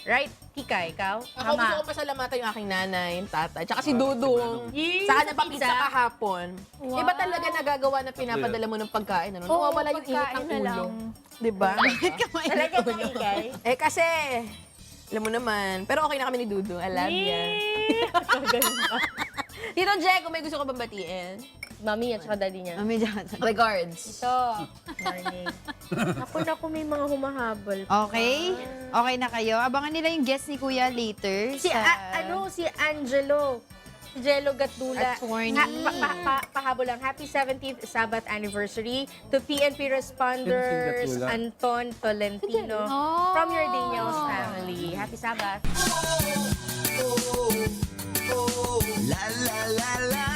Right, Kika, ikaw? Ako gusto ko pasalamatan yung aking nanay, yung tatay, tsaka si Dudong. Yee, Sa sa kanya pa pizza pizza. kahapon. Wow. Iba talaga nagagawa na pinapadala mo ng pagkain. Ano? Oo, Nawawala yung init pagkain ng na ulo. lang. Diba? Talaga ba, Kikay? Eh kasi, alam mo naman. Pero okay na kami ni Dudong. I love ya. Tito Jego, may gusto ko bang batiin? Mami at saka daddy niya. Mami dyan. Regards. Ito. Morning. Ako, may mga humahabol. Okay? Okay na kayo? Abangan nila yung guest ni Kuya later. Si, si Angelo. Si Jello Gatdula. Attorney. Pahabol lang. Happy 17th Sabbath anniversary to PNP responders Gatdula? Anton Tolentino Oh. from your Daniels family. Happy Sabbath. La la la la